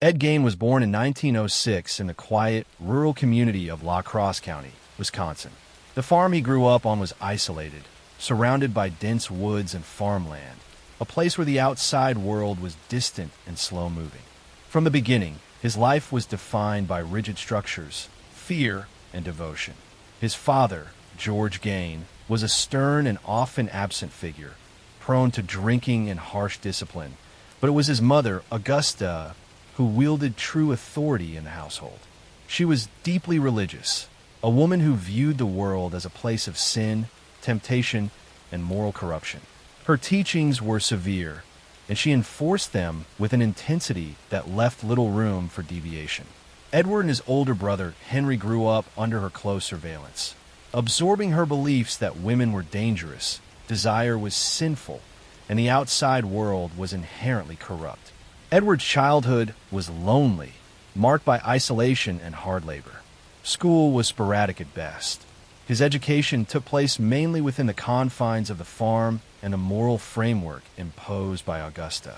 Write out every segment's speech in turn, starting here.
Ed Gain was born in 1906 in the quiet, rural community of La Crosse County, Wisconsin. The farm he grew up on was isolated, surrounded by dense woods and farmland, a place where the outside world was distant and slow-moving. From the beginning, his life was defined by rigid structures, fear, and devotion. His father, George Gain, was a stern and often absent figure, prone to drinking and harsh discipline, but it was his mother, Augusta, who wielded true authority in the household. She was deeply religious, a woman who viewed the world as a place of sin, temptation, and moral corruption. Her teachings were severe, and she enforced them with an intensity that left little room for deviation. Edward and his older brother, Henry, grew up under her close surveillance, absorbing her beliefs that women were dangerous, desire was sinful, and the outside world was inherently corrupt. Edward's childhood was lonely, marked by isolation and hard labor. School was sporadic at best. His education took place mainly within the confines of the farm and the moral framework imposed by Augusta.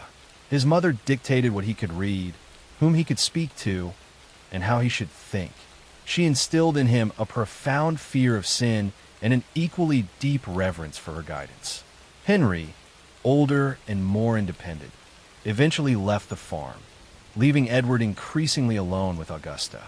His mother dictated what he could read, whom he could speak to, and how he should think. She instilled in him a profound fear of sin and an equally deep reverence for her guidance. Henry, older and more independent, eventually left the farm, leaving Edward increasingly alone with Augusta.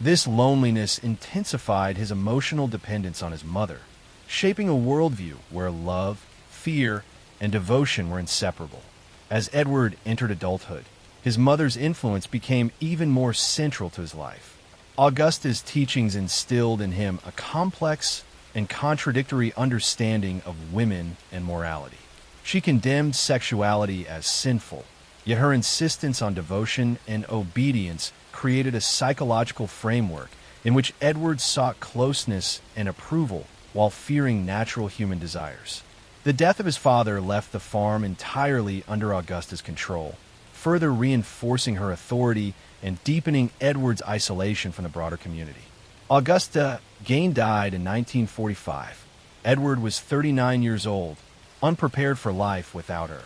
This loneliness intensified his emotional dependence on his mother, shaping a worldview where love, fear, and devotion were inseparable. As Edward entered adulthood, his mother's influence became even more central to his life. Augusta's teachings instilled in him a complex and contradictory understanding of women and morality. She condemned sexuality as sinful, yet her insistence on devotion and obedience created a psychological framework in which Edward sought closeness and approval while fearing natural human desires. The death of his father left the farm entirely under Augusta's control, further reinforcing her authority and deepening Edward's isolation from the broader community. Augusta Gain died in 1945. Edward was 39 years old, unprepared for life without her.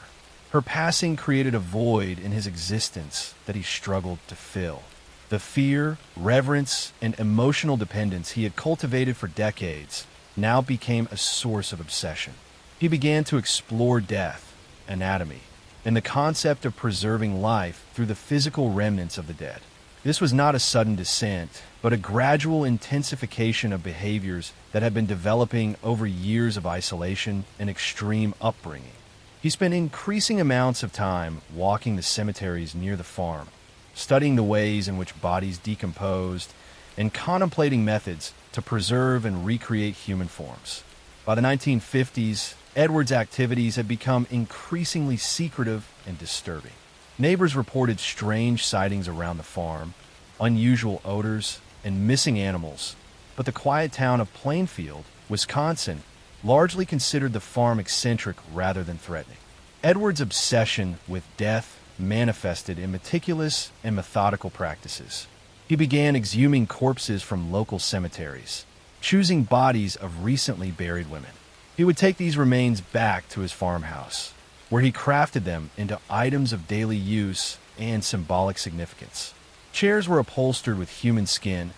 Her passing created a void in his existence that he struggled to fill. The fear, reverence, and emotional dependence he had cultivated for decades now became a source of obsession. He began to explore death, anatomy, and the concept of preserving life through the physical remnants of the dead. This was not a sudden descent, but a gradual intensification of behaviors that had been developing over years of isolation and extreme upbringing. He spent increasing amounts of time walking the cemeteries near the farm, studying the ways in which bodies decomposed, and contemplating methods to preserve and recreate human forms. By the 1950s, Edward's activities had become increasingly secretive and disturbing. Neighbors reported strange sightings around the farm, unusual odors, and missing animals, but the quiet town of Plainfield, Wisconsin, largely considered the farm eccentric rather than threatening. Edward's obsession with death manifested in meticulous and methodical practices. He began exhuming corpses from local cemeteries, choosing bodies of recently buried women. He would take these remains back to his farmhouse, where he crafted them into items of daily use and symbolic significance. Chairs were upholstered with human skin,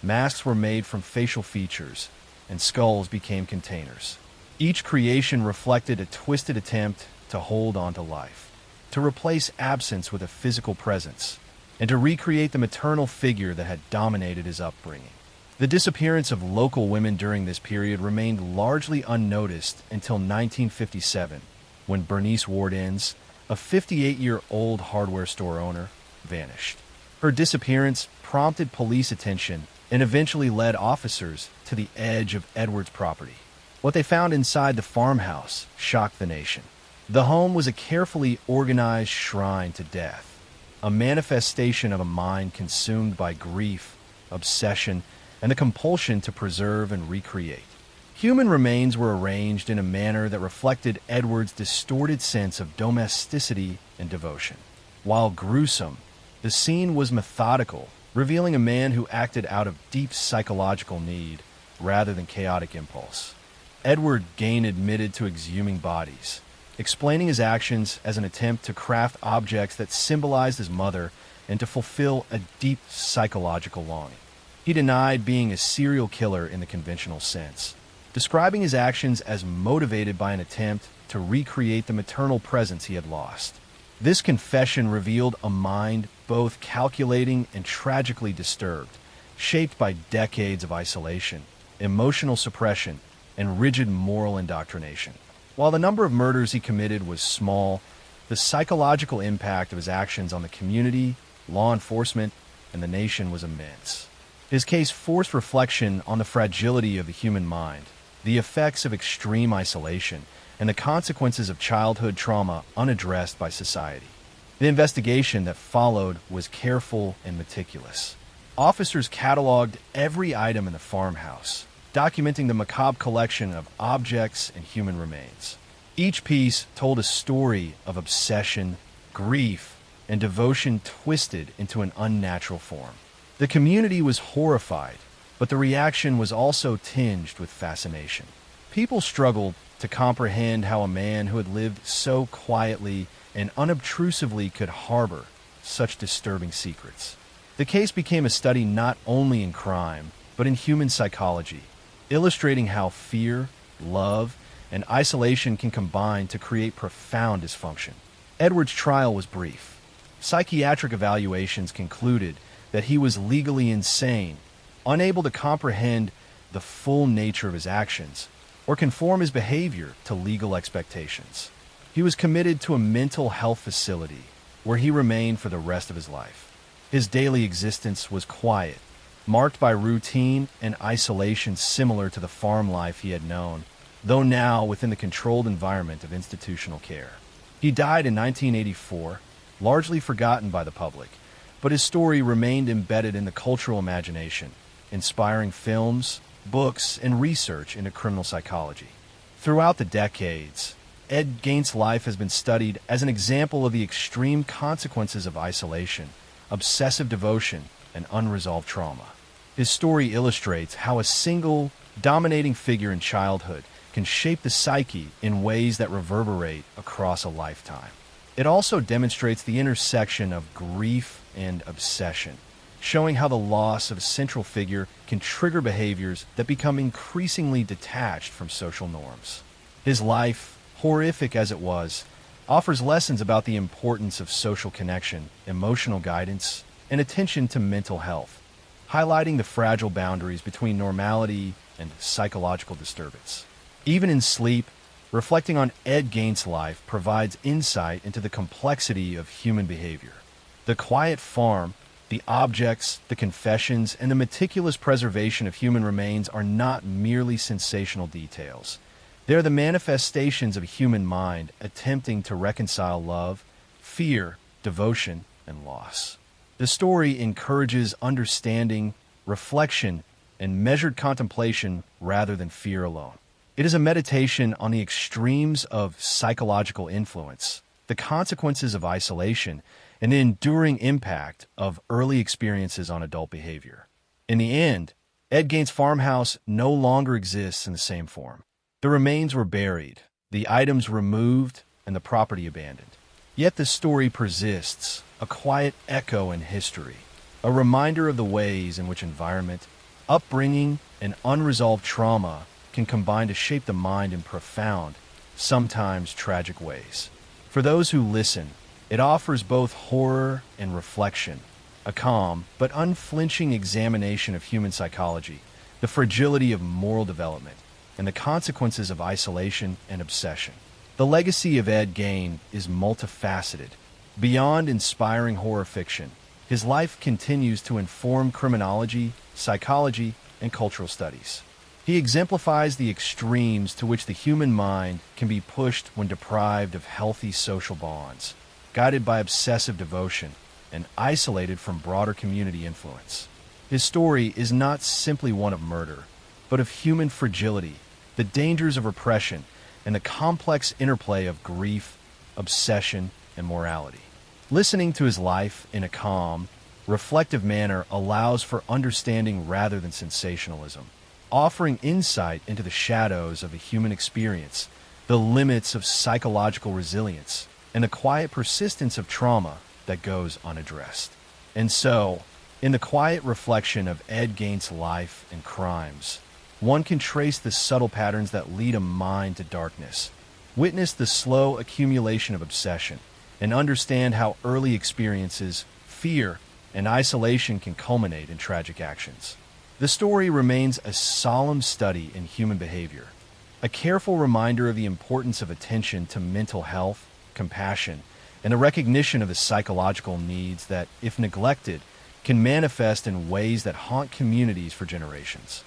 masks were made from facial features, and skulls became containers. Each creation reflected a twisted attempt to hold on to life, to replace absence with a physical presence, and to recreate the maternal figure that had dominated his upbringing. The disappearance of local women during this period remained largely unnoticed until 1957, when Bernice Wardens, a 58-year-old hardware store owner, vanished. Her disappearance prompted police attention and eventually led officers to the edge of Edward's property. What they found inside the farmhouse shocked the nation. The home was a carefully organized shrine to death, a manifestation of a mind consumed by grief, obsession, and the compulsion to preserve and recreate. Human remains were arranged in a manner that reflected Edward's distorted sense of domesticity and devotion. While gruesome, the scene was methodical, revealing a man who acted out of deep psychological need rather than chaotic impulse. Edward Gain admitted to exhuming bodies, explaining his actions as an attempt to craft objects that symbolized his mother and to fulfill a deep psychological longing. He denied being a serial killer in the conventional sense, describing his actions as motivated by an attempt to recreate the maternal presence he had lost. This confession revealed a mind both calculating and tragically disturbed, shaped by decades of isolation, emotional suppression, and rigid moral indoctrination. While the number of murders he committed was small, the psychological impact of his actions on the community, law enforcement, and the nation was immense. His case forced reflection on the fragility of the human mind, the effects of extreme isolation, and the consequences of childhood trauma unaddressed by society. The investigation that followed was careful and meticulous. Officers cataloged every item in the farmhouse, documenting the macabre collection of objects and human remains. Each piece told a story of obsession, grief, and devotion twisted into an unnatural form. The community was horrified, but the reaction was also tinged with fascination. People struggled to comprehend how a man who had lived so quietly and unobtrusively could harbor such disturbing secrets. The case became a study not only in crime, but in human psychology, illustrating how fear, love, and isolation can combine to create profound dysfunction. Edward's trial was brief. Psychiatric evaluations concluded that he was legally insane, unable to comprehend the full nature of his actions or conform his behavior to legal expectations. He was committed to a mental health facility where he remained for the rest of his life. His daily existence was quiet, marked by routine and isolation similar to the farm life he had known, though now within the controlled environment of institutional care. He died in 1984, largely forgotten by the public, but his story remained embedded in the cultural imagination, inspiring films, books, and research into criminal psychology. Throughout the decades, Ed Gein's life has been studied as an example of the extreme consequences of isolation, obsessive devotion, and unresolved trauma. His story illustrates how a single, dominating figure in childhood can shape the psyche in ways that reverberate across a lifetime. It also demonstrates the intersection of grief and obsession, showing how the loss of a central figure can trigger behaviors that become increasingly detached from social norms. His life, horrific as it was, offers lessons about the importance of social connection, emotional guidance, and attention to mental health, highlighting the fragile boundaries between normality and psychological disturbance. Even in sleep, reflecting on Ed Gein's life provides insight into the complexity of human behavior. The quiet farm, the objects, the confessions, and the meticulous preservation of human remains are not merely sensational details. They are the manifestations of a human mind attempting to reconcile love, fear, devotion, and loss. The story encourages understanding, reflection, and measured contemplation rather than fear alone. It is a meditation on the extremes of psychological influence, the consequences of isolation, and the enduring impact of early experiences on adult behavior. In the end, Ed Gein's farmhouse no longer exists in the same form. The remains were buried, the items removed, and the property abandoned. Yet the story persists, a quiet echo in history, a reminder of the ways in which environment, upbringing, and unresolved trauma can combine to shape the mind in profound, sometimes tragic ways. For those who listen, it offers both horror and reflection, a calm but unflinching examination of human psychology, the fragility of moral development, and the consequences of isolation and obsession. The legacy of Ed Gein is multifaceted. Beyond inspiring horror fiction, his life continues to inform criminology, psychology, and cultural studies. He exemplifies the extremes to which the human mind can be pushed when deprived of healthy social bonds, guided by obsessive devotion, and isolated from broader community influence. His story is not simply one of murder, but of human fragility, the dangers of repression, and the complex interplay of grief, obsession, and morality. Listening to his life in a calm, reflective manner allows for understanding rather than sensationalism, offering insight into the shadows of the human experience, the limits of psychological resilience, and the quiet persistence of trauma that goes unaddressed. And so, in the quiet reflection of Ed Gain's life and crimes, one can trace the subtle patterns that lead a mind to darkness, witness the slow accumulation of obsession, and understand how early experiences, fear, and isolation can culminate in tragic actions. The story remains a solemn study in human behavior, a careful reminder of the importance of attention to mental health, compassion, and the recognition of the psychological needs that, if neglected, can manifest in ways that haunt communities for generations.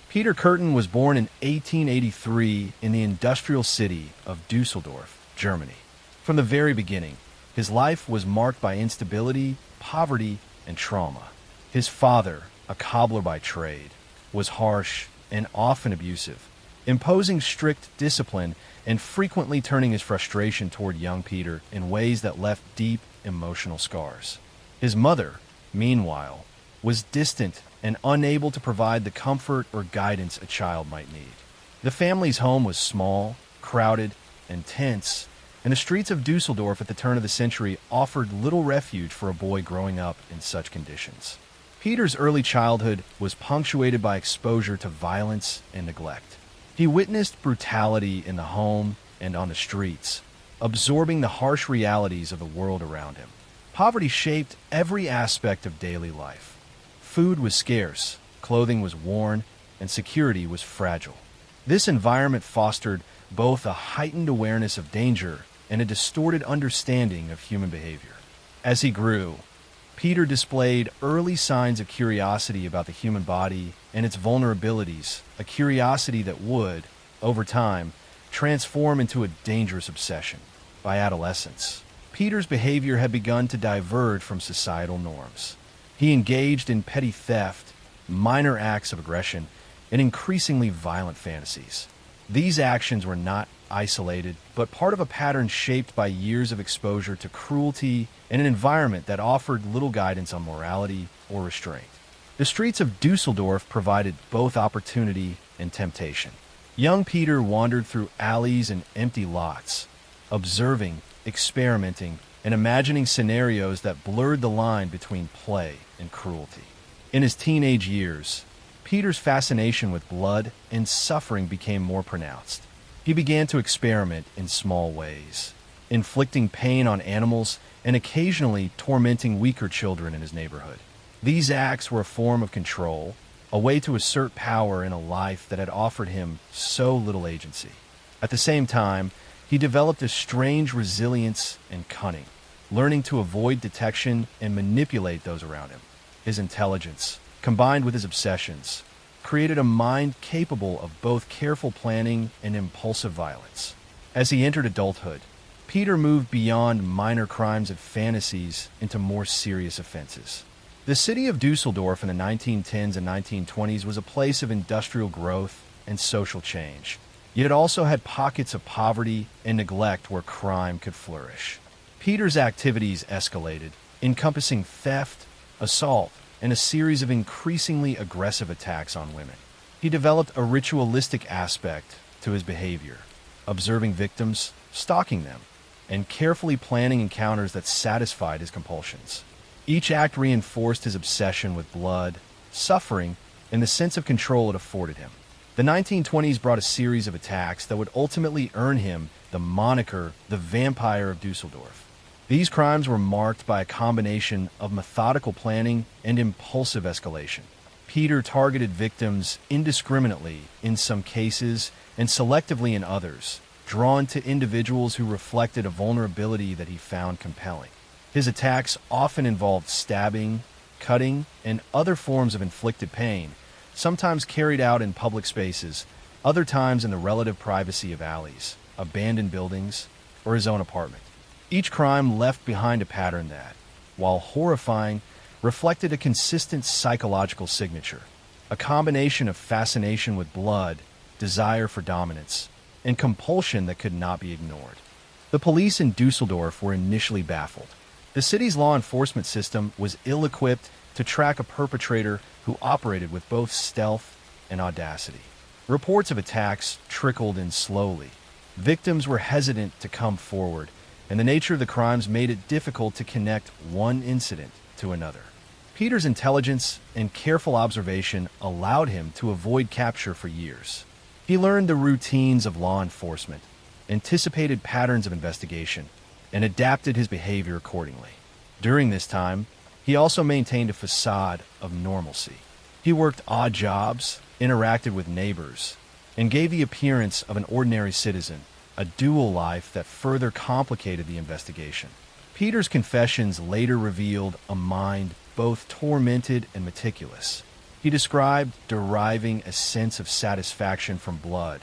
Peter Kürten was born in 1883 in the industrial city of Dusseldorf, Germany. From the very beginning, his life was marked by instability, poverty, and trauma. His father, a cobbler by trade, was harsh and often abusive, imposing strict discipline and frequently turning his frustration toward young Peter in ways that left deep emotional scars. His mother, meanwhile, was distant and unable to provide the comfort or guidance a child might need. The family's home was small, crowded, and tense, and the streets of Dusseldorf at the turn of the century offered little refuge for a boy growing up in such conditions. Peter's early childhood was punctuated by exposure to violence and neglect. He witnessed brutality in the home and on the streets, absorbing the harsh realities of the world around him. Poverty shaped every aspect of daily life. Food was scarce, clothing was worn, and security was fragile. This environment fostered both a heightened awareness of danger and a distorted understanding of human behavior. As he grew, Peter displayed early signs of curiosity about the human body and its vulnerabilities, a curiosity that would, over time, transform into a dangerous obsession. By adolescence, Peter's behavior had begun to diverge from societal norms. He engaged in petty theft, minor acts of aggression, and increasingly violent fantasies. These actions were not isolated, but part of a pattern shaped by years of exposure to cruelty and an environment that offered little guidance on morality or restraint. The streets of Dusseldorf provided both opportunity and temptation. Young Peter wandered through alleys and empty lots, observing, experimenting, and imagining scenarios that blurred the line between play and cruelty. In his teenage years, Peter's fascination with blood and suffering became more pronounced. He began to experiment in small ways, inflicting pain on animals and occasionally tormenting weaker children in his neighborhood. These acts were a form of control, a way to assert power in a life that had offered him so little agency. At the same time, he developed a strange resilience and cunning, learning to avoid detection and manipulate those around him. His intelligence, combined with his obsessions, created a mind capable of both careful planning and impulsive violence. As he entered adulthood, Peter moved beyond minor crimes and fantasies into more serious offenses. The city of Dusseldorf in the 1910s and 1920s was a place of industrial growth and social change, yet it also had pockets of poverty and neglect where crime could flourish. Peter's activities escalated, encompassing theft, assault, and a series of increasingly aggressive attacks on women. He developed a ritualistic aspect to his behavior, observing victims, stalking them, and carefully planning encounters that satisfied his compulsions. Each act reinforced his obsession with blood, suffering, and the sense of control it afforded him. The 1920s brought a series of attacks that would ultimately earn him the moniker the Vampire of Dusseldorf. These crimes were marked by a combination of methodical planning and impulsive escalation. Peter targeted victims indiscriminately in some cases and selectively in others, drawn to individuals who reflected a vulnerability that he found compelling. His attacks often involved stabbing, cutting, and other forms of inflicted pain, sometimes carried out in public spaces, other times in the relative privacy of alleys, abandoned buildings, or his own apartment. Each crime left behind a pattern that, while horrifying, reflected a consistent psychological signature, a combination of fascination with blood, desire for dominance, and compulsion that could not be ignored. The police in Dusseldorf were initially baffled. The city's law enforcement system was ill-equipped to track a perpetrator who operated with both stealth and audacity. Reports of attacks trickled in slowly. Victims were hesitant to come forward, and the nature of the crimes made it difficult to connect one incident to another. Peter's intelligence and careful observation allowed him to avoid capture for years. He learned the routines of law enforcement, anticipated patterns of investigation, and adapted his behavior accordingly. During this time, he also maintained a facade of normalcy. He worked odd jobs, interacted with neighbors, and gave the appearance of an ordinary citizen, a dual life that further complicated the investigation. Peter's confessions later revealed a mind both tormented and meticulous. He described deriving a sense of satisfaction from blood,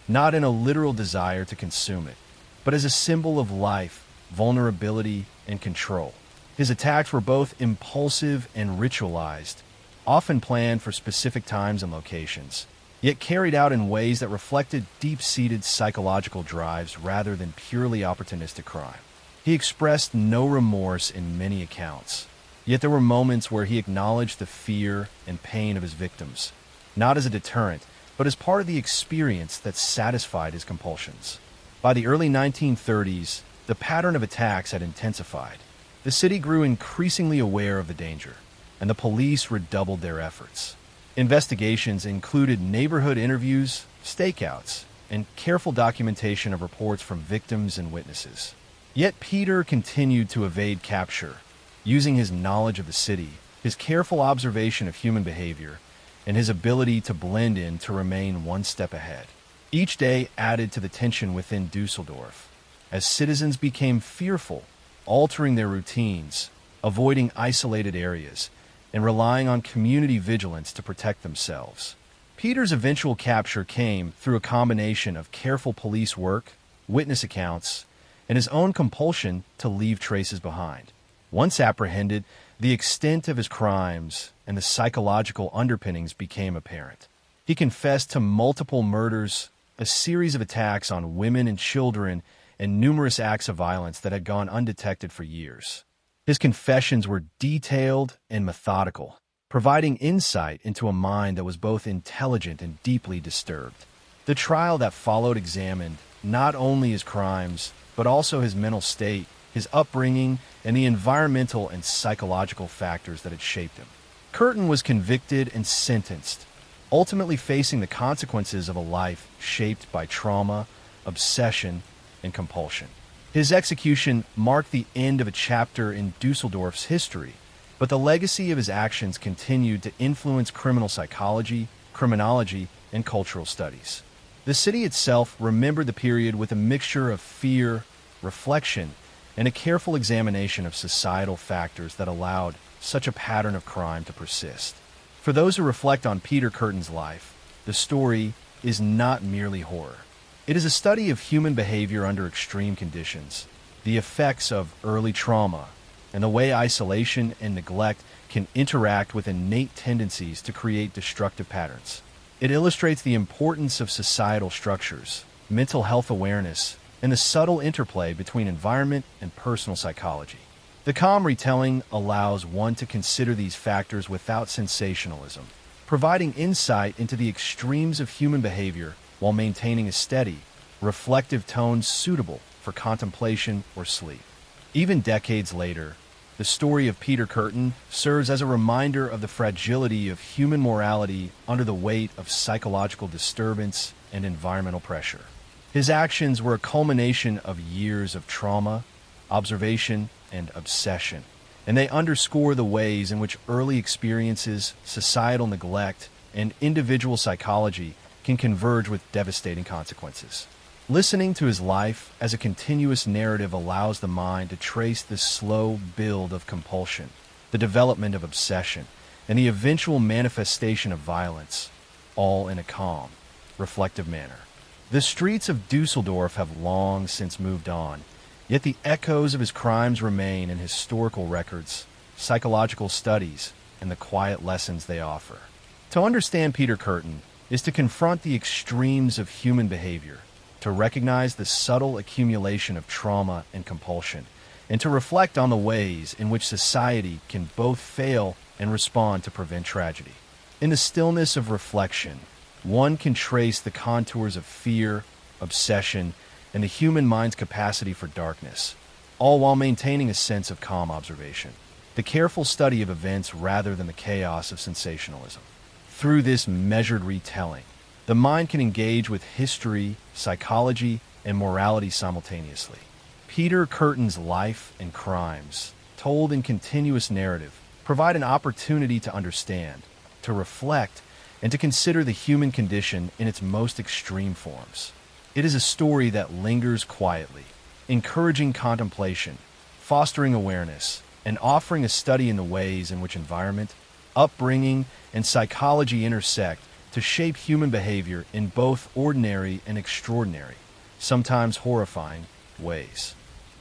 not in a literal desire to consume it, but as a symbol of life, vulnerability, and control. His attacks were both impulsive and ritualized, often planned for specific times and locations, yet carried out in ways that reflected deep-seated psychological drives rather than purely opportunistic crime. He expressed no remorse in many accounts, yet there were moments where he acknowledged the fear and pain of his victims, not as a deterrent, but as part of the experience that satisfied his compulsions. By the early 1930s, the pattern of attacks had intensified. The city grew increasingly aware of the danger, and the police redoubled their efforts. Investigations included neighborhood interviews, stakeouts, and careful documentation of reports from victims and witnesses. Yet Peter continued to evade capture, using his knowledge of the city, his careful observation of human behavior, and his ability to blend in to remain one step ahead. Each day added to the tension within Dusseldorf, as citizens became fearful, altering their routines, avoiding isolated areas, and relying on community vigilance to protect themselves. Peter's eventual capture came through a combination of careful police work, witness accounts, and his own compulsion to leave traces behind. Once apprehended, the extent of his crimes and the psychological underpinnings became apparent. He confessed to multiple murders, a series of attacks on women and children, and numerous acts of violence that had gone undetected for years. His confessions were detailed and methodical, providing insight into a mind that was both intelligent and deeply disturbed. The trial that followed examined not only his crimes, but also his mental state, his upbringing, and the environmental and psychological factors that had shaped him. Curtin was convicted and sentenced, ultimately facing the consequences of a life shaped by trauma, obsession, and compulsion. His execution marked the end of a chapter in Dusseldorf's history, but the legacy of his actions continued to influence criminal psychology, criminology, and cultural studies. The city itself remembered the period with a mixture of fear, reflection, and a careful examination of societal factors that allowed such a pattern of crime to persist. For those who reflect on Peter Curtin's life, the story is not merely horror. It is a study of human behavior under extreme conditions, the effects of early trauma, and the way isolation and neglect can interact with innate tendencies to create destructive patterns. It illustrates the importance of societal structures, mental health awareness, and the subtle interplay between environment and personal psychology. The calm retelling allows one to consider these factors without sensationalism, providing insight into the extremes of human behavior while maintaining a steady, reflective tone suitable for contemplation or sleep. Even decades later, the story of Peter Curtin serves as a reminder of the fragility of human morality under the weight of psychological disturbance and environmental pressure. His actions were a culmination of years of trauma, observation, and obsession, and they underscore the ways in which early experiences, societal neglect, and individual psychology can converge with devastating consequences. Listening to his life as a continuous narrative allows the mind to trace the slow build of compulsion, the development of obsession, and the eventual manifestation of violence, all in a calm, reflective manner. The streets of Dusseldorf have long since moved on, yet the echoes of his crimes remain in historical records, psychological studies, and the quiet lessons they offer. To understand Peter Curtin is to confront the extremes of human behavior, to recognize the subtle accumulation of trauma and compulsion, and to reflect on the ways in which society can both fail and respond to prevent tragedy. In the stillness of reflection, one can trace the contours of fear, obsession, and the human mind's capacity for darkness, all while maintaining a sense of calm observation. the careful study of events rather than the chaos of sensationalism. Through this measured retelling, the mind can engage with history, psychology, and morality simultaneously. Peter Curtin's life and crimes, told in continuous narrative, provide an opportunity to understand, to reflect, and to consider the human condition in its most extreme forms. It is a story that lingers quietly, encouraging contemplation, fostering awareness, and offering a study in the ways in which environment, upbringing, and psychology intersect to shape human behavior in both ordinary and extraordinary, sometimes horrifying, ways.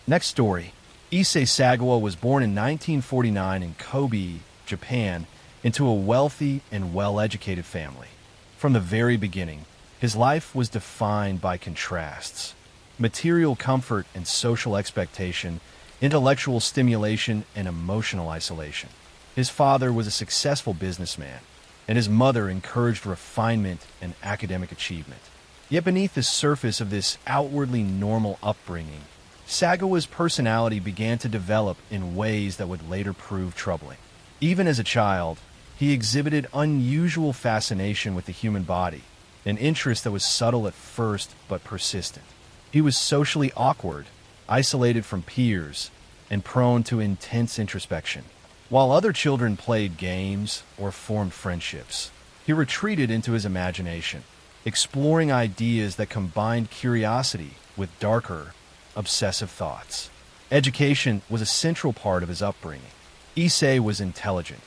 Next story. Issei Sagawa was born in 1949 in Kobe, Japan, into a wealthy and well-educated family. From the very beginning, his life was defined by contrasts: material comfort and social expectation, intellectual stimulation and emotional isolation. His father was a successful businessman, and his mother encouraged refinement and academic achievement. Yet beneath the surface of this outwardly normal upbringing, Sagawa's personality began to develop in ways that would later prove troubling. Even as a child, he exhibited unusual fascination with the human body, an interest that was subtle at first but persistent. He was socially awkward, isolated from peers, and prone to intense introspection. While other children played games or formed friendships, he retreated into his imagination, exploring ideas that combined curiosity with darker, obsessive thoughts. Education was a central part of his upbringing. Issei was intelligent,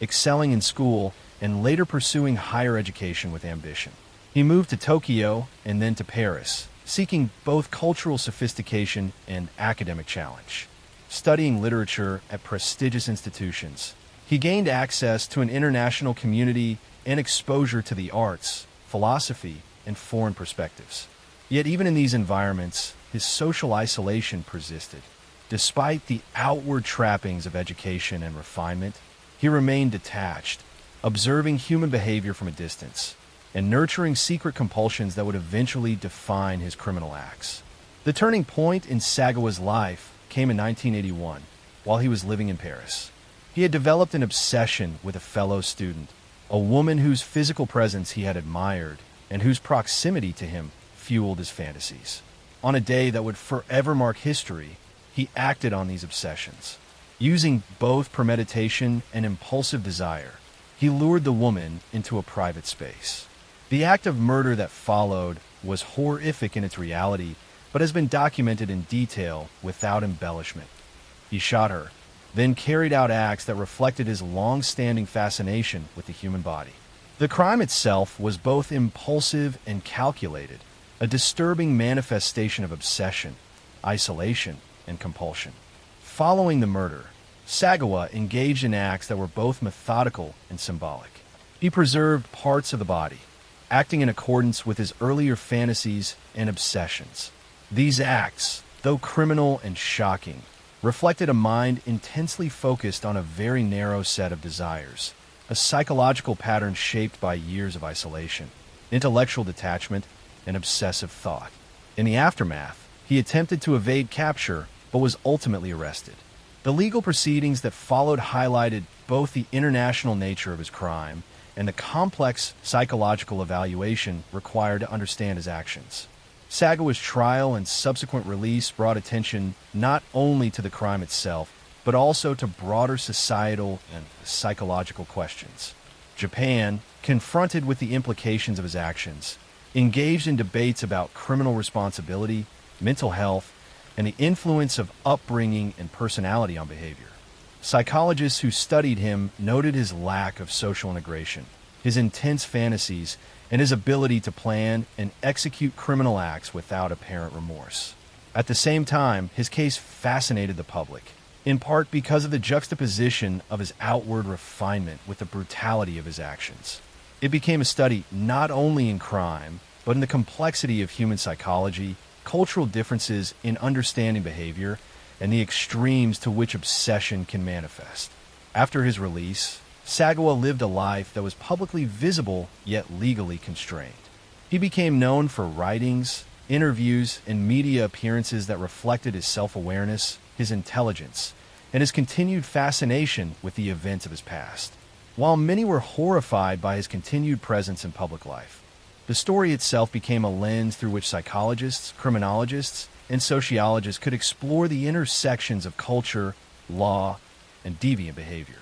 excelling in school and later pursuing higher education with ambition. He moved to Tokyo and then to Paris, seeking both cultural sophistication and academic challenge. Studying literature at prestigious institutions, he gained access to an international community and exposure to the arts, philosophy, and foreign perspectives. Yet even in these environments, his social isolation persisted. Despite the outward trappings of education and refinement, he remained detached, observing human behavior from a distance, and nurturing secret compulsions that would eventually define his criminal acts. The turning point in Sagawa's life came in 1981, while he was living in Paris. He had developed an obsession with a fellow student, a woman whose physical presence he had admired and whose proximity to him fueled his fantasies. On a day that would forever mark history, he acted on these obsessions. Using both premeditation and impulsive desire, he lured the woman into a private space. The act of murder that followed was horrific in its reality, but has been documented in detail without embellishment. He shot her, then carried out acts that reflected his long-standing fascination with the human body. The crime itself was both impulsive and calculated, a disturbing manifestation of obsession, isolation, and compulsion. Following the murder, Sagawa engaged in acts that were both methodical and symbolic. He preserved parts of the body, acting in accordance with his earlier fantasies and obsessions. These acts, though criminal and shocking, reflected a mind intensely focused on a very narrow set of desires, a psychological pattern shaped by years of isolation, intellectual detachment, and obsessive thought. In the aftermath, he attempted to evade capture but was ultimately arrested. The legal proceedings that followed highlighted both the international nature of his crime and the complex psychological evaluation required to understand his actions. Sagawa's trial and subsequent release brought attention not only to the crime itself, but also to broader societal and psychological questions. Japan, confronted with the implications of his actions, engaged in debates about criminal responsibility, mental health, and the influence of upbringing and personality on behavior. Psychologists who studied him noted his lack of social integration, his intense fantasies, and his ability to plan and execute criminal acts without apparent remorse. At the same time, his case fascinated the public, in part because of the juxtaposition of his outward refinement with the brutality of his actions. It became a study not only in crime, but in the complexity of human psychology, cultural differences in understanding behavior, and the extremes to which obsession can manifest. After his release, Sagawa lived a life that was publicly visible yet legally constrained. He became known for writings, interviews, and media appearances that reflected his self-awareness, his intelligence, and his continued fascination with the events of his past. While many were horrified by his continued presence in public life, the story itself became a lens through which psychologists, criminologists, and sociologists could explore the intersections of culture, law, and deviant behavior.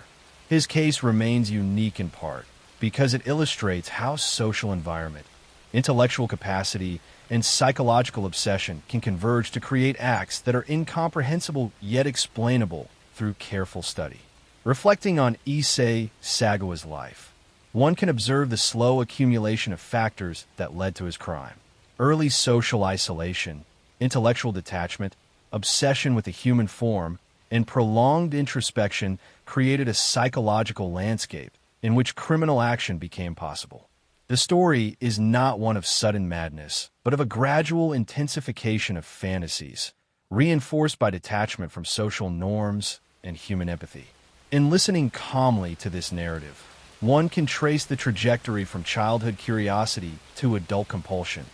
His case remains unique in part because it illustrates how social environment, intellectual capacity, and psychological obsession can converge to create acts that are incomprehensible yet explainable through careful study. Reflecting on Issei Sagawa's life, one can observe the slow accumulation of factors that led to his crime. Early social isolation, intellectual detachment, obsession with the human form, and prolonged introspection created a psychological landscape in which criminal action became possible. The story is not one of sudden madness, but of a gradual intensification of fantasies, reinforced by detachment from social norms and human empathy. In listening calmly to this narrative, one can trace the trajectory from childhood curiosity to adult compulsion,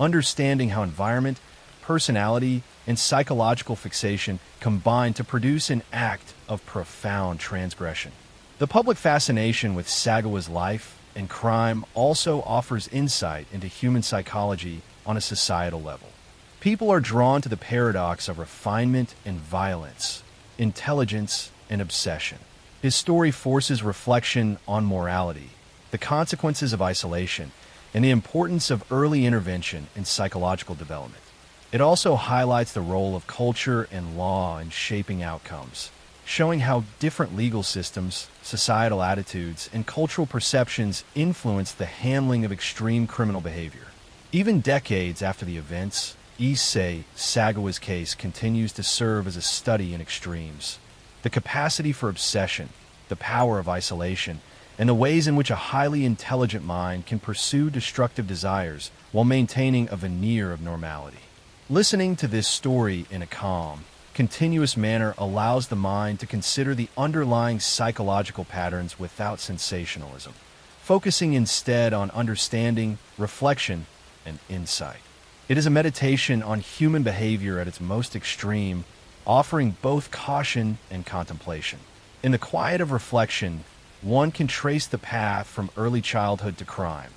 understanding how environment, personality, and psychological fixation combine to produce an act of profound transgression. The public fascination with Sagawa's life and crime also offers insight into human psychology on a societal level. People are drawn to the paradox of refinement and violence, intelligence and obsession. His story forces reflection on morality, the consequences of isolation, and the importance of early intervention in psychological development. It also highlights the role of culture and law in shaping outcomes, showing how different legal systems, societal attitudes, and cultural perceptions influence the handling of extreme criminal behavior. Even decades after the events, Issei Sagawa's case continues to serve as a study in extremes. The capacity for obsession, the power of isolation, and the ways in which a highly intelligent mind can pursue destructive desires while maintaining a veneer of normality. Listening to this story in a calm, continuous manner allows the mind to consider the underlying psychological patterns without sensationalism, focusing instead on understanding, reflection, and insight. It is a meditation on human behavior at its most extreme, offering both caution and contemplation. In the quiet of reflection, one can trace the path from early childhood to crime,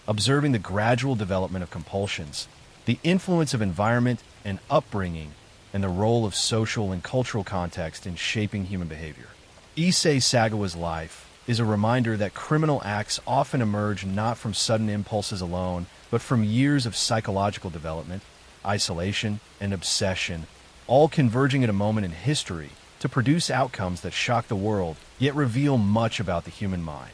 observing the gradual development of compulsions, the influence of environment and upbringing, and the role of social and cultural context in shaping human behavior. Issei Sagawa's life is a reminder that criminal acts often emerge not from sudden impulses alone, but from years of psychological development, isolation, and obsession, all converging at a moment in history to produce outcomes that shock the world, yet reveal much about the human mind.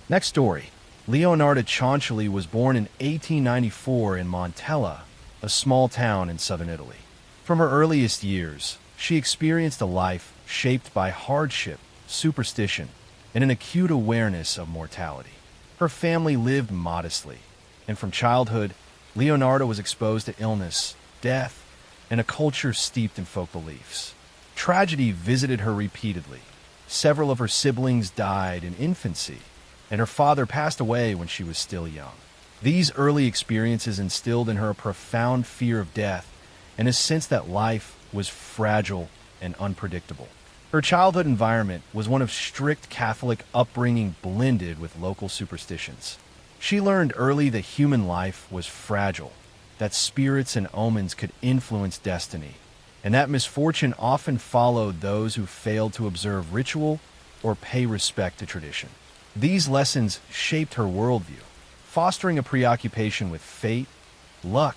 Next story. Leonarda Cianciulli was born in 1894 in Montella, a small town in southern Italy. From her earliest years, she experienced a life shaped by hardship, superstition, and an acute awareness of mortality. Her family lived modestly, and from childhood, Leonarda was exposed to illness, death, and a culture steeped in folk beliefs. Tragedy visited her repeatedly. Several of her siblings died in infancy, and her father passed away when she was still young. These early experiences instilled in her a profound fear of death and a sense that life was fragile and unpredictable. Her childhood environment was one of strict Catholic upbringing blended with local superstitions. She learned early that human life was fragile, that spirits and omens could influence destiny, and that misfortune often followed those who failed to observe ritual or pay respect to tradition. These lessons shaped her worldview, fostering a preoccupation with fate, luck,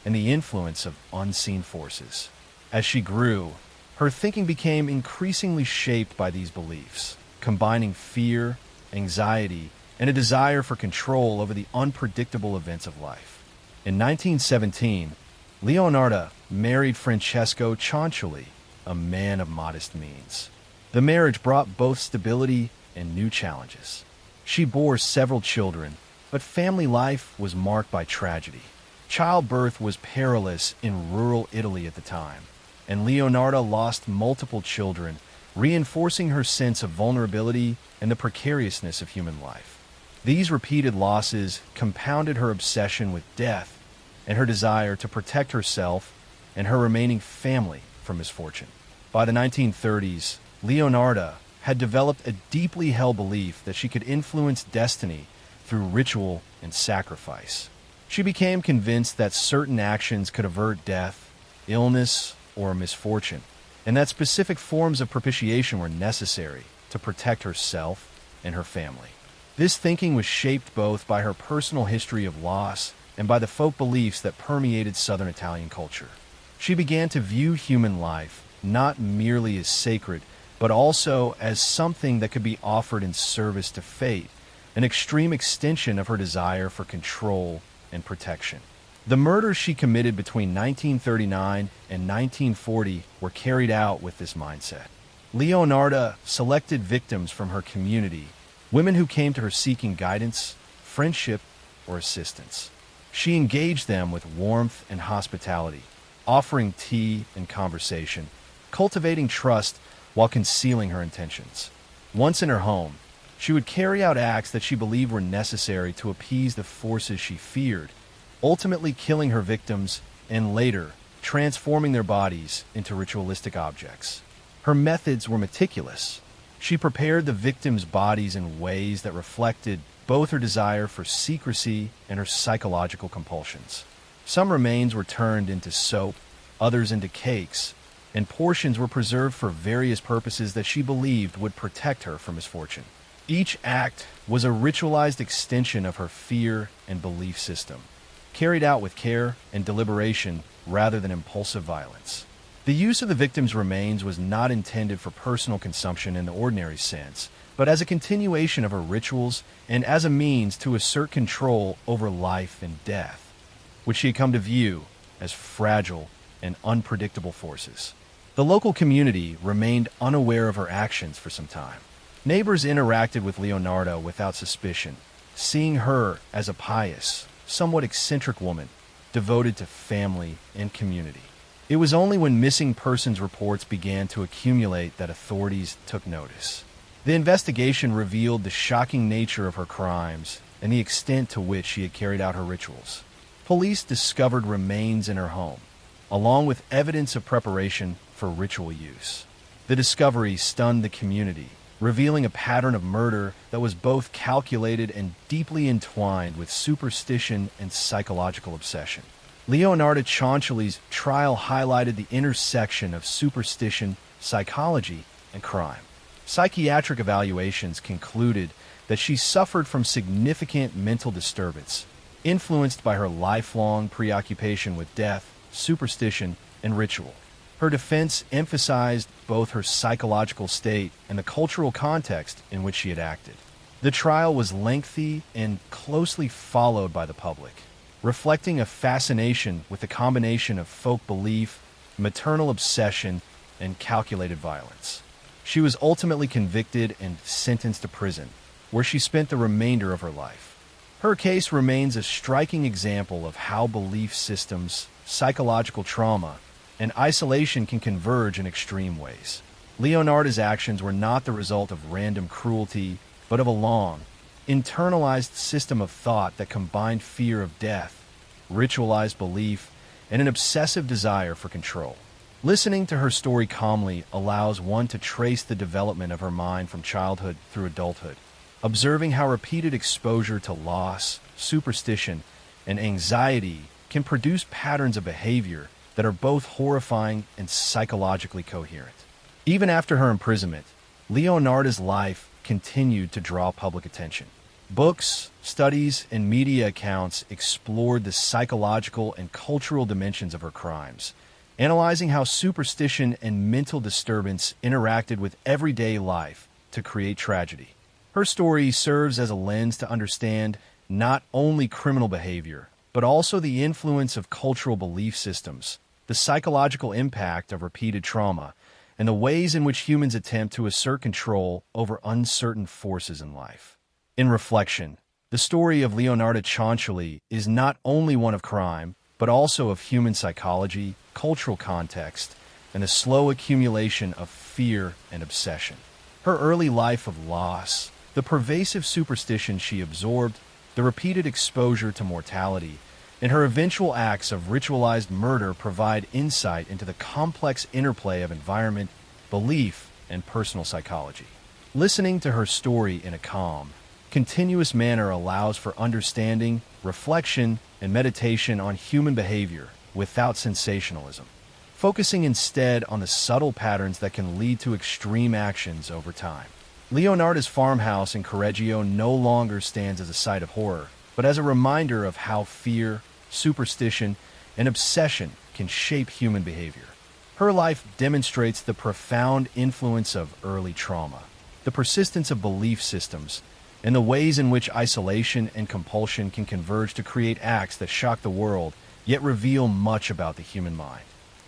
and the influence of unseen forces. As she grew, her thinking became increasingly shaped by these beliefs, combining fear, anxiety, and a desire for control over the unpredictable events of life. In 1917, Leonarda married Francesco Cianciulli, a man of modest means. The marriage brought both stability and new challenges. She bore several children, but family life was marked by tragedy. Childbirth was perilous in rural Italy at the time, and Leonarda lost multiple children, reinforcing her sense of vulnerability and the precariousness of human life. These repeated losses compounded her obsession with death and her desire to protect herself and her remaining family from misfortune. By the 1930s, Leonarda had developed a deeply held belief that she could influence destiny through ritual and sacrifice. She became convinced that certain actions could avert death, illness, or misfortune, and that specific forms of propitiation were necessary to protect herself and her family. This thinking was shaped both by her personal history of loss and by the folk beliefs that permeated Southern Italian culture. She began to view human life not merely as sacred, but also as something that could be offered in service to fate, an extreme extension of her desire for control and protection. The murders she committed between 1939 and 1940 were carried out with this mindset. Leonarda selected victims from her community, women who came to her seeking guidance, friendship, or assistance. She engaged them with warmth and hospitality, offering tea and conversation, cultivating trust while concealing her intentions. Once in her home, she would carry out acts that she believed were necessary to appease the forces she feared, ultimately killing her victims and later transforming their bodies into ritualistic objects. Her methods were meticulous. She prepared the victims' bodies in ways that reflected both her desire for secrecy and her psychological compulsions. Some remains were turned into soap, others into cakes, and portions were preserved for various purposes that she believed would protect her from misfortune. Each act was a ritualized extension of her fear and belief system, carried out with care and deliberation rather than impulsive violence. The use of the victim's remains was not intended for personal consumption in the ordinary sense, but as a continuation of her rituals and as a means to assert control over life and death, which she had come to view as fragile and unpredictable forces. The local community remained unaware of her actions for some time. Neighbors interacted with Leonarda without suspicion, seeing her as a pious, somewhat eccentric woman devoted to family and community. It was only when missing persons reports began to accumulate that authorities took notice. The investigation revealed the shocking nature of her crimes and the extent to which she had carried out her rituals. Police discovered remains in her home, along with evidence of preparation for ritual use. The discovery stunned the community, revealing a pattern of murder that was both calculated and deeply entwined with superstition and psychological obsession. Leonarda Cianciulli's trial highlighted the intersection of superstition, psychology, and crime. Psychiatric evaluations concluded that she suffered from significant mental disturbance, influenced by her lifelong preoccupation with death, superstition, and ritual. Her defense emphasized both her psychological state and the cultural context in which she had acted. The trial was lengthy and closely followed by the public, reflecting a fascination with the combination of folk belief, maternal obsession, and calculated violence. She was ultimately convicted and sentenced to prison, where she spent the remainder of her life. Her case remains a striking example of how belief systems, psychological trauma, and isolation can converge in extreme ways. Leonarda's actions were not the result of random cruelty, but of a long, internalized system of thought that combined fear of death, ritualized belief, and an obsessive desire for control. Listening to her story calmly allows one to trace the development of her mind from childhood through adulthood, observing how repeated exposure to loss, superstition, and anxiety can produce patterns of behavior that are both horrifying and psychologically coherent. Even after her imprisonment, Leonarda's life continued to draw public attention. Books, studies, and media accounts explored the psychological and cultural dimensions of her crimes, analyzing how superstition and mental disturbance interacted with everyday life to create tragedy. Her story serves as a lens to understand not only criminal behavior, but also the influence of cultural belief systems, the psychological impact of repeated trauma, and the ways in which humans attempt to assert control over uncertain forces in life. In reflection, the story of Leonarda Cianciulli is not only one of crime, but also of human psychology, cultural context, and the slow accumulation of fear and obsession. Her early life of loss, the pervasive superstition she absorbed, the repeated exposure to mortality, and her eventual acts of ritualized murder provide insight into the complex interplay of environment, belief, and personal psychology. Listening to her story in a calm, continuous manner allows for understanding, reflection, and meditation on human behavior without sensationalism, focusing instead on the subtle patterns that can lead to extreme actions over time. Leonardo's farmhouse in Correggio no longer stands as a site of horror, but as a reminder of how fear, superstition, and obsession can shape human behavior. Her life demonstrates the profound influence of early trauma, the persistence of belief systems, and the ways in which isolation and compulsion can converge to create acts that shock the world, yet reveal much about the human mind.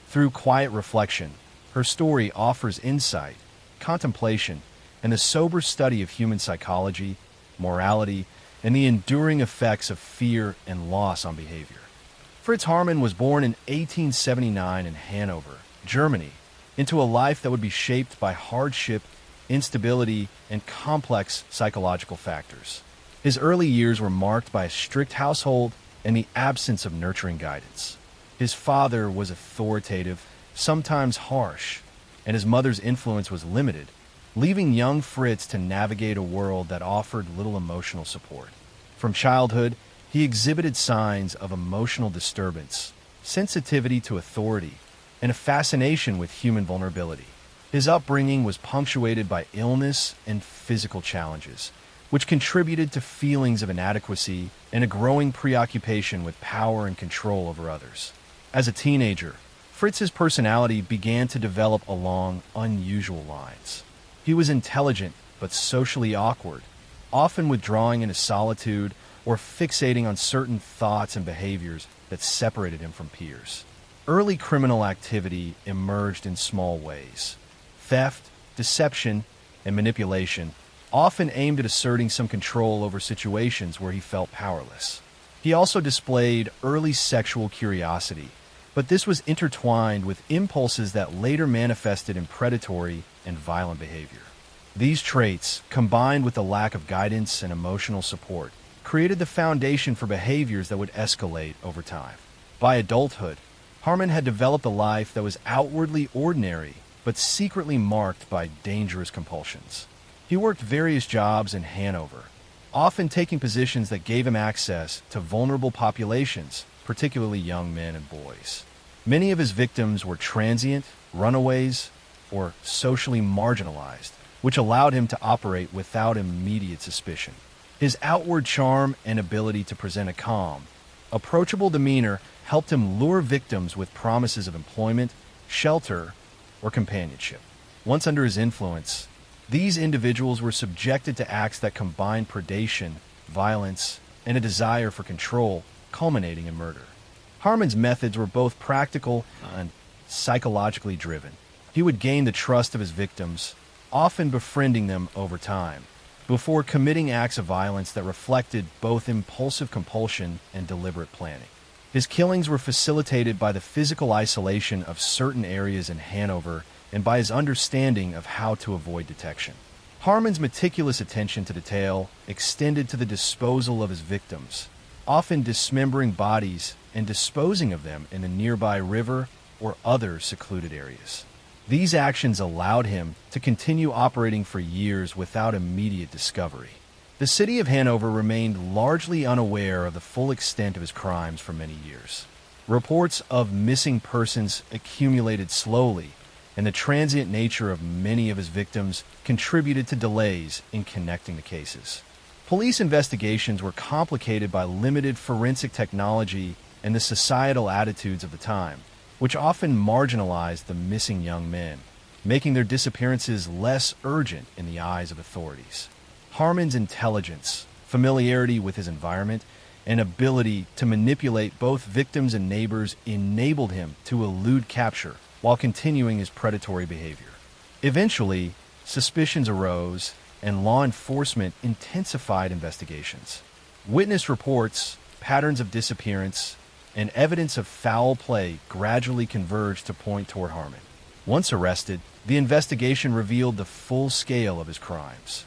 Through quiet reflection, her story offers insight, contemplation, and the sober study of human psychology, morality, and the enduring effects of fear and loss on behavior. Fritz Haarmann was born in 1879 in Hanover, Germany, into a life that would be shaped by hardship, instability, and complex psychological factors. His early years were marked by a strict household and the absence of nurturing guidance. His father was authoritative, sometimes harsh, and his mother's influence was limited, leaving young Fritz to navigate a world that offered little emotional support. From childhood, he exhibited signs of emotional disturbance, sensitivity to authority, and a fascination with human vulnerability. His upbringing was punctuated by illness and physical challenges, which contributed to feelings of inadequacy and a growing preoccupation with power and control over others. As a teenager, Fritz's personality began to develop along unusual lines. He was intelligent but socially awkward, often withdrawing into solitude or fixating on certain thoughts and behaviors that separated him from peers. Early criminal activity emerged in small ways. Theft, deception, and manipulation, often aimed at asserting some control over situations where he felt powerless. He also displayed early sexual curiosity, but this was intertwined with impulses that later manifested in predatory and violent behavior. These traits, combined with the lack of guidance and emotional support, created the foundation for behaviors that would escalate over time. By adulthood, Haarmann had developed a life that was outwardly ordinary, but secretly marked by dangerous compulsions. He worked various jobs in Hanover, often taking positions that gave him access to vulnerable populations, particularly young men and boys. Many of his victims were transient, runaways, or socially marginalized, which allowed him to operate without immediate suspicion. His outward charm and ability to present a calm, approachable demeanor helped him lure victims with promises of employment, shelter, or companionship. Once under his influence, these individuals were subjected to acts that combined predation, violence, and a desire for control, culminating in murder. Haarmann's methods were both practical and psychologically driven. He would gain the trust of his victims, often befriending them over time, before committing acts of violence that reflected both impulsive compulsion and deliberate planning. His killings were facilitated by the physical isolation of certain areas in Hanover and by his understanding of how to avoid detection. Haarmann's meticulous attention to detail extended to the disposal of his victims, often dismembering bodies and disposing of them in a nearby river or other secluded areas. These actions allowed him to continue operating for years without immediate discovery. The city of Hanover remained largely unaware of the full extent of his crimes for many years. Reports of missing persons accumulated slowly, and the transient nature of many of his victims contributed to delays in connecting the cases. Police investigations were complicated by limited forensic technology and the societal attitudes of the time, which often marginalized the missing young men, making their disappearances less urgent in the eyes of authorities. Haarmann's intelligence, familiarity with his environment, and ability to manipulate both victims and neighbors enabled him to elude capture while continuing his predatory behavior. Eventually, suspicions arose, and law enforcement intensified investigations. Witness reports, patterns of disappearance, and evidence of foul play gradually converged to point toward Haarmann. Once arrested, the investigation revealed the full scale of his crimes.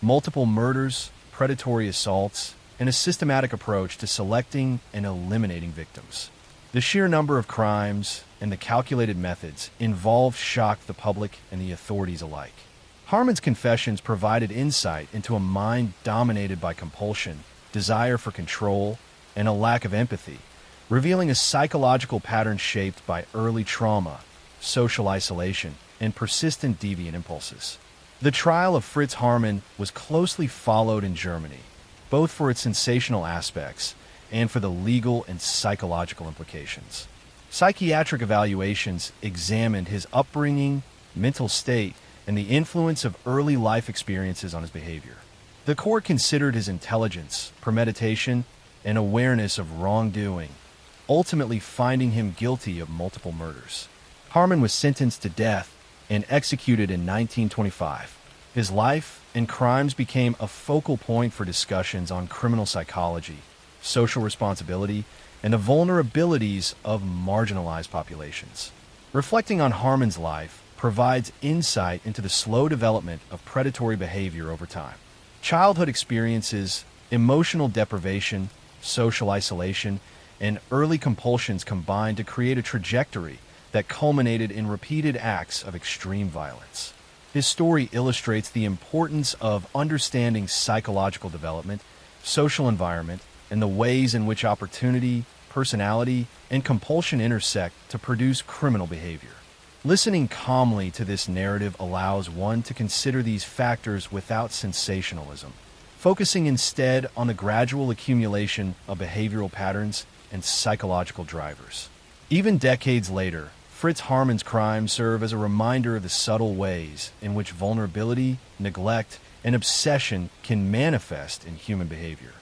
Multiple murders, predatory assaults, and a systematic approach to selecting and eliminating victims. The sheer number of crimes and the calculated methods involved shocked the public and the authorities alike. Harmon's confessions provided insight into a mind dominated by compulsion, desire for control, and a lack of empathy, revealing a psychological pattern shaped by early trauma, social isolation, and persistent deviant impulses. The trial of Fritz Harmon was closely followed in Germany, both for its sensational aspects and for the legal and psychological implications. Psychiatric evaluations examined his upbringing, mental state, and the influence of early life experiences on his behavior. The court considered his intelligence, premeditation, and awareness of wrongdoing, ultimately finding him guilty of multiple murders. Harmon was sentenced to death and executed in 1925. His life and crimes became a focal point for discussions on criminal psychology, social responsibility, and the vulnerabilities of marginalized populations. Reflecting on Harmon's life provides insight into the slow development of predatory behavior over time. Childhood experiences, emotional deprivation, social isolation, and early compulsions combined to create a trajectory that culminated in repeated acts of extreme violence. His story illustrates the importance of understanding psychological development, social environment, and the ways in which opportunity, personality, and compulsion intersect to produce criminal behavior. Listening calmly to this narrative allows one to consider these factors without sensationalism, focusing instead on the gradual accumulation of behavioral patterns and psychological drivers. Even decades later, Fritz Harmon's crimes serve as a reminder of the subtle ways in which vulnerability, neglect, and obsession can manifest in human behavior.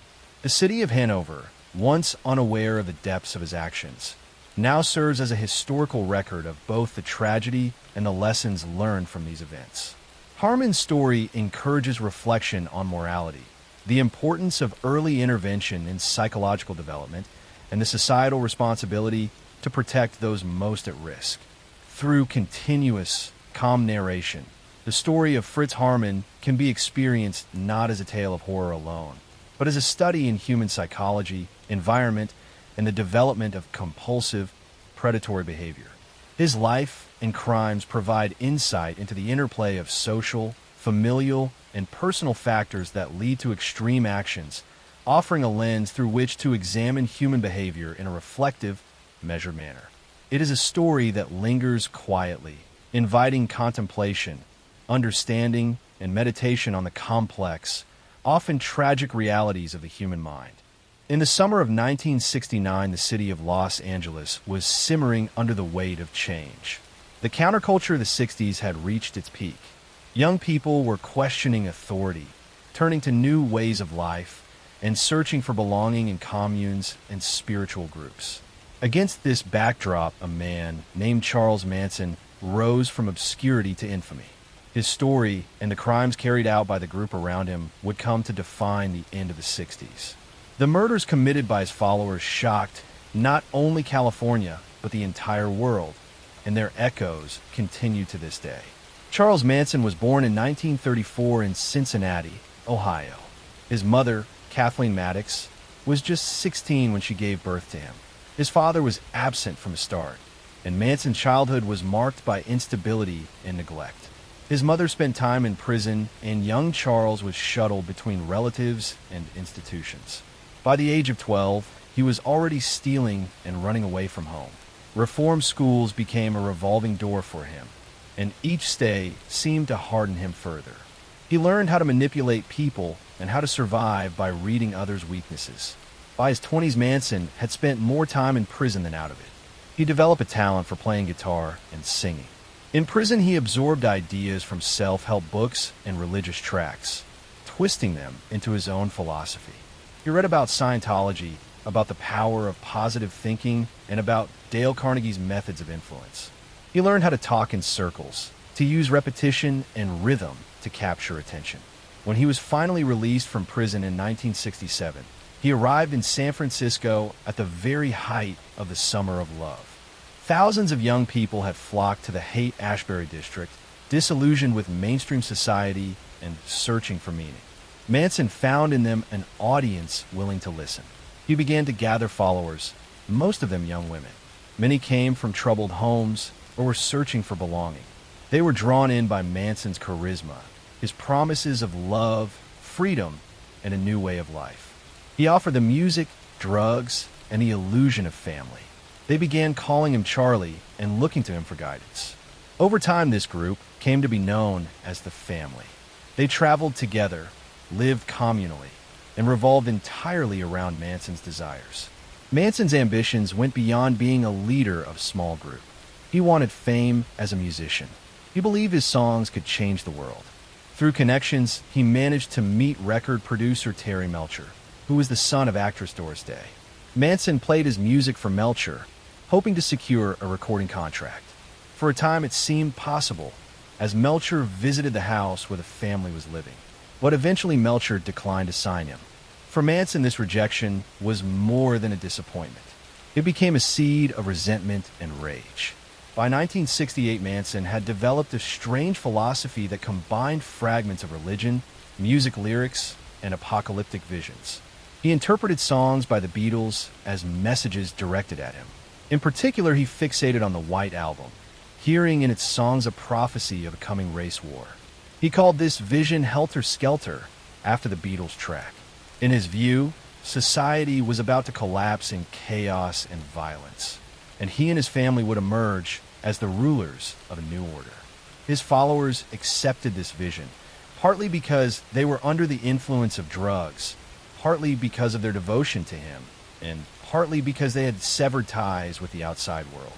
The city of Hanover, once unaware of the depths of his actions, now serves as a historical record of both the tragedy and the lessons learned from these events. Harmon's story encourages reflection on morality, the importance of early intervention in psychological development, and the societal responsibility to protect those most at risk. Through continuous, calm narration, the story of Fritz Harmon can be experienced not as a tale of horror alone, but as a study in human psychology, environment, and the development of compulsive, predatory behavior. His life and crimes provide insight into the interplay of social, familial, and personal factors that lead to extreme actions, offering a lens through which to examine human behavior in a reflective, measured manner. It is a story that lingers quietly, inviting contemplation, understanding, and meditation on the complex, often tragic realities of the human mind. In the summer of 1969, the city of Los Angeles was simmering under the weight of change. The counterculture of the 60s had reached its peak. Young people were questioning authority, turning to new ways of life, and searching for belonging in communes and spiritual groups. Against this backdrop, a man named Charles Manson rose from obscurity to infamy. His story and the crimes carried out by the group around him would come to define the end of the 60s. The murders committed by his followers shocked not only California, but the entire world, and their echoes continue to this day. Charles Manson was born in 1934 in Cincinnati, Ohio. His mother, Kathleen Maddox, was just 16 when she gave birth to him. His father was absent from the start, and Manson's childhood was marked by instability and neglect. His mother spent time in prison, and young Charles was shuttled between relatives and institutions. By the age of 12, he was already stealing and running away from home. Reform schools became a revolving door for him, and each stay seemed to harden him further. He learned how to manipulate people and how to survive by reading others' weaknesses. By his 20s, Manson had spent more time in prison than out of it. He developed a talent for playing guitar and singing. In prison, he absorbed ideas from self-help books and religious tracts, twisting them into his own philosophy. He read about Scientology, about the power of positive thinking, and about Dale Carnegie's methods of influence. He learned how to talk in circles, to use repetition and rhythm to capture attention. When he was finally released from prison in 1967, he arrived in San Francisco at the very height of the Summer of Love. Thousands of young people had flocked to the Haight-Ashbury district, disillusioned with mainstream society and searching for meaning. Manson found in them an audience willing to listen. He began to gather followers, most of them young women. Many came from troubled homes or were searching for belonging. They were drawn in by Manson's charisma, his promises of love, freedom, and a new way of life. He offered them music, drugs, and the illusion of family. They began calling him Charlie and looking to him for guidance. Over time, this group came to be known as the Family. They traveled together, lived communally, and revolved entirely around Manson's desires. Manson's ambitions went beyond being a leader of a small group. He wanted fame as a musician. He believed his songs could change the world. Through connections, he managed to meet record producer Terry Melcher, who was the son of actress Doris Day. Manson played his music for Melcher, hoping to secure a recording contract. For a time, it seemed possible, as Melcher visited the house where the family was living. But eventually, Melcher declined to sign him. For Manson, this rejection was more than a disappointment. It became a seed of resentment and rage. By 1968, Manson had developed a strange philosophy that combined fragments of religion, music lyrics, and apocalyptic visions. He interpreted songs by the Beatles as messages directed at him. In particular, he fixated on the White Album, hearing in its songs a prophecy of a coming race war. He called this vision Helter Skelter after the Beatles track. In his view, society was about to collapse in chaos and violence, and he and his family would emerge as the rulers of a new order. His followers accepted this vision, partly because they were under the influence of drugs, partly because of their devotion to him, and partly because they had severed ties with the outside world.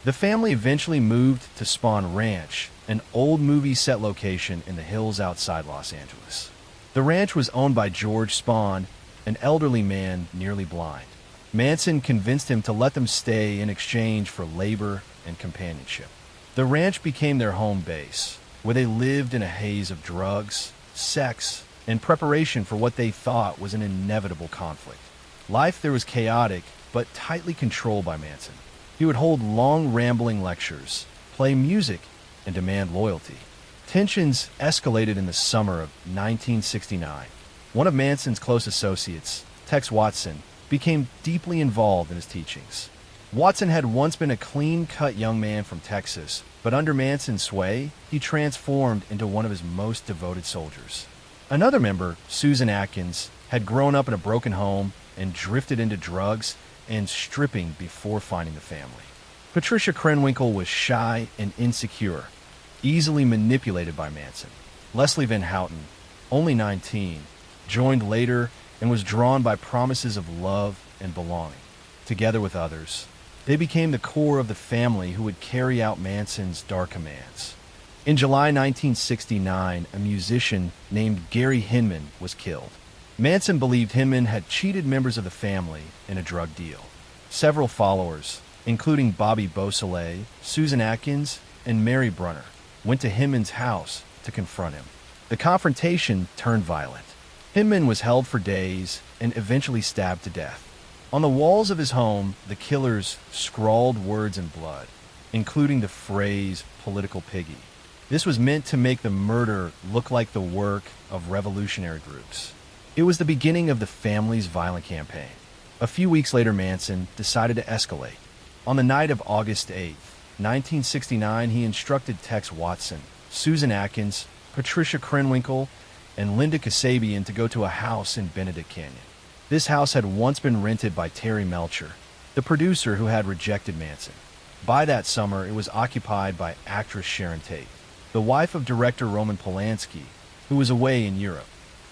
The family eventually moved to Spahn Ranch, an old movie set location in the hills outside Los Angeles. The ranch was owned by George Spahn, an elderly man nearly blind. Manson convinced him to let them stay in exchange for labor and companionship. The ranch became their home base, where they lived in a haze of drugs, sex, and preparation for what they thought was an inevitable conflict. Life there was chaotic, but tightly controlled by Manson. He would hold long, rambling lectures, play music, and demand loyalty. Tensions escalated in the summer of 1969. One of Manson's close associates, Tex Watson, became deeply involved in his teachings. Watson had once been a clean-cut young man from Texas, but under Manson's sway, he transformed into one of his most devoted soldiers. Another member, Susan Atkins, had grown up in a broken home and drifted into drugs and stripping before finding the family. Patricia Krenwinkel was shy and insecure, easily manipulated by Manson. Leslie Van Houten, only 19, joined later and was drawn by promises of love and belonging. Together with others, they became the core of the family who would carry out Manson's dark commands. In July 1969, a musician named Gary Hinman was killed. Manson believed Hinman had cheated members of the family in a drug deal. Several followers, including Bobby Beausoleil, Susan Atkins, and Mary Brunner, went to Hinman's house to confront him. The confrontation turned violent. Hinman was held for days and eventually stabbed to death. On the walls of his home, the killers scrawled words in blood, including the phrase "political piggy." This was meant to make the murder look like the work of revolutionary groups. It was the beginning of the family's violent campaign. A few weeks later, Manson decided to escalate. On the night of August 8th, 1969, he instructed Tex Watson, Susan Atkins, Patricia Krenwinkel, and Linda Kasabian to go to a house in Benedict Canyon. This house had once been rented by Terry Melcher, the producer who had rejected Manson. By that summer, it was occupied by actress Sharon Tate, the wife of director Roman Polanski, who was away in Europe.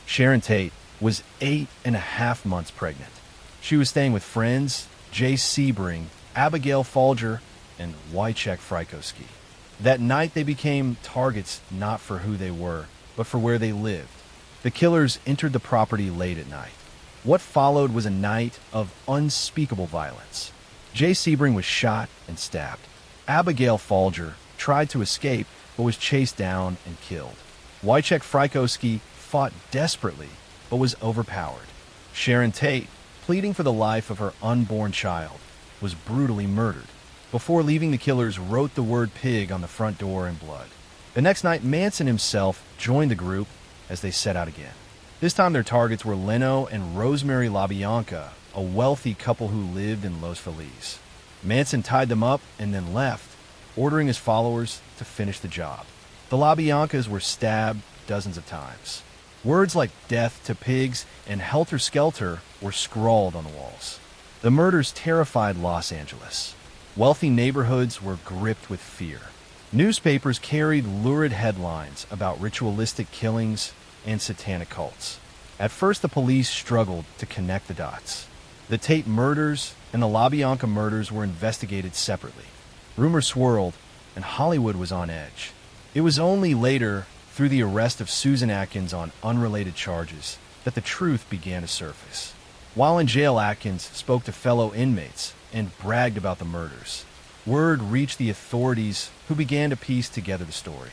Sharon Tate was 8.5 months pregnant. She was staying with friends Jay Sebring, Abigail Folger, and Wojciech Frykowski. That night, they became targets not for who they were, but for where they lived. The killers entered the property late at night. What followed was a night of unspeakable violence. Jay Sebring was shot and stabbed. Abigail Folger tried to escape, but was chased down and killed. Wojciech Frykowski fought desperately, but was overpowered. Sharon Tate, pleading for the life of her unborn child, was brutally murdered. Before leaving, the killers wrote the word pig on the front door in blood. The next night, Manson himself joined the group as they set out again. This time their targets were Leno and Rosemary LaBianca, a wealthy couple who lived in Los Feliz. Manson tied them up and then left, ordering his followers to finish the job. The LaBiancas were stabbed dozens of times. Words like death to pigs and helter-skelter were scrawled on the walls. The murders terrified Los Angeles. Wealthy neighborhoods were gripped with fear. Newspapers carried lurid headlines about ritualistic killings and satanic cults. At first, the police struggled to connect the dots. The Tate murders and the LaBianca murders were investigated separately. Rumors swirled, and Hollywood was on edge. It was only later, through the arrest of Susan Atkins on unrelated charges, that the truth began to surface. While in jail, Atkins spoke to fellow inmates and bragged about the murders. Word reached the authorities, who began to piece together the story.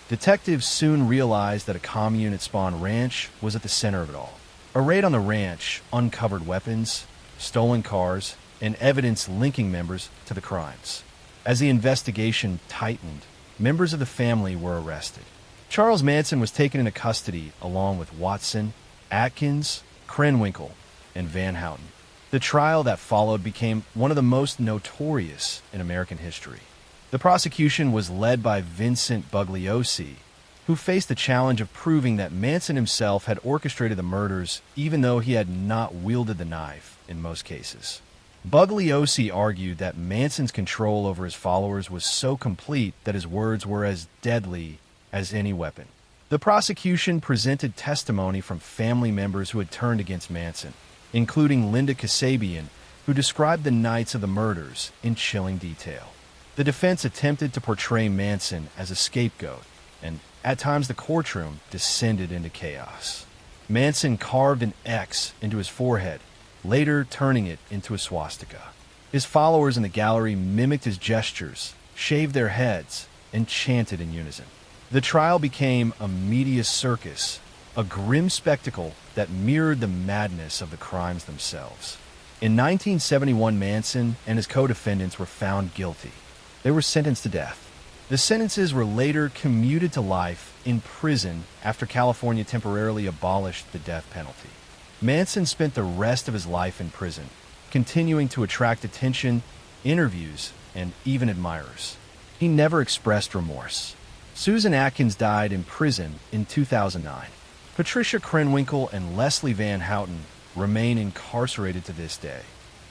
Detectives soon realized that a commune at Spawn Ranch was at the center of it all. A raid on the ranch uncovered weapons, stolen cars, and evidence linking members to the crimes. As the investigation tightened, members of the family were arrested. Charles Manson was taken into custody along with Watson, Atkins, Krenwinkel, and Van Houten. The trial that followed became one of the most notorious in American history. The prosecution was led by Vincent Bugliosi, who faced the challenge of proving that Manson himself had orchestrated the murders, even though he had not wielded the knife in most cases. Bugliosi argued that Manson's control over his followers was so complete that his words were as deadly as any weapon. The prosecution presented testimony from family members who had turned against Manson, including Linda Kasabian, who described the nights of the murders in chilling detail. The defense attempted to portray Manson as a scapegoat, and at times the courtroom descended into chaos. Manson carved an X into his forehead, later turning it into a swastika. His followers in the gallery mimicked his gestures, shaved their heads, and chanted in unison. The trial became a media circus, a grim spectacle that mirrored the madness of the crimes themselves. In 1971, Manson and his co-defendants were found guilty. They were sentenced to death. The sentences were later commuted to life in prison after California temporarily abolished the death penalty. Manson spent the rest of his life in prison, continuing to attract attention, interviews, and even admirers. He never expressed remorse. Susan Atkins died in prison in 2009. Patricia Krenwinkel and Leslie Van Houten remain incarcerated to this day,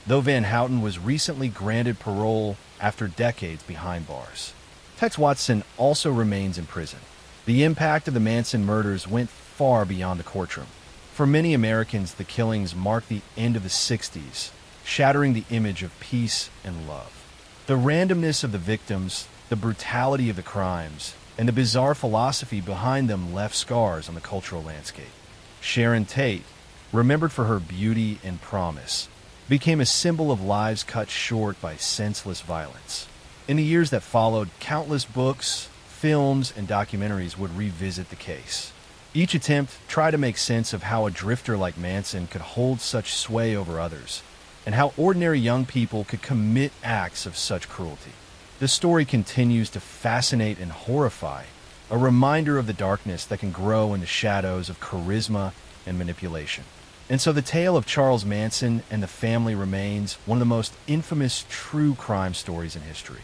though Van Houten was recently granted parole after decades behind bars. Tex Watson also remains in prison. The impact of the Manson murders went far beyond the courtroom. For many Americans, the killings marked the end of the 60s, shattering the image of peace and love. The randomness of the victims, the brutality of the crimes, and the bizarre philosophy behind them left scars on the cultural landscape. Sharon Tate, remembered for her beauty and promise, became a symbol of lives cut short by senseless violence. In the years that followed, countless books, films, and documentaries would revisit the case. Each attempt tried to make sense of how a drifter like Manson could hold such sway over others, and how ordinary young people could commit acts of such cruelty. The story continues to fascinate and horrify, a reminder of the darkness that can grow in the shadows of charisma and manipulation. And so the tale of Charles Manson and the family remains one of the most infamous true crime stories in history.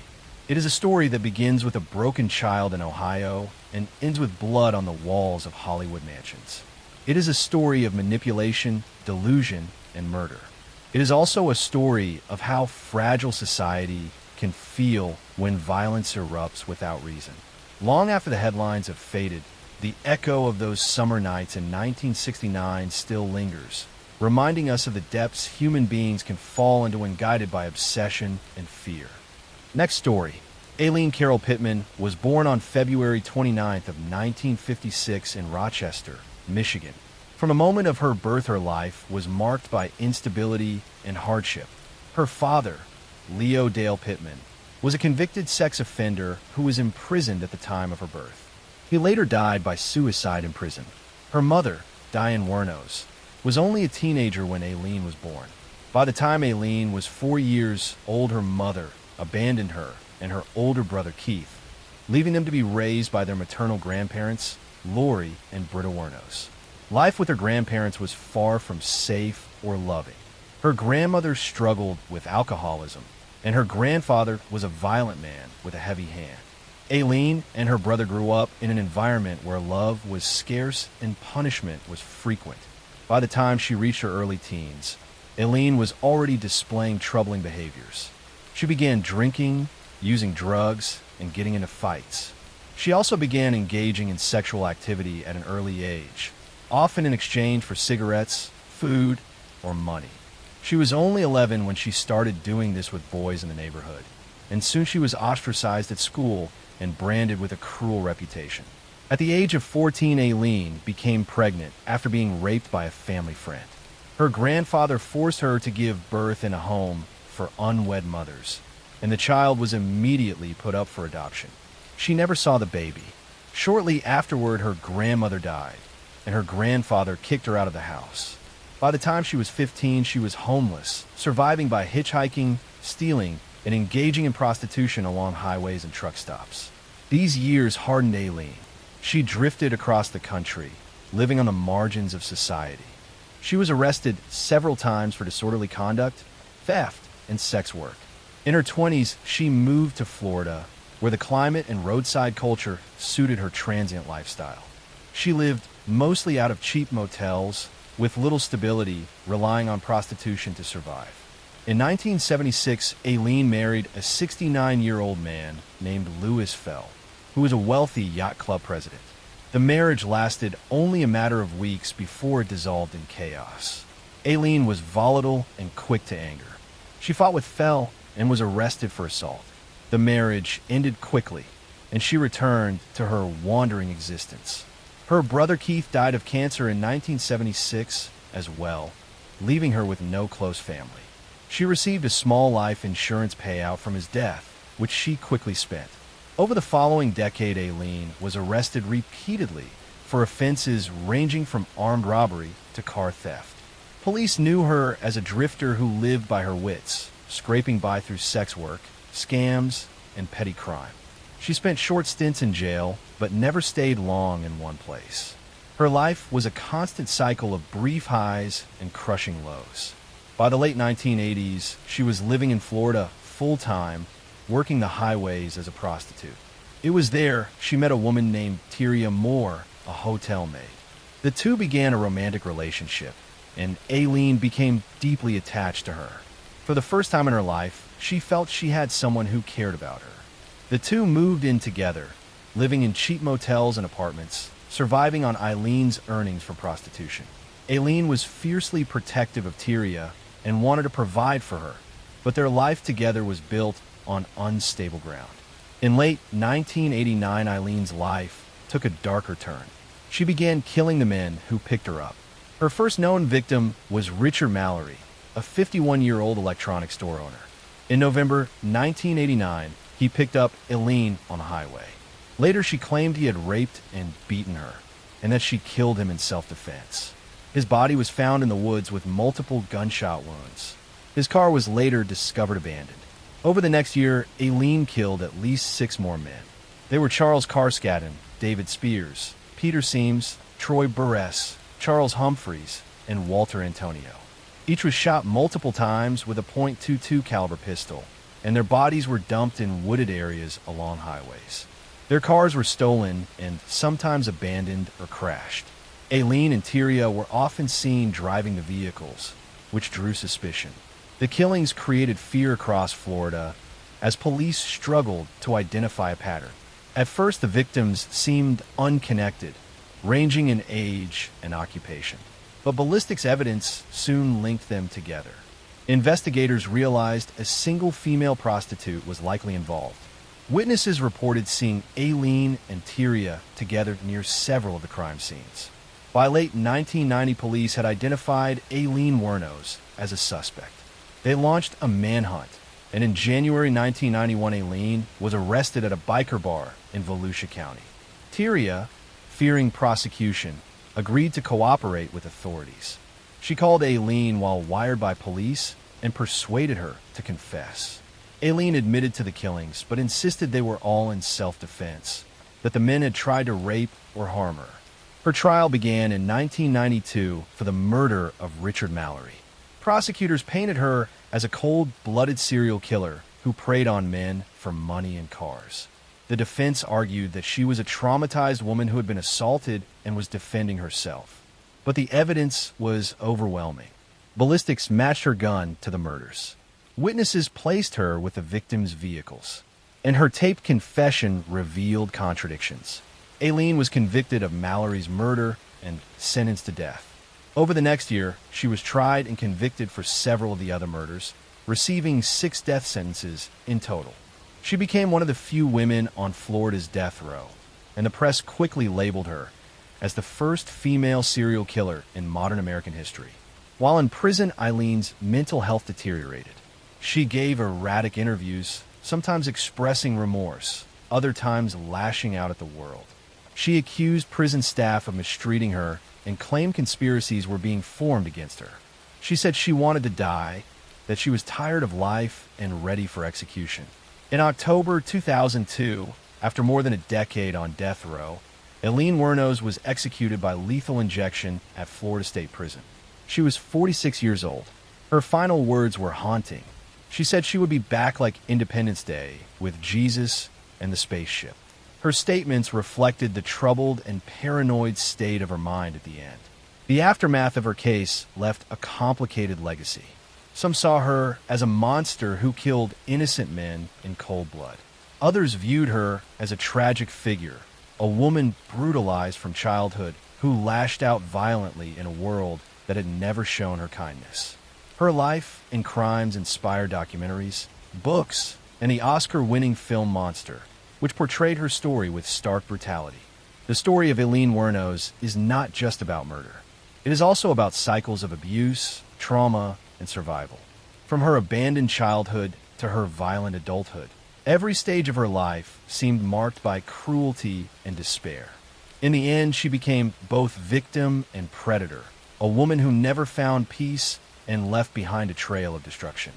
It is a story that begins with a broken child in Ohio and ends with blood on the walls of Hollywood mansions. It is a story of manipulation, delusion, and murder. It is also a story of how fragile society can feel when violence erupts without reason. Long after the headlines have faded, the echo of those summer nights in 1969 still lingers, reminding us of the depths human beings can fall into when guided by obsession and fear. Next story. Aileen Carol Pittman was born on February 29th of 1956 in Rochester, Michigan. From the moment of her birth, her life was marked by instability and hardship. Her father, Leo Dale Pittman, was a convicted sex offender who was imprisoned at the time of her birth. He later died by suicide in prison. Her mother, Diane Wernos, was only a teenager when Aileen was born. By the time Aileen was 4 years old, her mother abandoned her and her older brother Keith, leaving them to be raised by their maternal grandparents, Lori and Britta Wernos. Life with her grandparents was far from safe or loving. Her grandmother struggled with alcoholism, and her grandfather was a violent man with a heavy hand. Aileen and her brother grew up in an environment where love was scarce and punishment was frequent. By the time she reached her early teens, Aileen was already displaying troubling behaviors. She began drinking, using drugs, and getting into fights. She also began engaging in sexual activity at an early age, often in exchange for cigarettes, food, or money. She was only 11 when she started doing this with boys in the neighborhood, and soon she was ostracized at school and branded with a cruel reputation. At the age of 14, Aileen became pregnant after being raped by a family friend. Her grandfather forced her to give birth in a home for unwed mothers, and the child was immediately put up for adoption. She never saw the baby. Shortly afterward, her grandmother died, and her grandfather kicked her out of the house. By the time she was 15, she was homeless, surviving by hitchhiking, stealing, and engaging in prostitution along highways and truck stops. These years hardened Aileen. She drifted across the country, living on the margins of society. She was arrested several times for disorderly conduct, theft, and sex work. In her 20s, she moved to Florida, where the climate and roadside culture suited her transient lifestyle. She lived mostly out of cheap motels, with little stability, relying on prostitution to survive. In 1976, Aileen married a 69-year-old man named Lewis Fell, who was a wealthy yacht club president. The marriage lasted only a matter of weeks before it dissolved in chaos. Aileen was volatile and quick to anger. She fought with Fell and was arrested for assault. The marriage ended quickly, and she returned to her wandering existence. Her brother Keith died of cancer in 1976 as well, leaving her with no close family. She received a small life insurance payout from his death, which she quickly spent. Over the following decade, Aileen was arrested repeatedly for offenses ranging from armed robbery to car theft. Police knew her as a drifter who lived by her wits, scraping by through sex work, scams, and petty crime. She spent short stints in jail, but never stayed long in one place. Her life was a constant cycle of brief highs and crushing lows. By the late 1980s, she was living in Florida full-time, working the highways as a prostitute. It was there she met a woman named Tyria Moore, a hotel maid. The two began a romantic relationship, and Aileen became deeply attached to her. For the first time in her life, she felt she had someone who cared about her. The two moved in together, living in cheap motels and apartments, surviving on Aileen's earnings from prostitution. Aileen was fiercely protective of Tyria and wanted to provide for her, but their life together was built on unstable ground. In late 1989, Aileen's life took a darker turn. She began killing the men who picked her up. Her first known victim was Richard Mallory, a 51-year-old electronics store owner. In November 1989, he picked up Aileen on a highway. Later, she claimed he had raped and beaten her, and that she killed him in self-defense. His body was found in the woods with multiple gunshot wounds. His car was later discovered abandoned. Over the next year, Aileen killed at least 6 more men. They were Charles Carskadden, David Spears, Peter Seams, Troy Burress, Charles Humphreys, and Walter Antonio. Each was shot multiple times with a .22 caliber pistol, and their bodies were dumped in wooded areas along highways. Their cars were stolen and sometimes abandoned or crashed. Aileen and Tyria were often seen driving the vehicles, which drew suspicion. The killings created fear across Florida as police struggled to identify a pattern. At first, the victims seemed unconnected, ranging in age and occupation. But ballistics evidence soon linked them together. Investigators realized a single female prostitute was likely involved. Witnesses reported seeing Aileen and Tyria together near several of the crime scenes. By late 1990, police had identified Aileen Wuornos as a suspect. They launched a manhunt, and in January 1991, Aileen was arrested at a biker bar in Volusia County. Tyria, fearing prosecution, agreed to cooperate with authorities. She called Aileen while wired by police and persuaded her to confess. Aileen admitted to the killings, but insisted they were all in self-defense, that the men had tried to rape or harm her. Her trial began in 1992 for the murder of Richard Mallory. Prosecutors painted her as a cold-blooded serial killer who preyed on men for money and cars. The defense argued that she was a traumatized woman who had been assaulted and was defending herself. But the evidence was overwhelming. Ballistics matched her gun to the murders. Witnesses placed her with the victims' vehicles, and her taped confession revealed contradictions. Aileen was convicted of Mallory's murder and sentenced to death. Over the next year, she was tried and convicted for several of the other murders, receiving 6 death sentences in total. She became one of the few women on Florida's death row, and the press quickly labeled her as the first female serial killer in modern American history. While in prison, Aileen's mental health deteriorated. She gave erratic interviews, sometimes expressing remorse, other times lashing out at the world. She accused prison staff of mistreating her and claimed conspiracies were being formed against her. She said she wanted to die, that she was tired of life and ready for execution. In October 2002, after more than a decade on death row, Aileen Wuornos was executed by lethal injection at Florida State Prison. She was 46 years old. Her final words were haunting. She said she would be back like Independence Day with Jesus and the spaceship. Her statements reflected the troubled and paranoid state of her mind at the end. The aftermath of her case left a complicated legacy. Some saw her as a monster who killed innocent men in cold blood. Others viewed her as a tragic figure, a woman brutalized from childhood who lashed out violently in a world that had never shown her kindness. Her life and crimes inspired documentaries, books, and the Oscar-winning film Monster, which portrayed her story with stark brutality. The story of Aileen Wuornos is not just about murder. It is also about cycles of abuse, trauma, and survival. From her abandoned childhood to her violent adulthood, every stage of her life seemed marked by cruelty and despair. In the end, she became both victim and predator, a woman who never found peace and left behind a trail of destruction.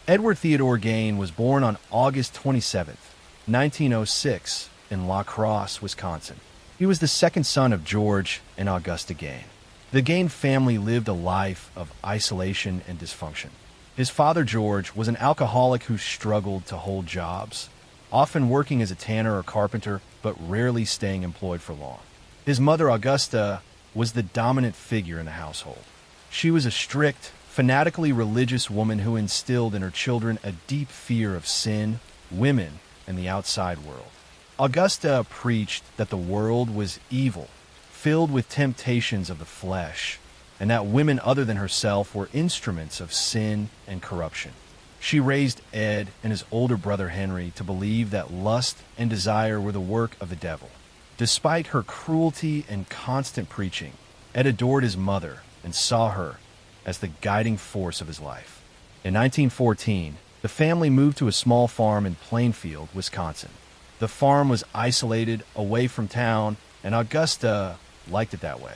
Edward Theodore Gain was born on August 27, 1906, in La Crosse, Wisconsin. He was the second son of George and Augusta Gain. The Gain family lived a life of isolation and dysfunction. His father, George, was an alcoholic who struggled to hold jobs, often working as a tanner or carpenter, but rarely staying employed for long. His mother, Augusta, was the dominant figure in the household. She was a strict, fanatically religious woman who instilled in her children a deep fear of sin, women, and the outside world. Augusta preached that the world was evil, filled with temptations of the flesh, and that women other than herself were instruments of sin and corruption. She raised Ed and his older brother Henry to believe that lust and desire were the work of the devil. Despite her cruelty and constant preaching, Ed adored his mother and saw her as the guiding force of his life. In 1914, the family moved to a small farm in Plainfield, Wisconsin. The farm was isolated, away from town, and Augusta liked it that way.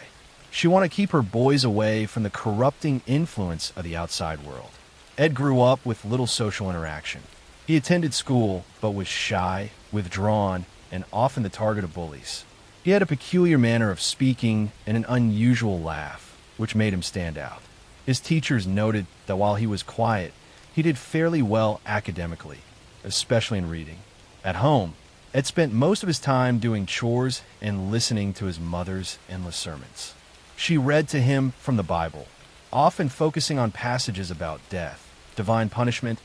She wanted to keep her boys away from the corrupting influence of the outside world. Ed grew up with little social interaction. He attended school, but was shy, withdrawn, and often the target of bullies. He had a peculiar manner of speaking and an unusual laugh, which made him stand out. His teachers noted that while he was quiet, he did fairly well academically, especially in reading. At home, Ed spent most of his time doing chores and listening to his mother's endless sermons. She read to him from the Bible, often focusing on passages about death, divine punishment,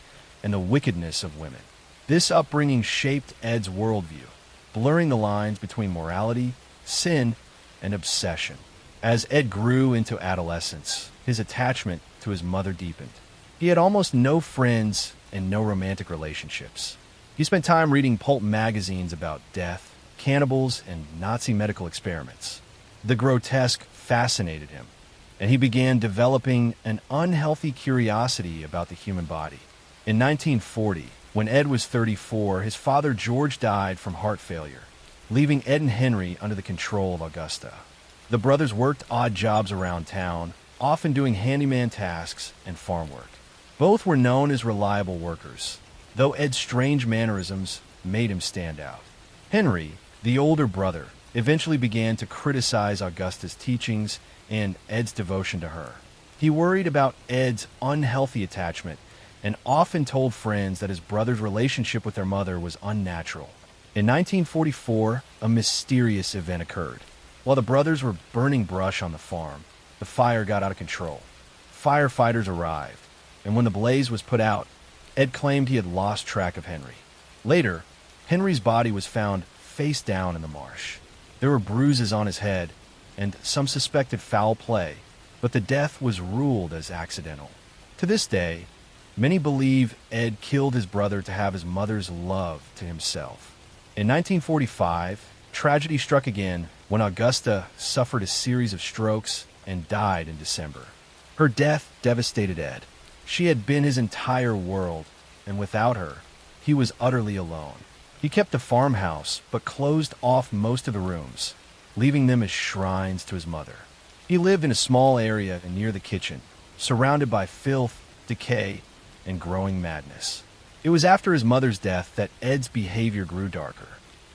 and the wickedness of women. This upbringing shaped Ed's worldview, blurring the lines between morality, sin, and obsession. As Ed grew into adolescence, his attachment to his mother deepened. He had almost no friends and no romantic relationships. He spent time reading pulp magazines about death, cannibals, and Nazi medical experiments. The grotesque fascinated him, and he began developing an unhealthy curiosity about the human body. In 1940, when Ed was 34, his father George died from heart failure, leaving Ed and Henry under the control of Augusta. The brothers worked odd jobs around town, often doing handyman tasks and farm work. Both were known as reliable workers, though Ed's strange mannerisms made him stand out. Henry, the older brother, eventually began to criticize Augusta's teachings and Ed's devotion to her. He worried about Ed's unhealthy attachment and often told friends that his brother's relationship with their mother was unnatural. In 1944, a mysterious event occurred. While the brothers were burning brush on the farm, the fire got out of control. Firefighters arrived, and when the blaze was put out, Ed claimed he had lost track of Henry. Later, Henry's body was found face down in the marsh. There were bruises on his head, and some suspected foul play, but the death was ruled as accidental. To this day, many believe Ed killed his brother to have his mother's love to himself. In 1945, tragedy struck again when Augusta suffered a series of strokes and died in December. Her death devastated Ed. She had been his entire world, and without her, he was utterly alone. He kept the farmhouse, but closed off most of the rooms, leaving them as shrines to his mother. He lived in a small area near the kitchen, surrounded by filth, decay, and growing madness. It was after his mother's death that Ed's behavior grew darker.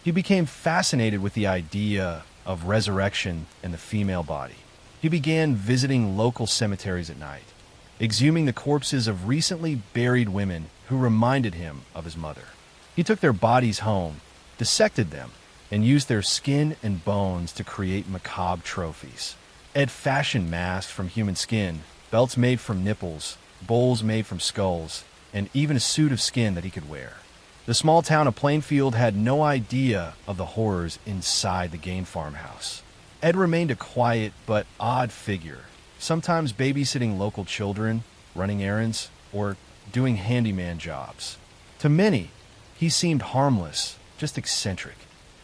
He became fascinated with the idea of resurrection and the female body. He began visiting local cemeteries at night, exhuming the corpses of recently buried women who reminded him of his mother. He took their bodies home, dissected them, and used their skin and bones to create macabre trophies. Ed fashioned masks from human skin, belts made from nipples, bowls made from skulls, and even a suit of skin that he could wear. The small town of Plainfield had no idea of the horrors inside the Gain farmhouse. Ed remained a quiet but odd figure, sometimes babysitting local children, running errands, or doing handyman jobs. To many, he seemed harmless, just eccentric.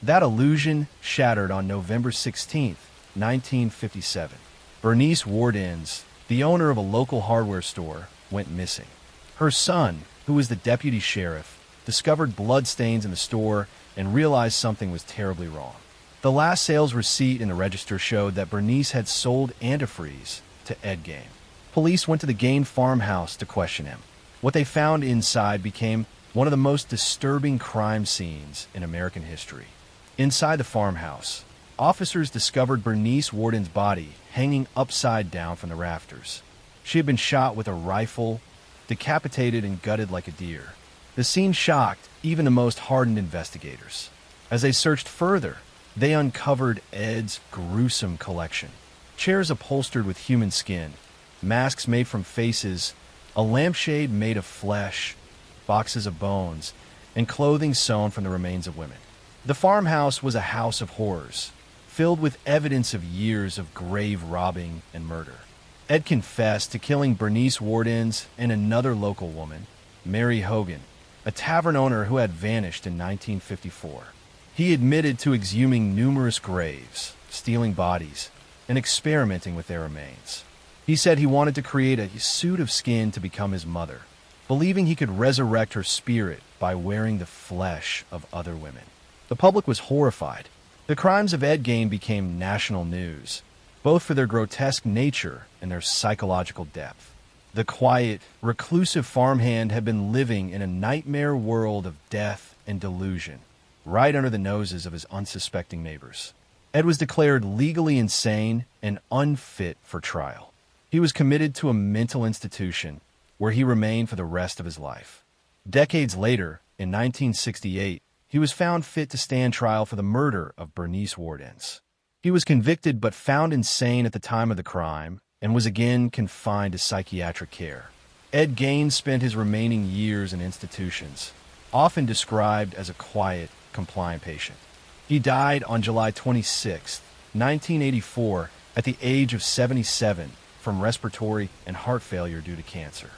That illusion shattered on November 16, 1957. Bernice Wardens, the owner of a local hardware store, went missing. Her son, who was the deputy sheriff, discovered bloodstains in the store and realized something was terribly wrong. The last sales receipt in the register showed that Bernice had sold antifreeze to Ed Gain. Police went to the Gain farmhouse to question him. What they found inside became one of the most disturbing crime scenes in American history. Inside the farmhouse, officers discovered Bernice Warden's body hanging upside down from the rafters. She had been shot with a rifle, decapitated and gutted like a deer. The scene shocked even the most hardened investigators. As they searched further, they uncovered Ed's gruesome collection. Chairs upholstered with human skin, masks made from faces, a lampshade made of flesh, boxes of bones, and clothing sewn from the remains of women. The farmhouse was a house of horrors, filled with evidence of years of grave robbing and murder. Ed confessed to killing Bernice Wardens and another local woman, Mary Hogan, a tavern owner who had vanished in 1954. He admitted to exhuming numerous graves, stealing bodies, and experimenting with their remains. He said he wanted to create a suit of skin to become his mother, believing he could resurrect her spirit by wearing the flesh of other women. The public was horrified. The crimes of Ed Gain became national news, both for their grotesque nature and their psychological depth. The quiet, reclusive farmhand had been living in a nightmare world of death and delusion, right under the noses of his unsuspecting neighbors. Ed was declared legally insane and unfit for trial. He was committed to a mental institution where he remained for the rest of his life. Decades later, in 1968, he was found fit to stand trial for the murder of Bernice Wardens. He was convicted but found insane at the time of the crime and was again confined to psychiatric care. Ed Gain spent his remaining years in institutions, often described as a quiet, compliant patient. He died on July 26, 1984, at the age of 77 from respiratory and heart failure due to cancer.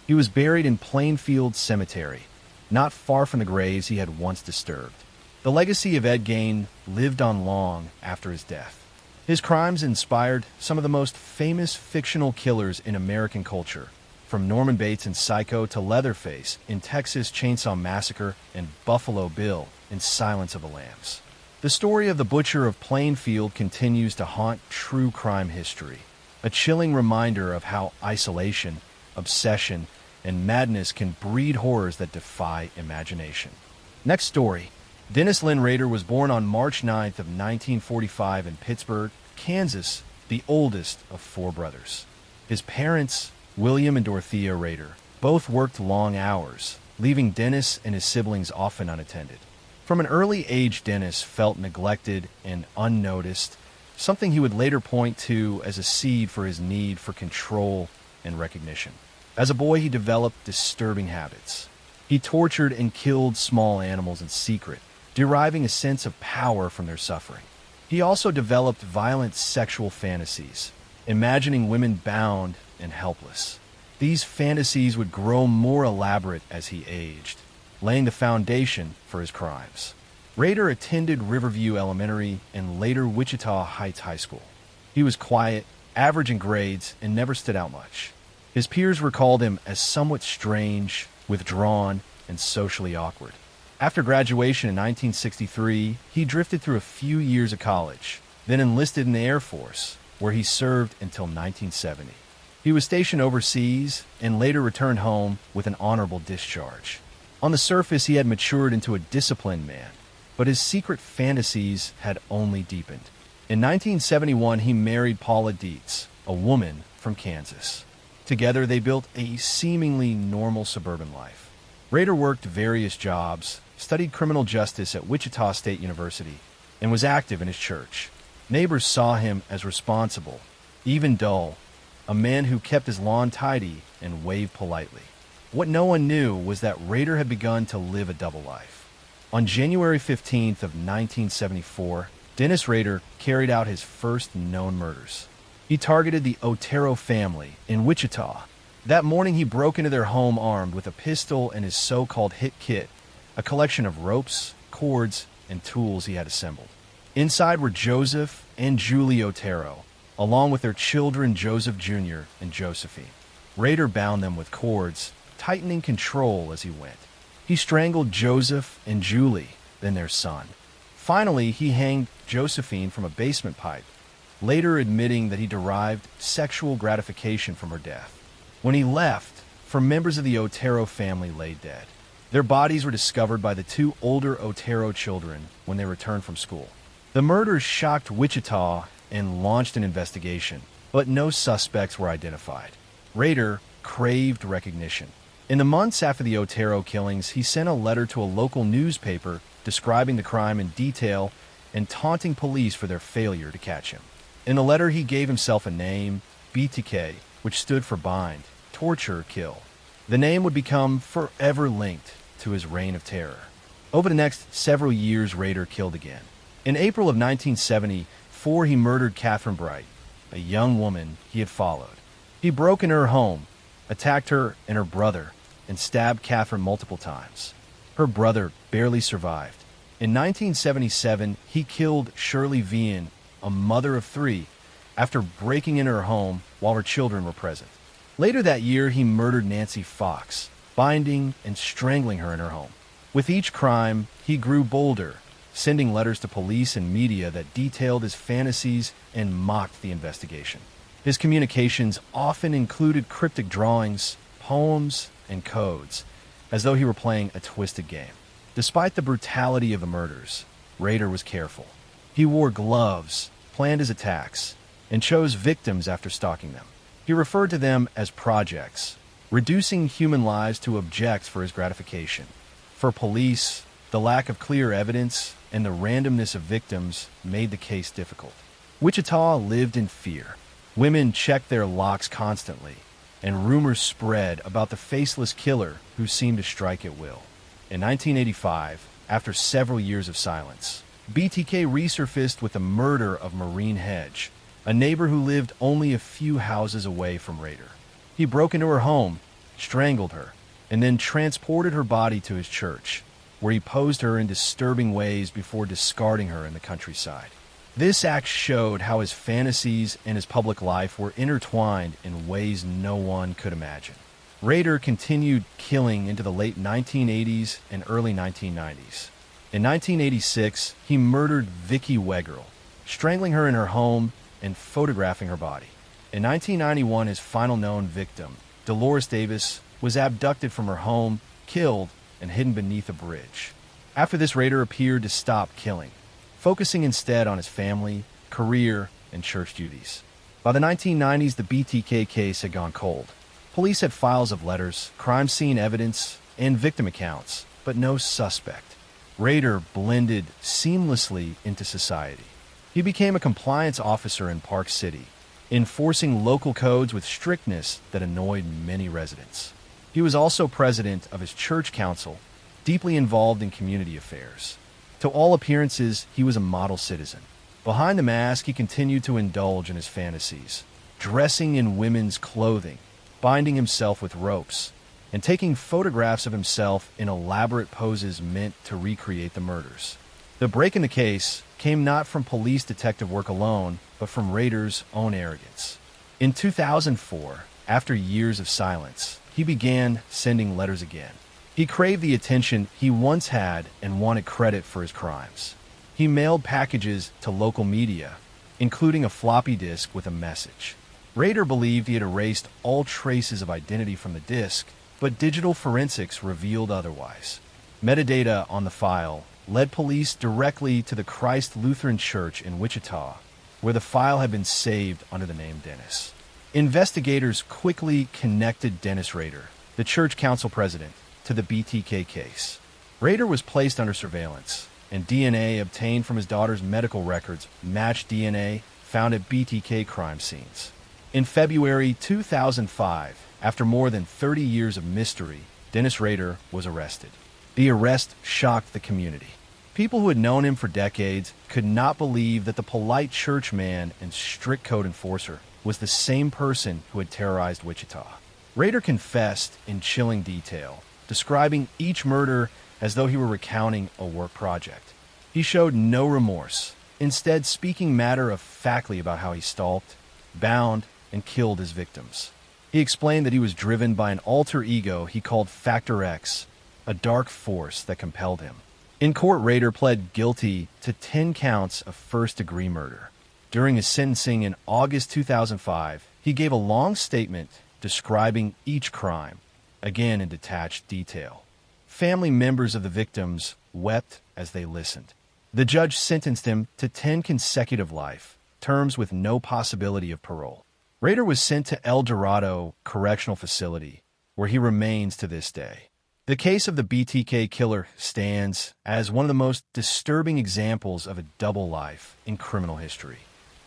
He was buried in Plainfield Cemetery, not far from the graves he had once disturbed. The legacy of Ed Gain lived on long after his death. His crimes inspired some of the most famous fictional killers in American culture, from Norman Bates in Psycho to Leatherface in Texas Chainsaw Massacre and Buffalo Bill in Silence of the Lambs. The story of the Butcher of Plainfield continues to haunt true crime history, a chilling reminder of how isolation, obsession, and madness can breed horrors that defy imagination. Next story. Dennis Lynn Rader was born on March 9th of 1945 in Pittsburgh, Kansas, the oldest of four brothers. His parents, William and Dorothea Rader, Both worked long hours, leaving Dennis and his siblings often unattended. From an early age, Dennis felt neglected and unnoticed, something he would later point to as a seed for his need for control and recognition. As a boy, he developed disturbing habits. He tortured and killed small animals in secret, deriving a sense of power from their suffering. He also developed violent sexual fantasies, imagining women bound and helpless. These fantasies would grow more elaborate as he aged, laying the foundation for his crimes. Rader attended Riverview Elementary and later Wichita Heights High School. He was quiet, average in grades, and never stood out much. His peers recalled him as somewhat strange, withdrawn, and socially awkward. After graduation in 1963, he drifted through a few years of college, then enlisted in the Air Force, where he served until 1970. He was stationed overseas and later returned home with an honorable discharge. On the surface, he had matured into a disciplined man, but his secret fantasies had only deepened. In 1971, he married Paula Dietz, a woman from Kansas. Together, they built a seemingly normal suburban life. Rader worked various jobs, studied criminal justice at Wichita State University, and was active in his church. Neighbors saw him as responsible, even dull, a man who kept his lawn tidy and waved politely. What no one knew was that Rader had begun to live a double life. On January 15th of 1974, Dennis Rader carried out his first known murders. He targeted the Otero family in Wichita. That morning, he broke into their home armed with a pistol and his so-called hit kit, a collection of ropes, cords, and tools he had assembled. Inside were Joseph and Julie Otero, along with their children Joseph Jr. and Josephine. Rader bound them with cords, tightening control as he went. He strangled Joseph and Julie, then their son. Finally, he hanged Josephine from a basement pipe, later admitting that he derived sexual gratification from her death. When he left, four members of the Otero family lay dead. Their bodies were discovered by the two older Otero children when they returned from school. The murders shocked Wichita and launched an investigation, but no suspects were identified. Rader craved recognition. In the months after the Otero killings, he sent a letter to a local newspaper describing the crime in detail and taunting police for their failure to catch him. In the letter, he gave himself a name, BTK, which stood for bind, torture, kill. The name would become forever linked to his reign of terror. Over the next several years, Rader killed again. In April of 1974, he murdered Catherine Bright, a young woman he had followed. He broke into her home, attacked her and her brother, and stabbed Catherine multiple times. Her brother barely survived. In 1977, he killed Shirley Vian, a mother of three, after breaking into her home while her children were present. Later that year, he murdered Nancy Fox, binding and strangling her in her home. With each crime, he grew bolder, sending letters to police and media that detailed his fantasies and mocked the investigation. His communications often included cryptic drawings, poems, and codes, as though he were playing a twisted game. Despite the brutality of the murders, Rader was careful. He wore gloves, planned his attacks, and chose victims after stalking them. He referred to them as projects, reducing human lives to objects for his gratification. For police, the lack of clear evidence and the randomness of victims made the case difficult. Wichita lived in fear. Women checked their locks constantly, and rumors spread about the faceless killer who seemed to strike at will. In 1985, after several years of silence, BTK resurfaced with the murder of Maureen Hedge, a neighbor who lived only a few houses away from Rader. He broke into her home, strangled her, and then transported her body to his church, where he posed her in disturbing ways before discarding her in the countryside. This act showed how his fantasies and his public life were intertwined in ways no one could imagine. Rader continued killing into the late 1980s and early 1990s. In 1986, he murdered Vicki Wegerle, strangling her in her home and photographing her body. In 1991, his final known victim, Dolores Davis, was abducted from her home, killed, and hidden beneath a bridge. After this, Rader appeared to stop killing, focusing instead on his family, career, and church duties. By the 1990s, the BTK case had gone cold. Police had files of letters, crime scene evidence, and victim accounts, but no suspect. Rader blended seamlessly into society. He became a compliance officer in Park City, enforcing local codes with strictness that annoyed many residents. He was also president of his church council, deeply involved in community affairs. To all appearances, he was a model citizen. Behind the mask, he continued to indulge in his fantasies, dressing in women's clothing, binding himself with ropes, and taking photographs of himself in elaborate poses meant to recreate the murders. The break in the case came not from police detective work alone, but from Rader's own arrogance. In 2004, after years of silence, he began sending letters again. He craved the attention he once had and wanted credit for his crimes. He mailed packages to local media, including a floppy disk with a message. Rader believed he had erased all traces of identity from the disk, but digital forensics revealed otherwise. Metadata on the file led police directly to the Christ Lutheran Church in Wichita, where the file had been saved under the name Dennis. Investigators quickly connected Dennis Rader, the church council president, to the BTK case. Rader was placed under surveillance, and DNA obtained from his daughter's medical records matched DNA found at BTK crime scenes. In February 2005, after more than 30 years of mystery, Dennis Rader was arrested. The arrest shocked the community. People who had known him for decades could not believe that the polite churchman and strict code enforcer was the same person who had terrorized Wichita. Rader confessed in chilling detail, describing each murder as though he were recounting a work project. He showed no remorse, instead speaking matter-of-factly about how he stalked, bound, and killed his victims. He explained that he was driven by an alter ego he called Factor X, a dark force that compelled him. In court, Rader pled guilty to 10 counts of first-degree murder. During his sentencing in August 2005, he gave a long statement describing each crime, again in detached detail. Family members of the victims wept as they listened. The judge sentenced him to 10 consecutive life terms with no possibility of parole. Rader was sent to El Dorado Correctional Facility, where he remains to this day. The case of the BTK killer stands as one of the most disturbing examples of a double life in criminal history.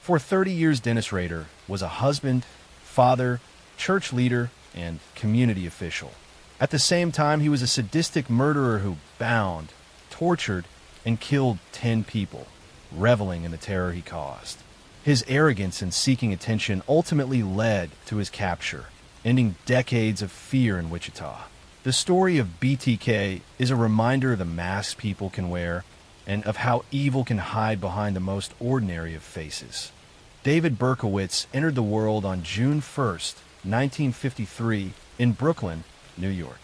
For 30 years, Dennis Rader was a husband, father, church leader, and community official. At the same time, he was a sadistic murderer who bound, tortured, and killed 10 people, reveling in the terror he caused. His arrogance in seeking attention ultimately led to his capture, ending decades of fear in Wichita. The story of BTK is a reminder of the masks people can wear and of how evil can hide behind the most ordinary of faces. David Berkowitz entered the world on June 1st, 1953, in Brooklyn, New York.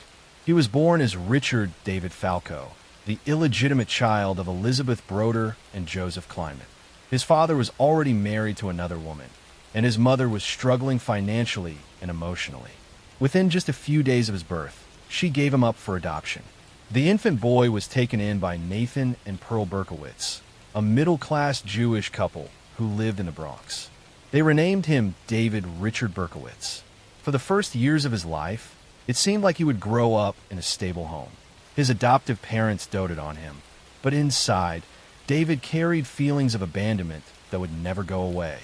He was born as Richard David Falco, the illegitimate child of Elizabeth Broder and Joseph Kleinman. His father was already married to another woman, and his mother was struggling financially and emotionally. Within just a few days of his birth, she gave him up for adoption. The infant boy was taken in by Nathan and Pearl Berkowitz, a middle-class Jewish couple who lived in the Bronx. They renamed him David Richard Berkowitz. For the first years of his life, it seemed like he would grow up in a stable home. His adoptive parents doted on him, but inside, David carried feelings of abandonment that would never go away.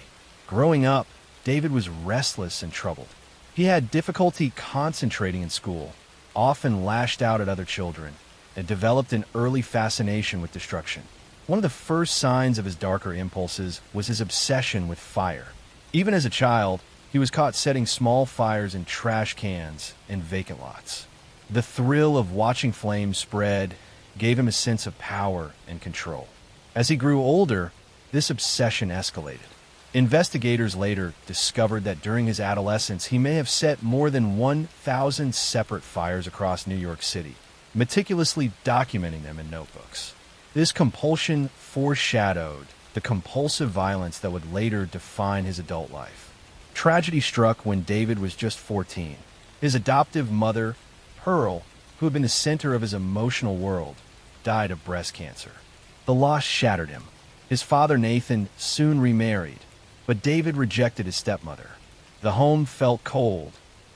Growing up, David was restless and troubled. He had difficulty concentrating in school, often lashed out at other children, and developed an early fascination with destruction. One of the first signs of his darker impulses was his obsession with fire. Even as a child, he was caught setting small fires in trash cans and vacant lots. The thrill of watching flames spread gave him a sense of power and control. As he grew older, this obsession escalated. Investigators later discovered that during his adolescence, he may have set more than 1,000 separate fires across New York City, meticulously documenting them in notebooks. This compulsion foreshadowed the compulsive violence that would later define his adult life. Tragedy struck when David was just 14. His adoptive mother, Pearl, who had been the center of his emotional world, died of breast cancer. The loss shattered him. His father, Nathan, soon remarried, but David rejected his stepmother. The home felt cold,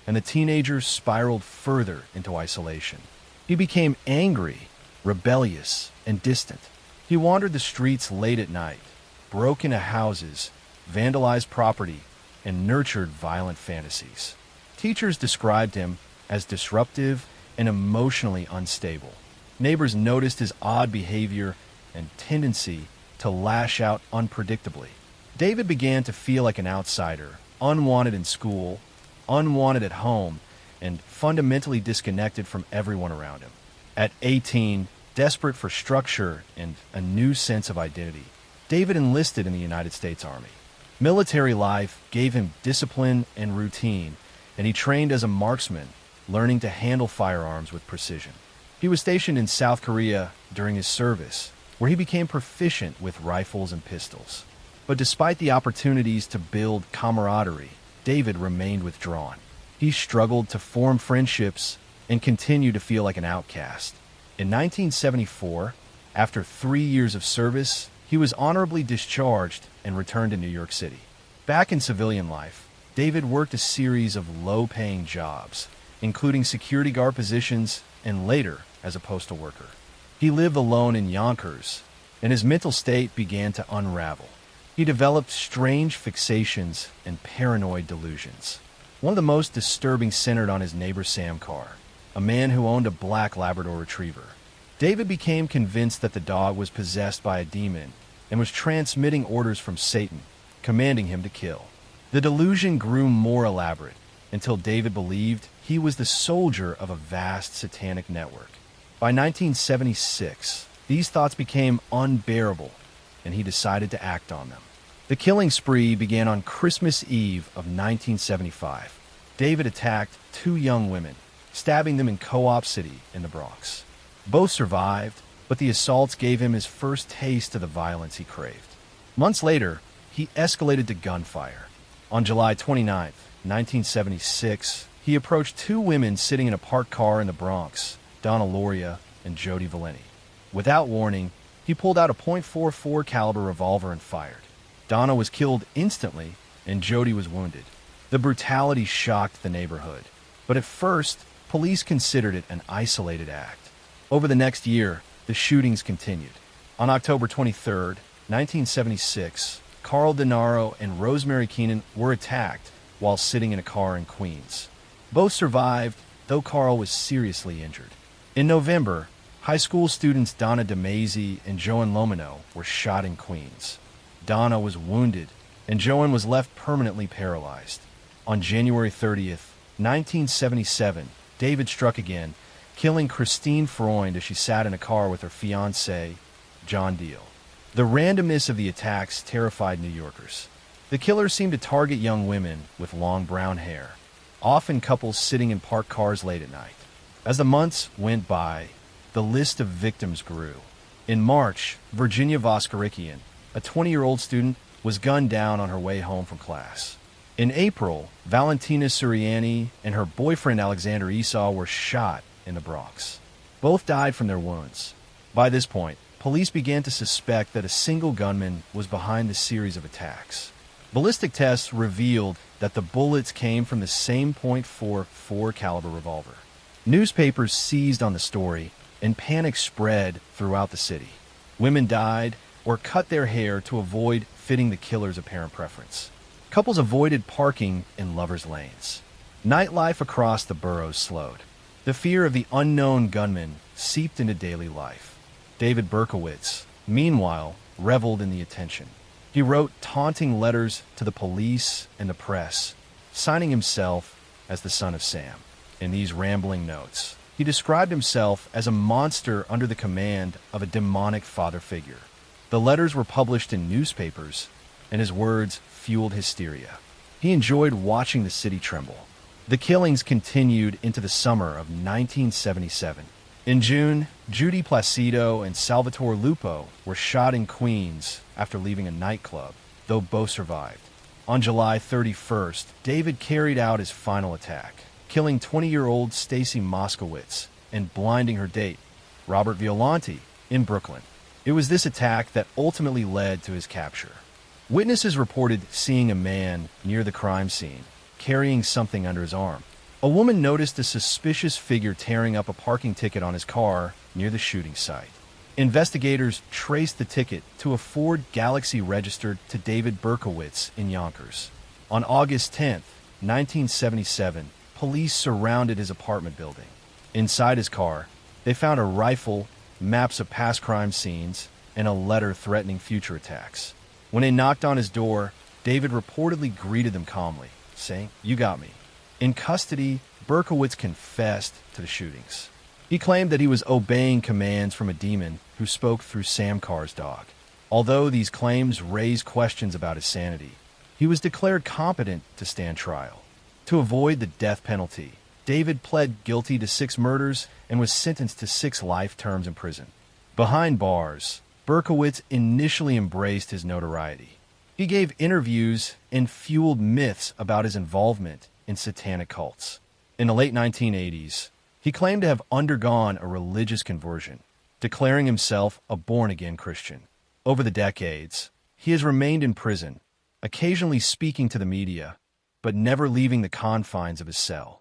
and the teenager spiraled further into isolation. He became angry, rebellious, and distant. He wandered the streets late at night, broke into houses, vandalized property, and nurtured violent fantasies. Teachers described him as disruptive and emotionally unstable. Neighbors noticed his odd behavior and tendency to lash out unpredictably. David began to feel like an outsider, unwanted in school, unwanted at home, and fundamentally disconnected from everyone around him. At 18, desperate for structure and a new sense of identity, David enlisted in the United States Army. Military life gave him discipline and routine, and he trained as a marksman, learning to handle firearms with precision. He was stationed in South Korea during his service, where he became proficient with rifles and pistols. But despite the opportunities to build camaraderie, David remained withdrawn. He struggled to form friendships and continued to feel like an outcast. In 1974, after 3 years of service, he was honorably discharged and returned to New York City. Back in civilian life, David worked a series of low-paying jobs, including security guard positions and later as a postal worker. He lived alone in Yonkers, and his mental state began to unravel. He developed strange fixations and paranoid delusions. One of the most disturbing centered on his neighbor Sam Carr, a man who owned a black Labrador retriever. David became convinced that the dog was possessed by a demon and was transmitting orders from Satan, commanding him to kill. The delusion grew more elaborate until David believed he was the soldier of a vast satanic network. By 1976, these thoughts became unbearable, and he decided to act on them. The killing spree began on Christmas Eve of 1975. David attacked 2 young women, stabbing them in Co-op City in the Bronx. Both survived, but the assaults gave him his first taste of the violence he craved. Months later, he escalated to gunfire. On July 29, 1976, he approached 2 women sitting in a parked car in the Bronx, Donna Loria and Jody Valenti. Without warning, he pulled out a .44 caliber revolver and fired. Donna was killed instantly, and Jody was wounded. The brutality shocked the neighborhood, but at first, police considered it an isolated act. Over the next year, the shootings continued. On October 23, 1976, Carl Denaro and Rosemary Keenan were attacked while sitting in a car in Queens. Both survived, though Carl was seriously injured. In November, high school students Donna DeMazy and Joan Lomino were shot in Queens. Donna was wounded, and Joan was left permanently paralyzed. On January 30th, 1977, David struck again, killing Christine Freund as she sat in a car with her fiancé, John Deal. The randomness of the attacks terrified New Yorkers. The killer seemed to target young women with long brown hair, often couples sitting in parked cars late at night. As the months went by, the list of victims grew. In March, Virginia Voskerikian, a 20-year-old student, was gunned down on her way home from class. In April, Valentina Suriani and her boyfriend Alexander Esau were shot in the Bronx. Both died from their wounds. By this point, police began to suspect that a single gunman was behind the series of attacks. Ballistic tests revealed that the bullets came from the same .44 caliber revolver. Newspapers seized on the story, and panic spread throughout the city. Women died or cut their hair to avoid fitting the killer's apparent preference. Couples avoided parking in lovers' lanes. Nightlife across the boroughs slowed. The fear of the unknown gunman seeped into daily life. David Berkowitz, meanwhile, reveled in the attention. He wrote taunting letters to the police and the press, signing himself as the Son of Sam. In these rambling notes, he described himself as a monster under the command of a demonic father figure. The letters were published in newspapers, and his words fueled hysteria. He enjoyed watching the city tremble. The killings continued into the summer of 1977. In June, Judy Placido and Salvatore Lupo were shot in Queens after leaving a nightclub, though both survived. On July 31st, David carried out his final attack, killing 20-year-old Stacy Moskowitz and blinding her date, Robert Violante, in Brooklyn. It was this attack that ultimately led to his capture. Witnesses reported seeing a man near the crime scene, carrying something under his arm. A woman noticed a suspicious figure tearing up a parking ticket on his car near the shooting site. Investigators traced the ticket to a Ford Galaxy registered to David Berkowitz in Yonkers. On August 10, 1977, police surrounded his apartment building. Inside his car, they found a rifle, maps of past crime scenes, and a letter threatening future attacks. When they knocked on his door, David reportedly greeted them calmly, saying, "You got me." In custody, Berkowitz confessed to the shootings. He claimed that he was obeying commands from a demon who spoke through Sam Carr's dog. Although these claims raised questions about his sanity, he was declared competent to stand trial. To avoid the death penalty, David pled guilty to 6 murders and was sentenced to 6 life terms in prison. Behind bars, Berkowitz initially embraced his notoriety. He gave interviews and fueled myths about his involvement in satanic cults. In the late 1980s, he claimed to have undergone a religious conversion, declaring himself a born-again Christian. Over the decades, he has remained in prison, occasionally speaking to the media, but never leaving the confines of his cell.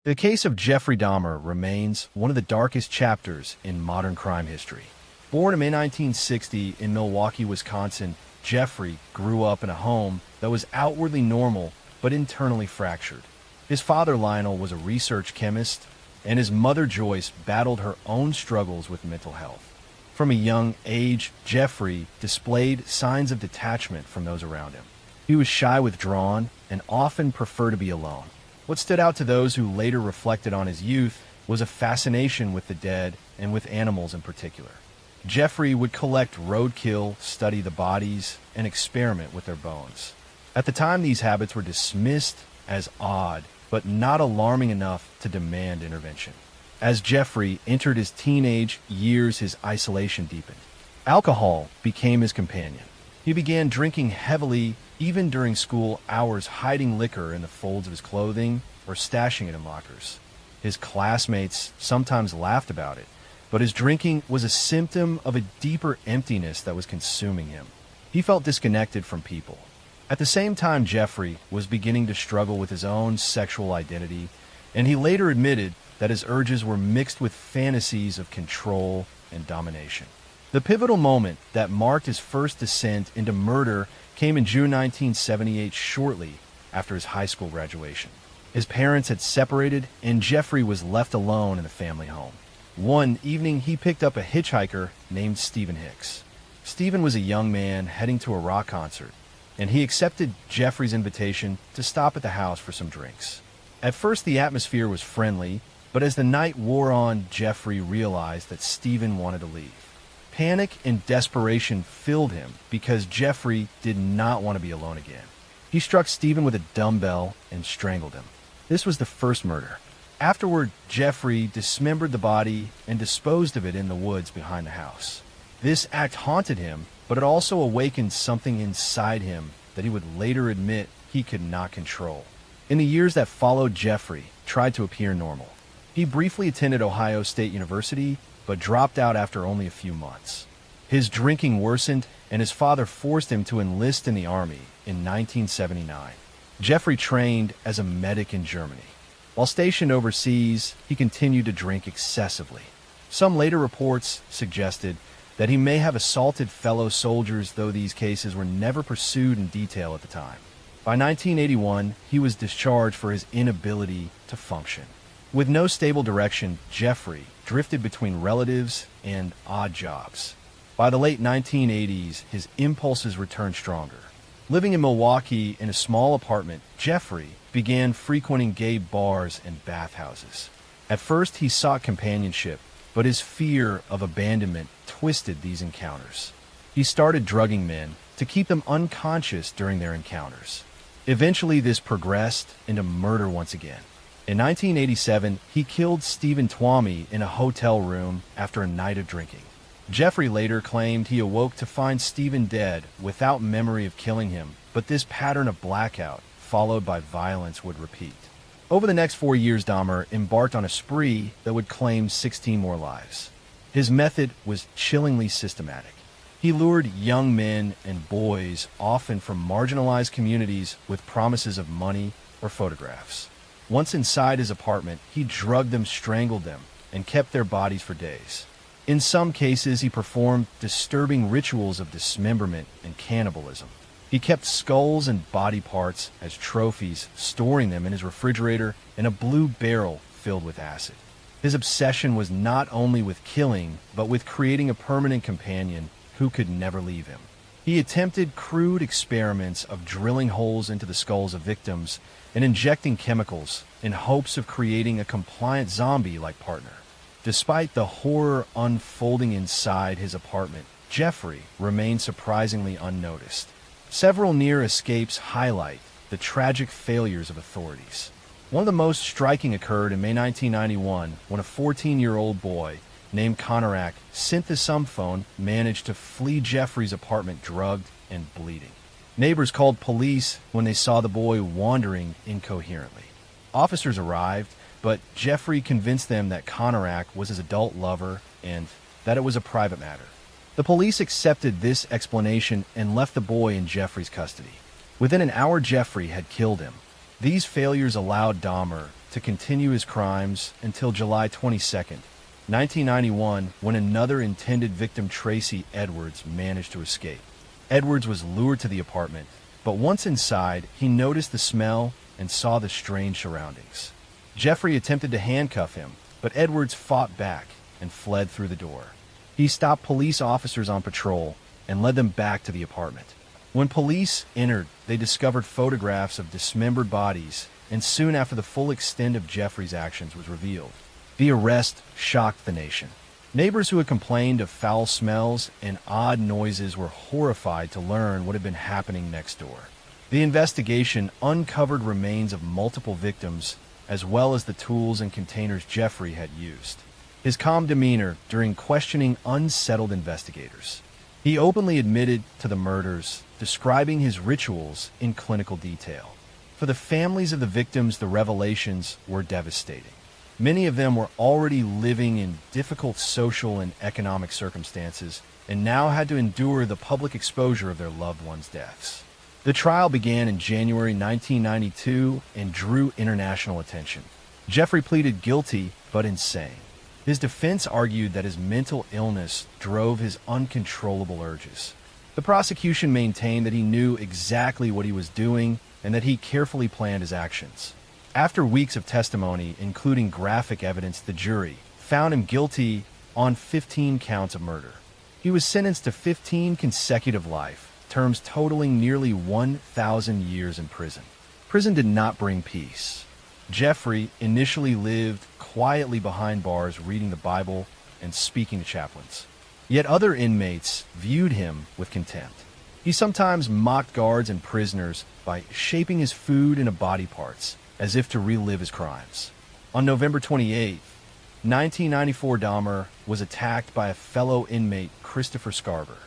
The case of Jeffrey Dahmer remains one of the darkest chapters in modern crime history. Born in May 1960 in Milwaukee, Wisconsin, Jeffrey grew up in a home that was outwardly normal but internally fractured. His father, Lionel, was a research chemist, and his mother, Joyce, battled her own struggles with mental health. From a young age, Jeffrey displayed signs of detachment from those around him. He was shy, withdrawn, and often preferred to be alone. What stood out to those who later reflected on his youth was a fascination with the dead and with animals in particular. Jeffrey would collect roadkill, study the bodies, and experiment with their bones. At the time, these habits were dismissed as odd, but not alarming enough to demand intervention. As Jeffrey entered his teenage years, his isolation deepened. Alcohol became his companion. He began drinking heavily, even during school hours, hiding liquor in the folds of his clothing or stashing it in lockers. His classmates sometimes laughed about it, but his drinking was a symptom of a deeper emptiness that was consuming him. He felt disconnected from people. At the same time, Jeffrey was beginning to struggle with his own sexual identity, and he later admitted that his urges were mixed with fantasies of control and domination. The pivotal moment that marked his first descent into murder came in June 1978, shortly after his high school graduation. His parents had separated, and Jeffrey was left alone in the family home. One evening, he picked up a hitchhiker named Stephen Hicks. Stephen was a young man heading to a rock concert, and he accepted Jeffrey's invitation to stop at the house for some drinks. At first, the atmosphere was friendly, but as the night wore on, Jeffrey realized that Stephen wanted to leave. Panic and desperation filled him because Jeffrey did not want to be alone again. He struck Stephen with a dumbbell and strangled him. This was the first murder. Afterward, Jeffrey dismembered the body and disposed of it in the woods behind the house. This act haunted him, but it also awakened something inside him that he would later admit he could not control. In the years that followed, Jeffrey tried to appear normal. He briefly attended Ohio State University, but dropped out after only a few months. His drinking worsened, and his father forced him to enlist in the Army in 1979. Jeffrey trained as a medic in Germany. While stationed overseas, he continued to drink excessively. Some later reports suggested that he may have assaulted fellow soldiers, though these cases were never pursued in detail at the time. By 1981, he was discharged for his inability to function. With no stable direction, Jeffrey drifted between relatives and odd jobs. By the late 1980s, his impulses returned stronger. Living in Milwaukee in a small apartment, Jeffrey began frequenting gay bars and bathhouses. At first, he sought companionship, but his fear of abandonment twisted these encounters. He started drugging men to keep them unconscious during their encounters. Eventually, this progressed into murder once again. In 1987, he killed Stephen Twomey in a hotel room after a night of drinking. Jeffrey later claimed he awoke to find Stephen dead without memory of killing him, but this pattern of blackout, followed by violence, would repeat. Over the next 4 years, Dahmer embarked on a spree that would claim 16 more lives. His method was chillingly systematic. He lured young men and boys, often from marginalized communities, with promises of money or photographs. Once inside his apartment, he drugged them, strangled them, and kept their bodies for days. In some cases, he performed disturbing rituals of dismemberment and cannibalism. He kept skulls and body parts as trophies, storing them in his refrigerator in a blue barrel filled with acid. His obsession was not only with killing, but with creating a permanent companion who could never leave him. He attempted crude experiments of drilling holes into the skulls of victims and injecting chemicals in hopes of creating a compliant zombie-like partner. Despite the horror unfolding inside his apartment, Jeffrey remained surprisingly unnoticed. Several near escapes highlight the tragic failures of authorities. One of the most striking occurred in May 1991 when a 14-year-old boy named Konarak, Synthesum phone, managed to flee Jeffrey's apartment drugged and bleeding. Neighbors called police when they saw the boy wandering incoherently. Officers arrived, but Jeffrey convinced them that Konarak was his adult lover and that it was a private matter. The police accepted this explanation and left the boy in Jeffrey's custody. Within an hour, Jeffrey had killed him. These failures allowed Dahmer to continue his crimes until July 22, 1991, when another intended victim, Tracy Edwards, managed to escape. Edwards was lured to the apartment, but once inside, he noticed the smell and saw the strange surroundings. Jeffrey attempted to handcuff him, but Edwards fought back and fled through the door. He stopped police officers on patrol and led them back to the apartment. When police entered, they discovered photographs of dismembered bodies, and soon after, the full extent of Jeffrey's actions was revealed. The arrest shocked the nation. Neighbors who had complained of foul smells and odd noises were horrified to learn what had been happening next door. The investigation uncovered remains of multiple victims, as well as the tools and containers Jeffrey had used. His calm demeanor during questioning unsettled investigators. He openly admitted to the murders, describing his rituals in clinical detail. For the families of the victims, the revelations were devastating. Many of them were already living in difficult social and economic circumstances and now had to endure the public exposure of their loved ones' deaths. The trial began in January 1992 and drew international attention. Jeffrey pleaded guilty but insane. His defense argued that his mental illness drove his uncontrollable urges. The prosecution maintained that he knew exactly what he was doing and that he carefully planned his actions. After weeks of testimony, including graphic evidence, the jury found him guilty on 15 counts of murder. He was sentenced to 15 consecutive life terms totaling nearly 1,000 years in prison. Prison did not bring peace. Jeffrey initially lived quietly behind bars, reading the Bible and speaking to chaplains. Yet other inmates viewed him with contempt. He sometimes mocked guards and prisoners by shaping his food into body parts, as if to relive his crimes. On November 28, 1994, Dahmer was attacked by a fellow inmate, Christopher Scarver.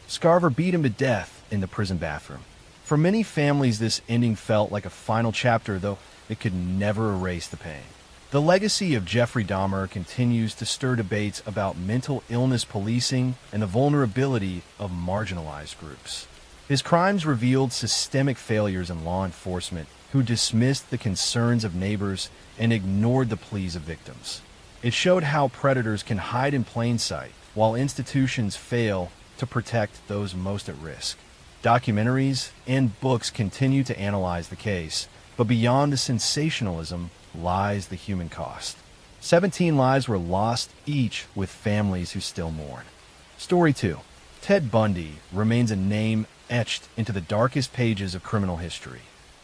Scarver beat him to death in the prison bathroom. For many families, this ending felt like a final chapter, though it could never erase the pain. The legacy of Jeffrey Dahmer continues to stir debates about mental illness policing and the vulnerability of marginalized groups. His crimes revealed systemic failures in law enforcement, who dismissed the concerns of neighbors and ignored the pleas of victims. It showed how predators can hide in plain sight, while institutions fail to protect those most at risk. Documentaries and books continue to analyze the case, but beyond the sensationalism lies the human cost. 17 lives were lost, each with families who still mourn. Story 2. Ted Bundy remains a name etched into the darkest pages of criminal history.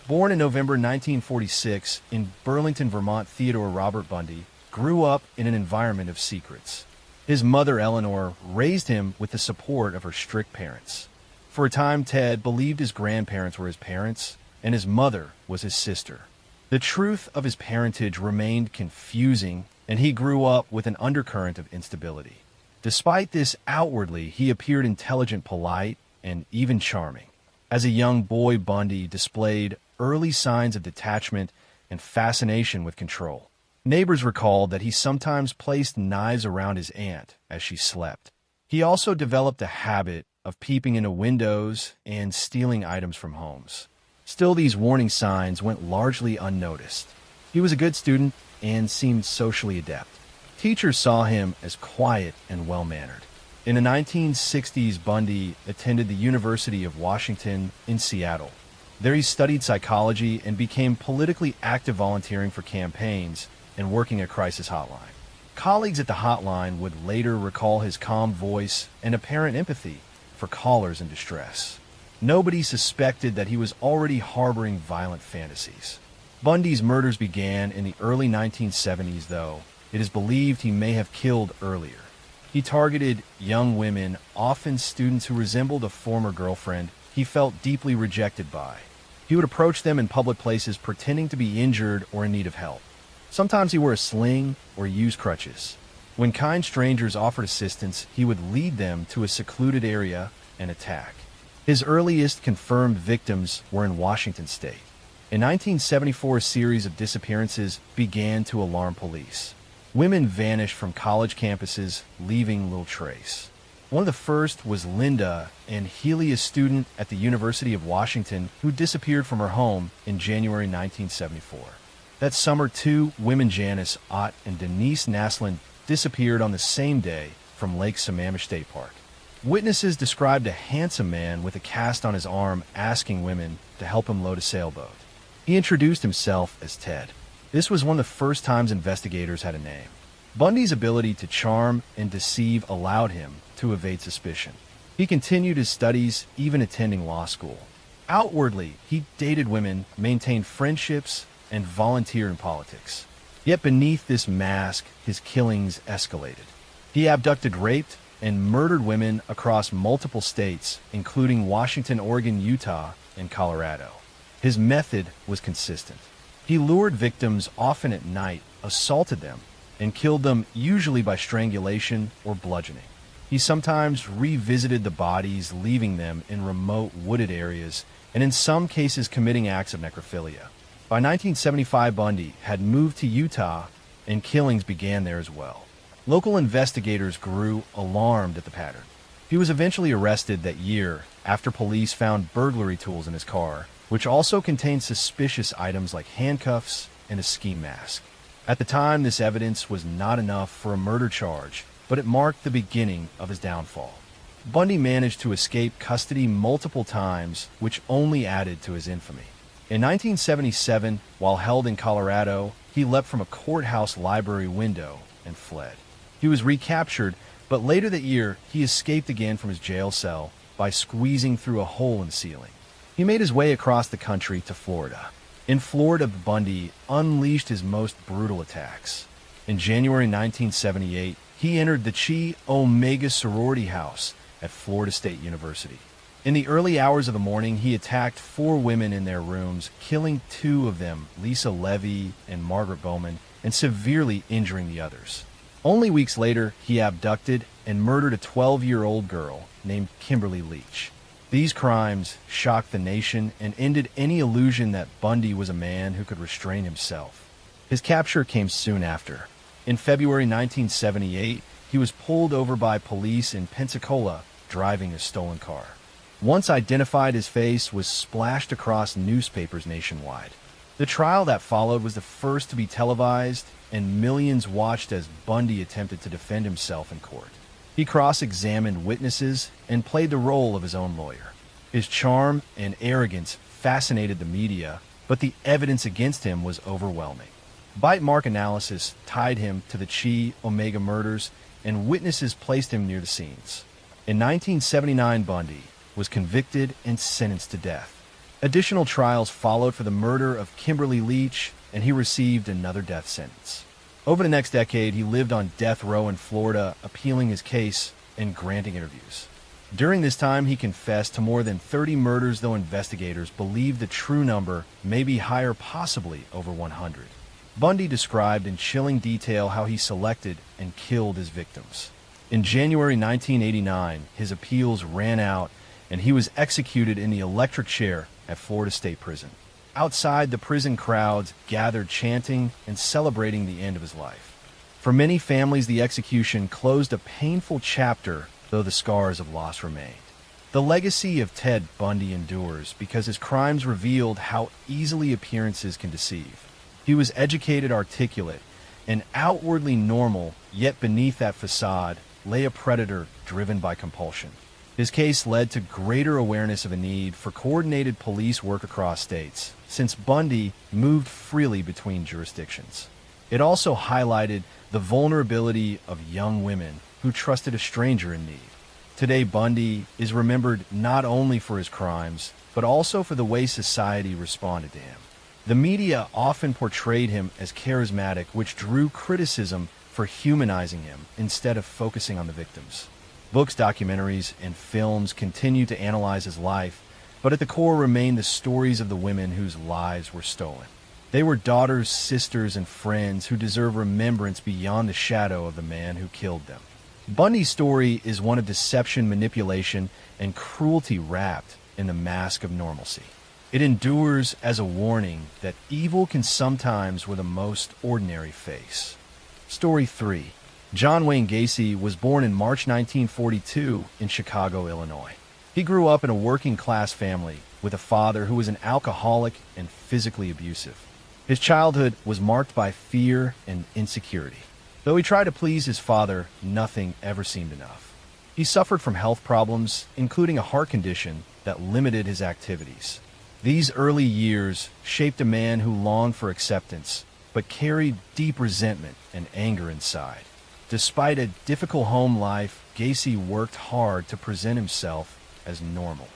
Born in November 1946 in Burlington, Vermont, Theodore Robert Bundy grew up in an environment of secrets. His mother, Eleanor, raised him with the support of her strict parents. For a time, Ted believed his grandparents were his parents and his mother was his sister. The truth of his parentage remained confusing, and he grew up with an undercurrent of instability. Despite this, outwardly, he appeared intelligent, polite, and even charming. As a young boy, Bundy displayed early signs of detachment and fascination with control. Neighbors recalled that he sometimes placed knives around his aunt as she slept. He also developed a habit of peeping into windows and stealing items from homes. Still, these warning signs went largely unnoticed. He was a good student and seemed socially adept. Teachers saw him as quiet and well-mannered. In the 1960s, Bundy attended the University of Washington in Seattle. There he studied psychology and became politically active, volunteering for campaigns and working a crisis hotline. Colleagues at the hotline would later recall his calm voice and apparent empathy for callers in distress. Nobody suspected that he was already harboring violent fantasies. Bundy's murders began in the early 1970s, though it is believed he may have killed earlier. He targeted young women, often students who resembled a former girlfriend he felt deeply rejected by. He would approach them in public places pretending to be injured or in need of help. Sometimes he wore a sling or used crutches. When kind strangers offered assistance, he would lead them to a secluded area and attack. His earliest confirmed victims were in Washington state. In 1974, a series of disappearances began to alarm police. Women vanished from college campuses, leaving little trace. One of the first was Linda, an Healy student at the University of Washington who disappeared from her home in January 1974. That summer, two women, Janice Ott and Denise Naslund, disappeared on the same day from Lake Sammamish State Park. Witnesses described a handsome man with a cast on his arm asking women to help him load a sailboat. He introduced himself as Ted. This was one of the first times investigators had a name. Bundy's ability to charm and deceive allowed him to evade suspicion. He continued his studies, even attending law school. Outwardly, he dated women, maintained friendships, and volunteered in politics. Yet beneath this mask, his killings escalated. He abducted, raped, and murdered women across multiple states, including Washington, Oregon, Utah, and Colorado. His method was consistent. He lured victims often at night, assaulted them, and killed them usually by strangulation or bludgeoning. He sometimes revisited the bodies, leaving them in remote wooded areas, and in some cases committing acts of necrophilia. By 1975, Bundy had moved to Utah, and killings began there as well. Local investigators grew alarmed at the pattern. He was eventually arrested that year after police found burglary tools in his car, which also contained suspicious items like handcuffs and a ski mask. At the time, this evidence was not enough for a murder charge, but it marked the beginning of his downfall. Bundy managed to escape custody multiple times, which only added to his infamy. In 1977, while held in Colorado, he leapt from a courthouse library window and fled. He was recaptured, but later that year, he escaped again from his jail cell by squeezing through a hole in the ceiling. He made his way across the country to Florida. In Florida, Bundy unleashed his most brutal attacks. In January 1978, he entered the Chi Omega sorority house at Florida State University. In the early hours of the morning, he attacked 4 women in their rooms, killing 2 of them, Lisa Levy and Margaret Bowman, and severely injuring the others. Only weeks later, he abducted and murdered a 12-year-old girl named Kimberly Leach. These crimes shocked the nation and ended any illusion that Bundy was a man who could restrain himself. His capture came soon after. In February 1978, he was pulled over by police in Pensacola driving a stolen car. Once identified, his face was splashed across newspapers nationwide. The trial that followed was the first to be televised, and millions watched as Bundy attempted to defend himself in court. He cross-examined witnesses and played the role of his own lawyer. His charm and arrogance fascinated the media, but the evidence against him was overwhelming. Bite mark analysis tied him to the Chi Omega murders, and witnesses placed him near the scenes. In 1979, Bundy was convicted and sentenced to death. Additional trials followed for the murder of Kimberly Leach, and he received another death sentence. Over the next decade, he lived on death row in Florida, appealing his case and granting interviews. During this time, he confessed to more than 30 murders, though investigators believe the true number may be higher, possibly over 100. Bundy described in chilling detail how he selected and killed his victims. In January 1989, his appeals ran out, and he was executed in the electric chair at Florida State Prison. Outside, the prison crowds gathered, chanting and celebrating the end of his life. For many families, the execution closed a painful chapter, though the scars of loss remained. The legacy of Ted Bundy endures because his crimes revealed how easily appearances can deceive. He was educated, articulate, and outwardly normal, yet beneath that facade lay a predator driven by compulsion. His case led to greater awareness of a need for coordinated police work across states, since Bundy moved freely between jurisdictions. It also highlighted the vulnerability of young women who trusted a stranger in need. Today, Bundy is remembered not only for his crimes, but also for the way society responded to him. The media often portrayed him as charismatic, which drew criticism for humanizing him instead of focusing on the victims. Books, documentaries, and films continue to analyze his life, but at the core remain the stories of the women whose lives were stolen. They were daughters, sisters, and friends who deserve remembrance beyond the shadow of the man who killed them. Bundy's story is one of deception, manipulation, and cruelty wrapped in the mask of normalcy. It endures as a warning that evil can sometimes wear the most ordinary face. Story 3. John Wayne Gacy was born in March 1942 in Chicago, Illinois. He grew up in a working-class family with a father who was an alcoholic and physically abusive. His childhood was marked by fear and insecurity. Though he tried to please his father, nothing ever seemed enough. He suffered from health problems, including a heart condition that limited his activities. These early years shaped a man who longed for acceptance, but carried deep resentment and anger inside. Despite a difficult home life, Gacy worked hard to present himself as normal.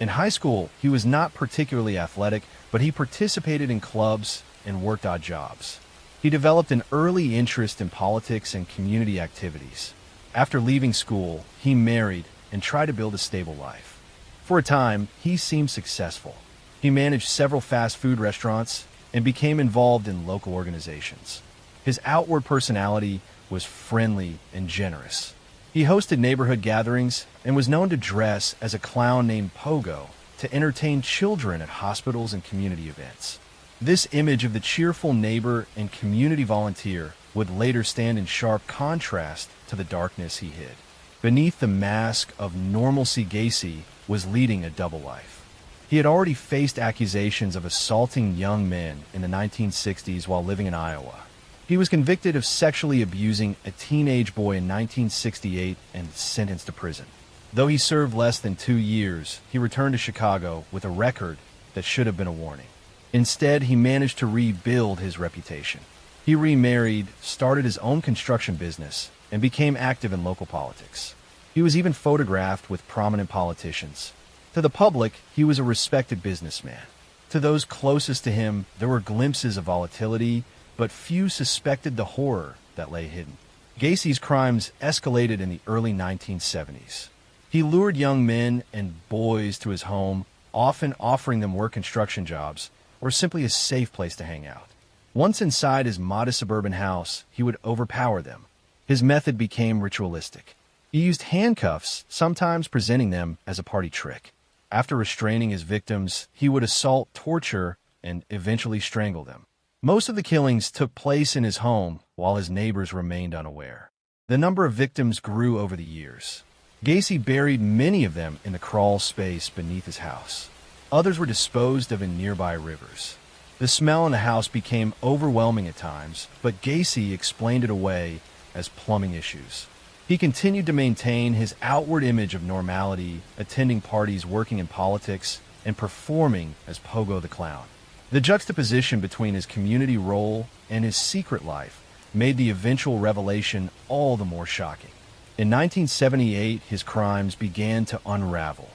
In high school, he was not particularly athletic, but he participated in clubs and worked odd jobs. He developed an early interest in politics and community activities. After leaving school, he married and tried to build a stable life. For a time, he seemed successful. He managed several fast food restaurants and became involved in local organizations. His outward personality was friendly and generous. He hosted neighborhood gatherings and was known to dress as a clown named Pogo to entertain children at hospitals and community events. This image of the cheerful neighbor and community volunteer would later stand in sharp contrast to the darkness he hid. Beneath the mask of normalcy, Gacy was leading a double life. He had already faced accusations of assaulting young men in the 1960s while living in Iowa. He was convicted of sexually abusing a teenage boy in 1968 and sentenced to prison. Though he served less than 2 years, he returned to Chicago with a record that should have been a warning. Instead, he managed to rebuild his reputation. He remarried, started his own construction business, and became active in local politics. He was even photographed with prominent politicians. To the public, he was a respected businessman. To those closest to him, there were glimpses of volatility, but few suspected the horror that lay hidden. Gacy's crimes escalated in the early 1970s. He lured young men and boys to his home, often offering them work construction jobs or simply a safe place to hang out. Once inside his modest suburban house, he would overpower them. His method became ritualistic. He used handcuffs, sometimes presenting them as a party trick. After restraining his victims, he would assault, torture, and eventually strangle them. Most of the killings took place in his home, while his neighbors remained unaware. The number of victims grew over the years. Gacy buried many of them in the crawl space beneath his house. Others were disposed of in nearby rivers. The smell in the house became overwhelming at times, but Gacy explained it away as plumbing issues. He continued to maintain his outward image of normality, attending parties, working in politics, and performing as Pogo the Clown. The juxtaposition between his community role and his secret life made the eventual revelation all the more shocking. In 1978, his crimes began to unravel.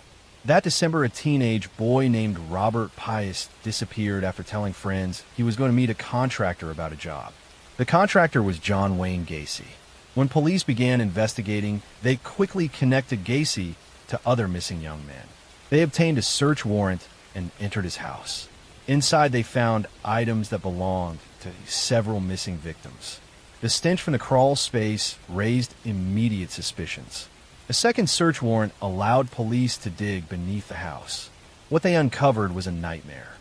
That December, a teenage boy named Robert Pius disappeared after telling friends he was going to meet a contractor about a job. The contractor was John Wayne Gacy. When police began investigating, they quickly connected Gacy to other missing young men. They obtained a search warrant and entered his house. Inside, they found items that belonged to several missing victims. The stench from the crawl space raised immediate suspicions. A second search warrant allowed police to dig beneath the house. What they uncovered was a nightmare.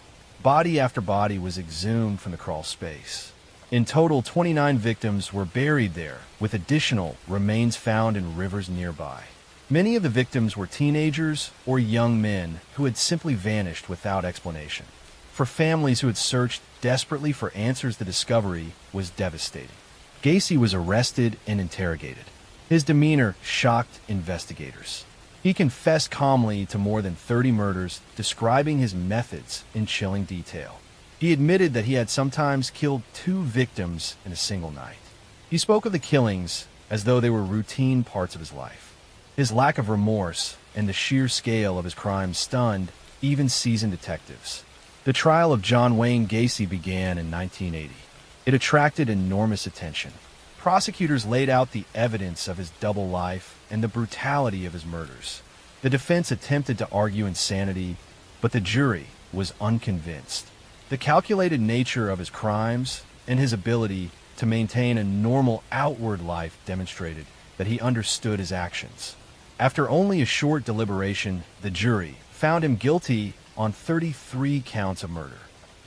Body after body was exhumed from the crawl space. In total, 29 victims were buried there, with additional remains found in rivers nearby. Many of the victims were teenagers or young men who had simply vanished without explanation. For families who had searched desperately for answers, the discovery was devastating. Gacy was arrested and interrogated. His demeanor shocked investigators. He confessed calmly to more than 30 murders, describing his methods in chilling detail. He admitted that he had sometimes killed 2 victims in a single night. He spoke of the killings as though they were routine parts of his life. His lack of remorse and the sheer scale of his crimes stunned even seasoned detectives. The trial of John Wayne Gacy began in 1980. It attracted enormous attention. Prosecutors laid out the evidence of his double life and the brutality of his murders. The defense attempted to argue insanity, but the jury was unconvinced. The calculated nature of his crimes and his ability to maintain a normal outward life demonstrated that he understood his actions. After only a short deliberation, the jury found him guilty on 33 counts of murder.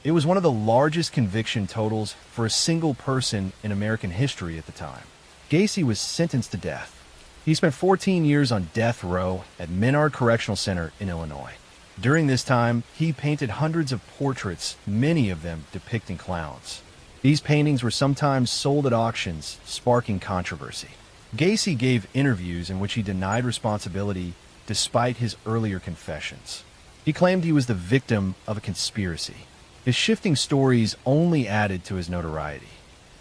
It was one of the largest conviction totals for a single person in American history at the time. Gacy was sentenced to death. He spent 14 years on death row at Menard Correctional Center in Illinois. During this time, he painted hundreds of portraits, many of them depicting clowns. These paintings were sometimes sold at auctions, sparking controversy. Gacy gave interviews in which he denied responsibility despite his earlier confessions. He claimed he was the victim of a conspiracy. His shifting stories only added to his notoriety.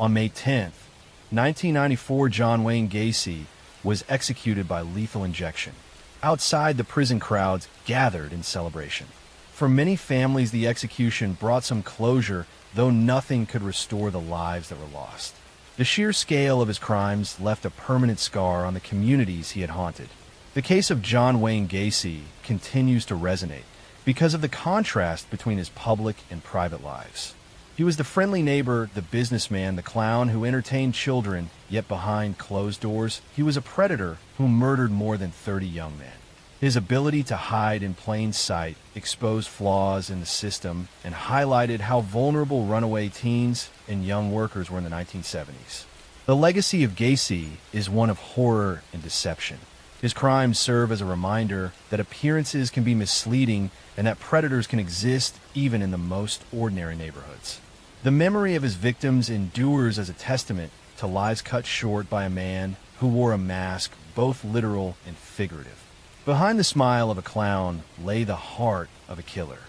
On May 10th, 1994, John Wayne Gacy was executed by lethal injection. Outside, the prison crowds gathered in celebration. For many families, the execution brought some closure, though nothing could restore the lives that were lost. The sheer scale of his crimes left a permanent scar on the communities he had haunted. The case of John Wayne Gacy continues to resonate because of the contrast between his public and private lives. He was the friendly neighbor, the businessman, the clown who entertained children, yet behind closed doors, he was a predator who murdered more than 30 young men. His ability to hide in plain sight exposed flaws in the system and highlighted how vulnerable runaway teens and young workers were in the 1970s. The legacy of Gacy is one of horror and deception. His crimes serve as a reminder that appearances can be misleading and that predators can exist even in the most ordinary neighborhoods. The memory of his victims endures as a testament to lives cut short by a man who wore a mask, both literal and figurative. Behind the smile of a clown lay the heart of a killer.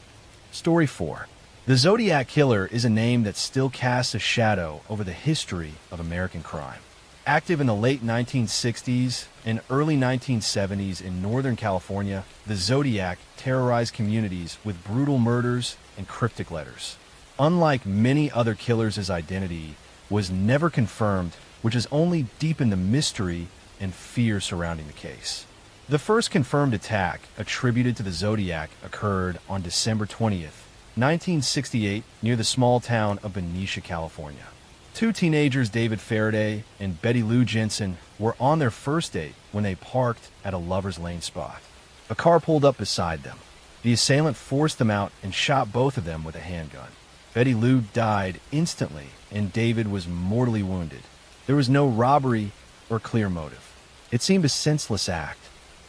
Story 4. The Zodiac Killer is a name that still casts a shadow over the history of American crime. Active in the late 1960s and early 1970s in Northern California, the Zodiac terrorized communities with brutal murders and cryptic letters. Unlike many other killers, his identity was never confirmed, which has only deepened the mystery and fear surrounding the case. The first confirmed attack attributed to the Zodiac occurred on December 20th, 1968, near the small town of Benicia, California. 2 teenagers, David Faraday and Betty Lou Jensen, were on their first date when they parked at a lover's lane spot. A car pulled up beside them. The assailant forced them out and shot both of them with a handgun. Betty Lou died instantly, and David was mortally wounded. There was no robbery or clear motive. It seemed a senseless act.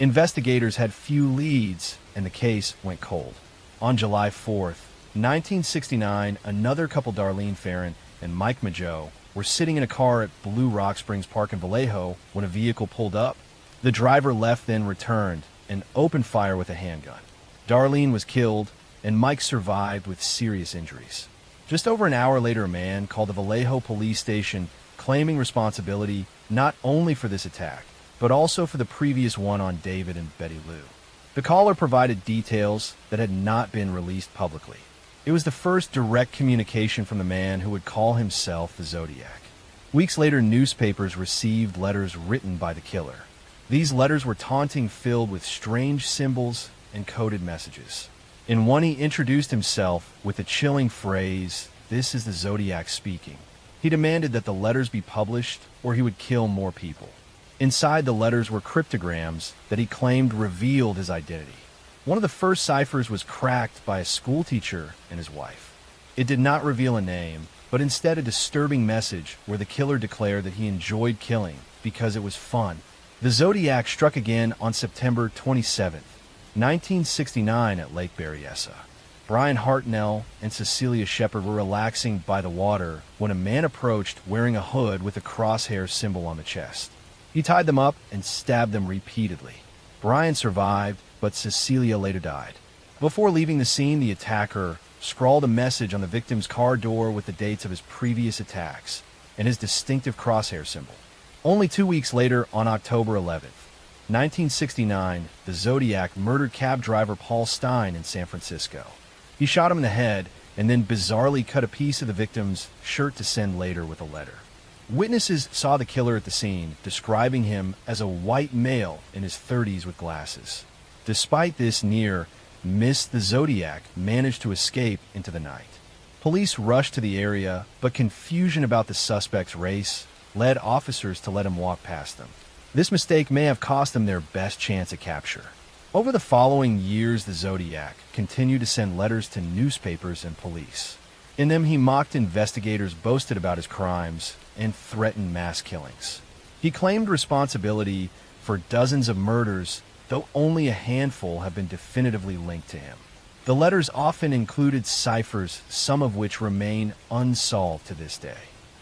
Investigators had few leads, and the case went cold. On July 4th, 1969, another couple, Darlene Farron and Mike Mageau, were sitting in a car at Blue Rock Springs Park in Vallejo when a vehicle pulled up. The driver left, then returned and opened fire with a handgun. Darlene was killed, and Mike survived with serious injuries. Just over an hour later, a man called the Vallejo police station claiming responsibility not only for this attack, but also for the previous one on David and Betty Lou. The caller provided details that had not been released publicly. It was the first direct communication from the man who would call himself the Zodiac. Weeks later, newspapers received letters written by the killer. These letters were taunting, filled with strange symbols and coded messages. In one, he introduced himself with the chilling phrase, "This is the Zodiac speaking." He demanded that the letters be published or he would kill more people. Inside the letters were cryptograms that he claimed revealed his identity. One of the first ciphers was cracked by a schoolteacher and his wife. It did not reveal a name, but instead a disturbing message where the killer declared that he enjoyed killing because it was fun. The Zodiac struck again on September 27th, 1969 at Lake Berryessa. Brian Hartnell and Cecilia Shepard were relaxing by the water when a man approached wearing a hood with a crosshair symbol on the chest. He tied them up and stabbed them repeatedly. Brian survived, but Cecilia later died. Before leaving the scene, the attacker scrawled a message on the victim's car door with the dates of his previous attacks and his distinctive crosshair symbol. Only 2 weeks later, on October 11th, 1969, the Zodiac murdered cab driver Paul Stein in San Francisco. He shot him in the head and then bizarrely cut a piece of the victim's shirt to send later with a letter. Witnesses saw the killer at the scene, describing him as a white male in his 30s with glasses. Despite this near miss, the Zodiac managed to escape into the night. Police rushed to the area, but confusion about the suspect's race led officers to let him walk past them. This mistake may have cost them their best chance at capture. Over the following years, the Zodiac continued to send letters to newspapers and police. In them, he mocked investigators, boasted about his crimes, and threatened mass killings. He claimed responsibility for dozens of murders, though only a handful have been definitively linked to him. The letters often included ciphers, some of which remain unsolved to this day.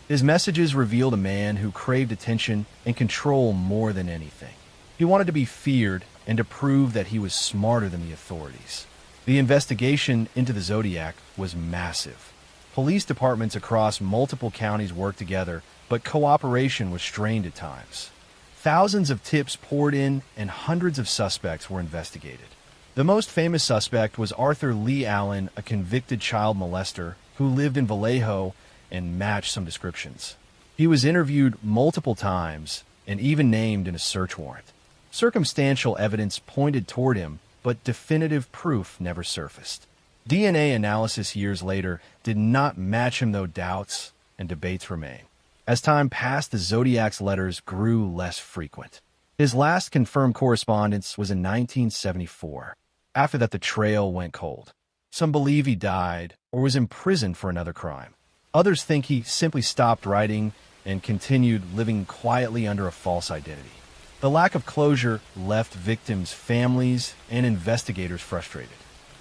His messages revealed a man who craved attention and control more than anything. He wanted to be feared and to prove that he was smarter than the authorities. The investigation into the Zodiac was massive. Police departments across multiple counties worked together, but cooperation was strained at times. Thousands of tips poured in and hundreds of suspects were investigated. The most famous suspect was Arthur Lee Allen, a convicted child molester who lived in Vallejo and matched some descriptions. He was interviewed multiple times and even named in a search warrant. Circumstantial evidence pointed toward him, but definitive proof never surfaced. DNA analysis years later did not match him, though doubts and debates remain. As time passed, the Zodiac's letters grew less frequent. His last confirmed correspondence was in 1974. After that, the trail went cold. Some believe he died or was imprisoned for another crime. Others think he simply stopped writing and continued living quietly under a false identity. The lack of closure left victims' families and investigators frustrated.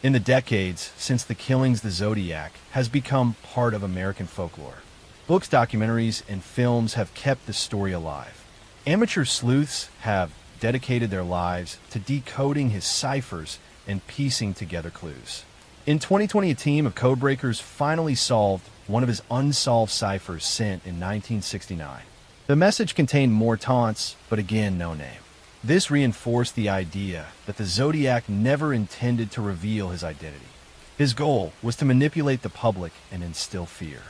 In the decades since the killings, the Zodiac has become part of American folklore. Books, documentaries, and films have kept the story alive. Amateur sleuths have dedicated their lives to decoding his ciphers and piecing together clues. In 2020, a team of codebreakers finally solved one of his unsolved ciphers sent in 1969. The message contained more taunts, but again, no name. This reinforced the idea that the Zodiac never intended to reveal his identity. His goal was to manipulate the public and instill fear.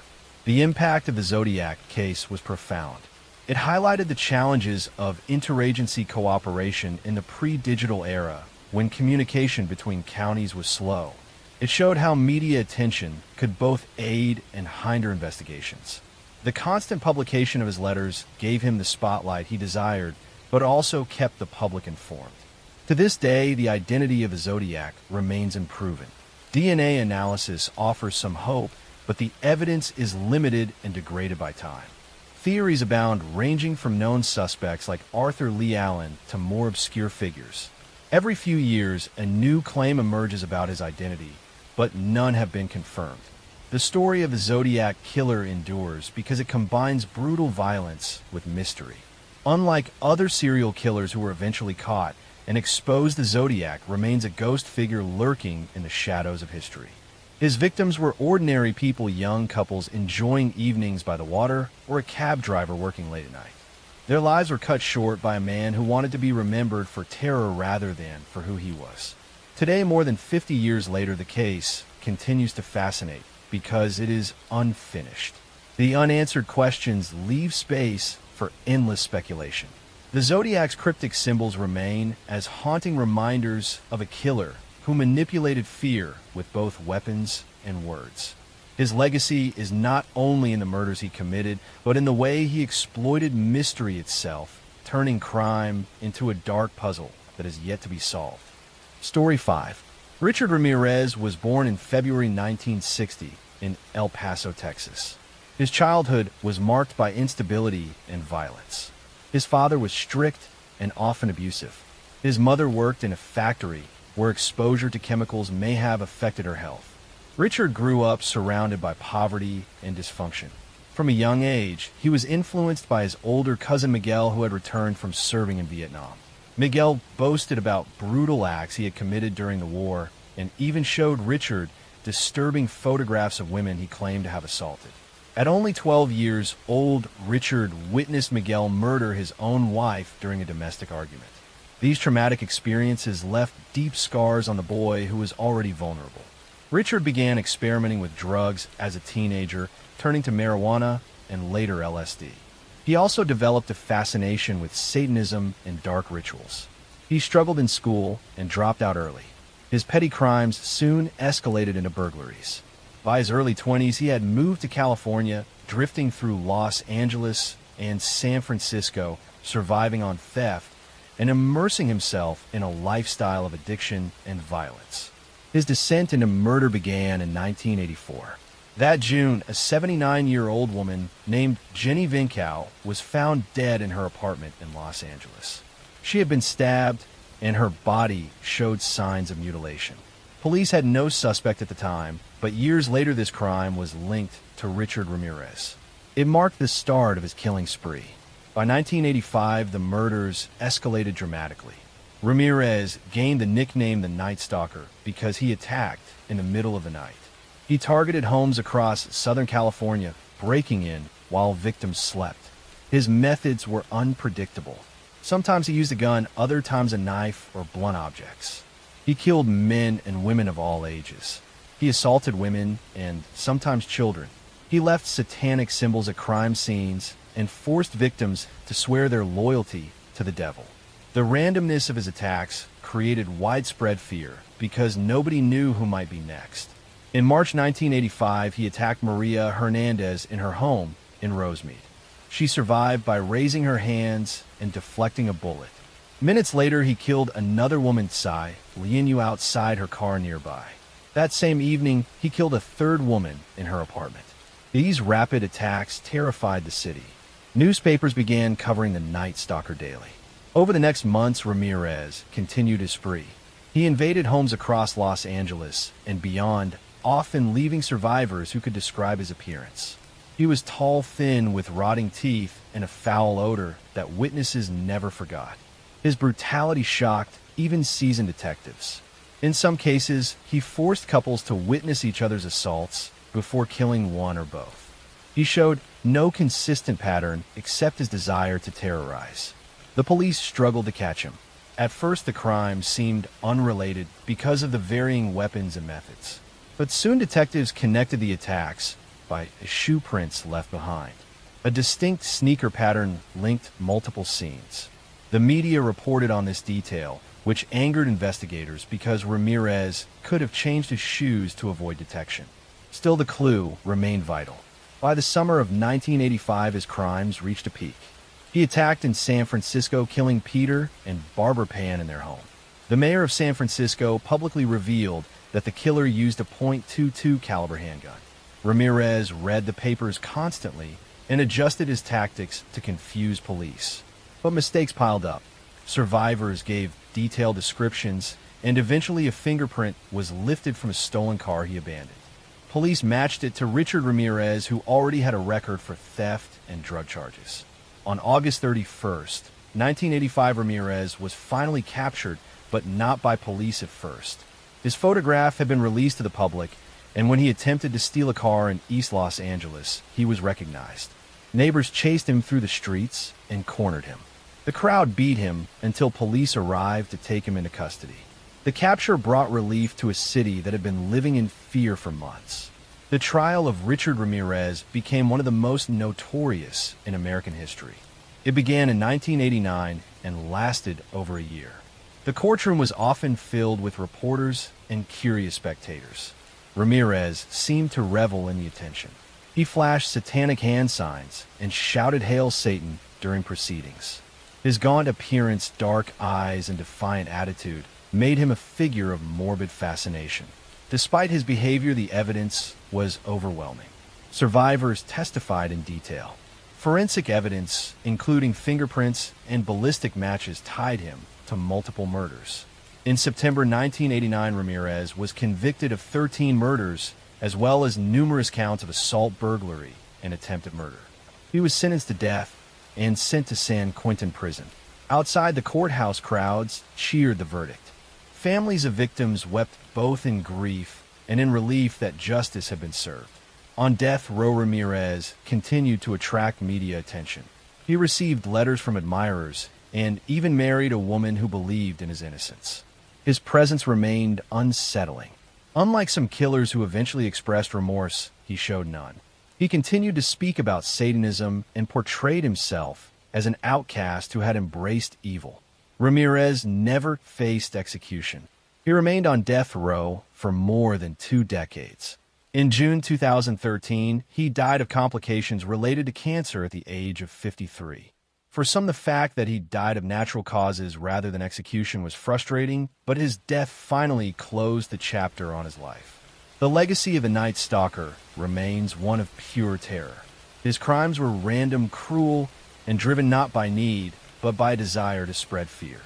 The impact of the Zodiac case was profound. It highlighted the challenges of interagency cooperation in the pre-digital era when communication between counties was slow. It showed how media attention could both aid and hinder investigations. The constant publication of his letters gave him the spotlight he desired, but also kept the public informed. To this day, the identity of the Zodiac remains unproven. DNA analysis offers some hope, but the evidence is limited and degraded by time. Theories abound, ranging from known suspects like Arthur Lee Allen to more obscure figures. Every few years, a new claim emerges about his identity, but none have been confirmed. The story of the Zodiac killer endures because it combines brutal violence with mystery. Unlike other serial killers who were eventually caught and exposed, the Zodiac remains a ghost figure lurking in the shadows of history. His victims were ordinary people, young couples enjoying evenings by the water, or a cab driver working late at night. Their lives were cut short by a man who wanted to be remembered for terror rather than for who he was. Today, more than 50 years later, the case continues to fascinate because it is unfinished. The unanswered questions leave space for endless speculation. The Zodiac's cryptic symbols remain as haunting reminders of a killer who manipulated fear with both weapons and words. His legacy is not only in the murders he committed, but in the way he exploited mystery itself, turning crime into a dark puzzle that is yet to be solved. Story 5. Richard Ramirez was born in February 1960 in El Paso, Texas. His childhood was marked by instability and violence. His father was strict and often abusive. His mother worked in a factory where exposure to chemicals may have affected her health. Richard grew up surrounded by poverty and dysfunction. From a young age, he was influenced by his older cousin Miguel, who had returned from serving in Vietnam. Miguel boasted about brutal acts he had committed during the war and even showed Richard disturbing photographs of women he claimed to have assaulted. At only 12 years old, Richard witnessed Miguel murder his own wife during a domestic argument. These traumatic experiences left deep scars on the boy who was already vulnerable. Richard began experimenting with drugs as a teenager, turning to marijuana and later LSD. He also developed a fascination with Satanism and dark rituals. He struggled in school and dropped out early. His petty crimes soon escalated into burglaries. By his early 20s, he had moved to California, drifting through Los Angeles and San Francisco, surviving on theft and immersing himself in a lifestyle of addiction and violence. His descent into murder began in 1984. That June, a 79-year-old woman named Jenny Vincow was found dead in her apartment in Los Angeles. She had been stabbed, and her body showed signs of mutilation. Police had no suspect at the time, but years later this crime was linked to Richard Ramirez. It marked the start of his killing spree. By 1985, the murders escalated dramatically. Ramirez gained the nickname the Night Stalker because he attacked in the middle of the night. He targeted homes across Southern California, breaking in while victims slept. His methods were unpredictable. Sometimes he used a gun, other times a knife or blunt objects. He killed men and women of all ages. He assaulted women and sometimes children. He left satanic symbols at crime scenes and forced victims to swear their loyalty to the devil. The randomness of his attacks created widespread fear because nobody knew who might be next. In March 1985, he attacked Maria Hernandez in her home in Rosemead. She survived by raising her hands and deflecting a bullet. Minutes later, he killed another woman, Tsai Lianyu, outside her car nearby. That same evening, he killed a third woman in her apartment. These rapid attacks terrified the city. Newspapers began covering the Night Stalker daily. Over the next months, Ramirez continued his spree. He invaded homes across Los Angeles and beyond, often leaving survivors who could describe his appearance. He was tall, thin, with rotting teeth and a foul odor that witnesses never forgot. His brutality shocked even seasoned detectives. In some cases, he forced couples to witness each other's assaults before killing one or both. He showed no consistent pattern except his desire to terrorize. The police struggled to catch him. At first, the crimes seemed unrelated because of the varying weapons and methods. But soon detectives connected the attacks by shoe prints left behind. A distinct sneaker pattern linked multiple scenes. The media reported on this detail, which angered investigators because Ramirez could have changed his shoes to avoid detection. Still, the clue remained vital. By the summer of 1985, his crimes reached a peak. He attacked in San Francisco, killing Peter and Barbara Pan in their home. The mayor of San Francisco publicly revealed that the killer used a .22 caliber handgun. Ramirez read the papers constantly and adjusted his tactics to confuse police. But mistakes piled up. Survivors gave detailed descriptions, and eventually a fingerprint was lifted from a stolen car he abandoned. Police matched it to Richard Ramirez, who already had a record for theft and drug charges. On August 31st, 1985, Ramirez was finally captured, but not by police at first. His photograph had been released to the public, and when he attempted to steal a car in East Los Angeles, he was recognized. Neighbors chased him through the streets and cornered him. The crowd beat him until police arrived to take him into custody. The capture brought relief to a city that had been living in fear for months. The trial of Richard Ramirez became one of the most notorious in American history. It began in 1989 and lasted over a year. The courtroom was often filled with reporters and curious spectators. Ramirez seemed to revel in the attention. He flashed satanic hand signs and shouted "Hail Satan" during proceedings. His gaunt appearance, dark eyes, and defiant attitude made him a figure of morbid fascination. Despite his behavior, the evidence was overwhelming. Survivors testified in detail. Forensic evidence, including fingerprints and ballistic matches, tied him to multiple murders. In September 1989, Ramirez was convicted of 13 murders as well as numerous counts of assault, burglary, and attempted murder. He was sentenced to death and sent to San Quentin prison. Outside the courthouse, crowds cheered the verdict. Families of victims wept both in grief and in relief that justice had been served. On death row, Ramirez continued to attract media attention. He received letters from admirers and even married a woman who believed in his innocence. His presence remained unsettling. Unlike some killers who eventually expressed remorse, he showed none. He continued to speak about Satanism and portrayed himself as an outcast who had embraced evil. Ramirez never faced execution. He remained on death row for more than 2 decades. In June 2013, he died of complications related to cancer at the age of 53. For some, the fact that he died of natural causes rather than execution was frustrating, but his death finally closed the chapter on his life. The legacy of the Night Stalker remains one of pure terror. His crimes were random, cruel, and driven not by need, but by a desire to spread fear.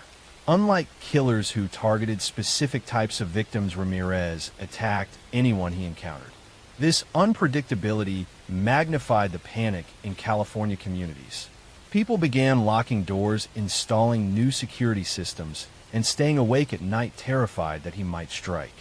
Unlike killers who targeted specific types of victims, Ramirez attacked anyone he encountered. This unpredictability magnified the panic in California communities. People began locking doors, installing new security systems, and staying awake at night terrified that he might strike.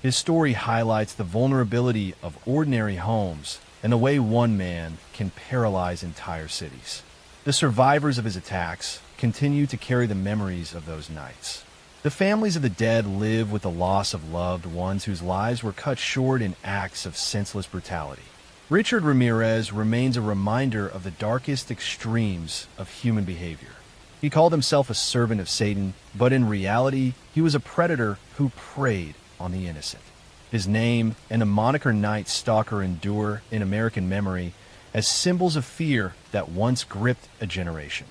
His story highlights the vulnerability of ordinary homes and the way one man can paralyze entire cities. The survivors of his attacks continue to carry the memories of those nights. The families of the dead live with the loss of loved ones whose lives were cut short in acts of senseless brutality. Richard Ramirez remains a reminder of the darkest extremes of human behavior. He called himself a servant of Satan, but in reality, he was a predator who preyed on the innocent. His name and the moniker Night Stalker endure in American memory as symbols of fear that once gripped a generation.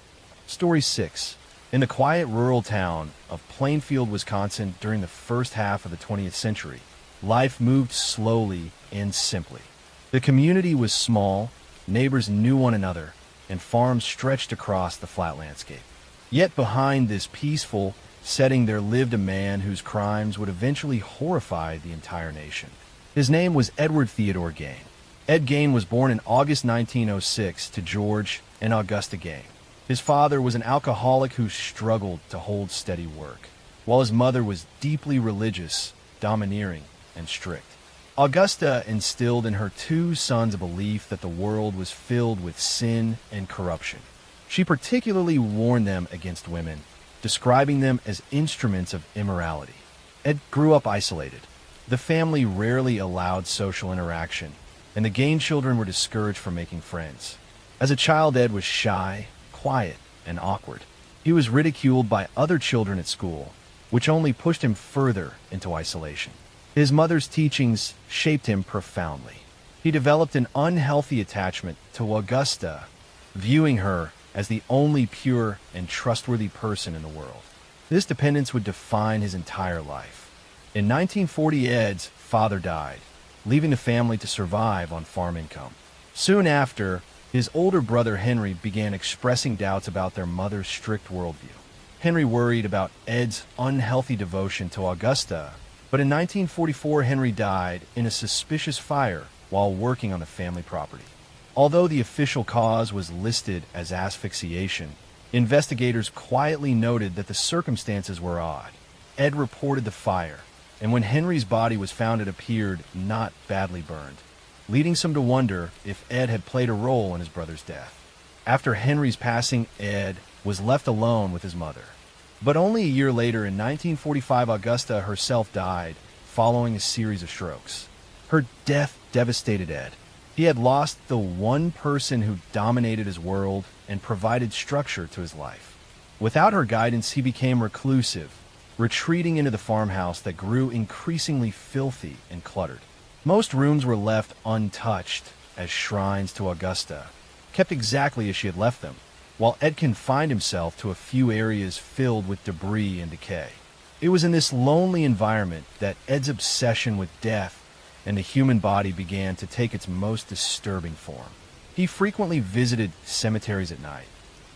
Story 6. In the quiet rural town of Plainfield, Wisconsin, during the first half of the 20th century, life moved slowly and simply. The community was small, neighbors knew one another, and farms stretched across the flat landscape. Yet behind this peaceful setting there lived a man whose crimes would eventually horrify the entire nation. His name was Edward Theodore Gain. Ed Gain was born in August 1906 to George and Augusta Gain. His father was an alcoholic who struggled to hold steady work, while his mother was deeply religious, domineering, and strict. Augusta instilled in her 2 sons a belief that the world was filled with sin and corruption. She particularly warned them against women, describing them as instruments of immorality. Ed grew up isolated. The family rarely allowed social interaction, and the Gain children were discouraged from making friends. As a child, Ed was shy, quiet, and awkward. He was ridiculed by other children at school, which only pushed him further into isolation. His mother's teachings shaped him profoundly. He developed an unhealthy attachment to Augusta, viewing her as the only pure and trustworthy person in the world. This dependence would define his entire life. In 1940, Ed's father died, leaving the family to survive on farm income. Soon after, his older brother Henry began expressing doubts about their mother's strict worldview. Henry worried about Ed's unhealthy devotion to Augusta, but in 1944 Henry died in a suspicious fire while working on the family property. Although the official cause was listed as asphyxiation, investigators quietly noted that the circumstances were odd. Ed reported the fire, and when Henry's body was found, it appeared not badly burned, leading some to wonder if Ed had played a role in his brother's death. After Henry's passing, Ed was left alone with his mother. But only a year later, in 1945, Augusta herself died following a series of strokes. Her death devastated Ed. He had lost the one person who dominated his world and provided structure to his life. Without her guidance, he became reclusive, retreating into the farmhouse that grew increasingly filthy and cluttered. Most rooms were left untouched as shrines to Augusta, kept exactly as she had left them, while Ed confined himself to a few areas filled with debris and decay. It was in this lonely environment that Ed's obsession with death and the human body began to take its most disturbing form. He frequently visited cemeteries at night,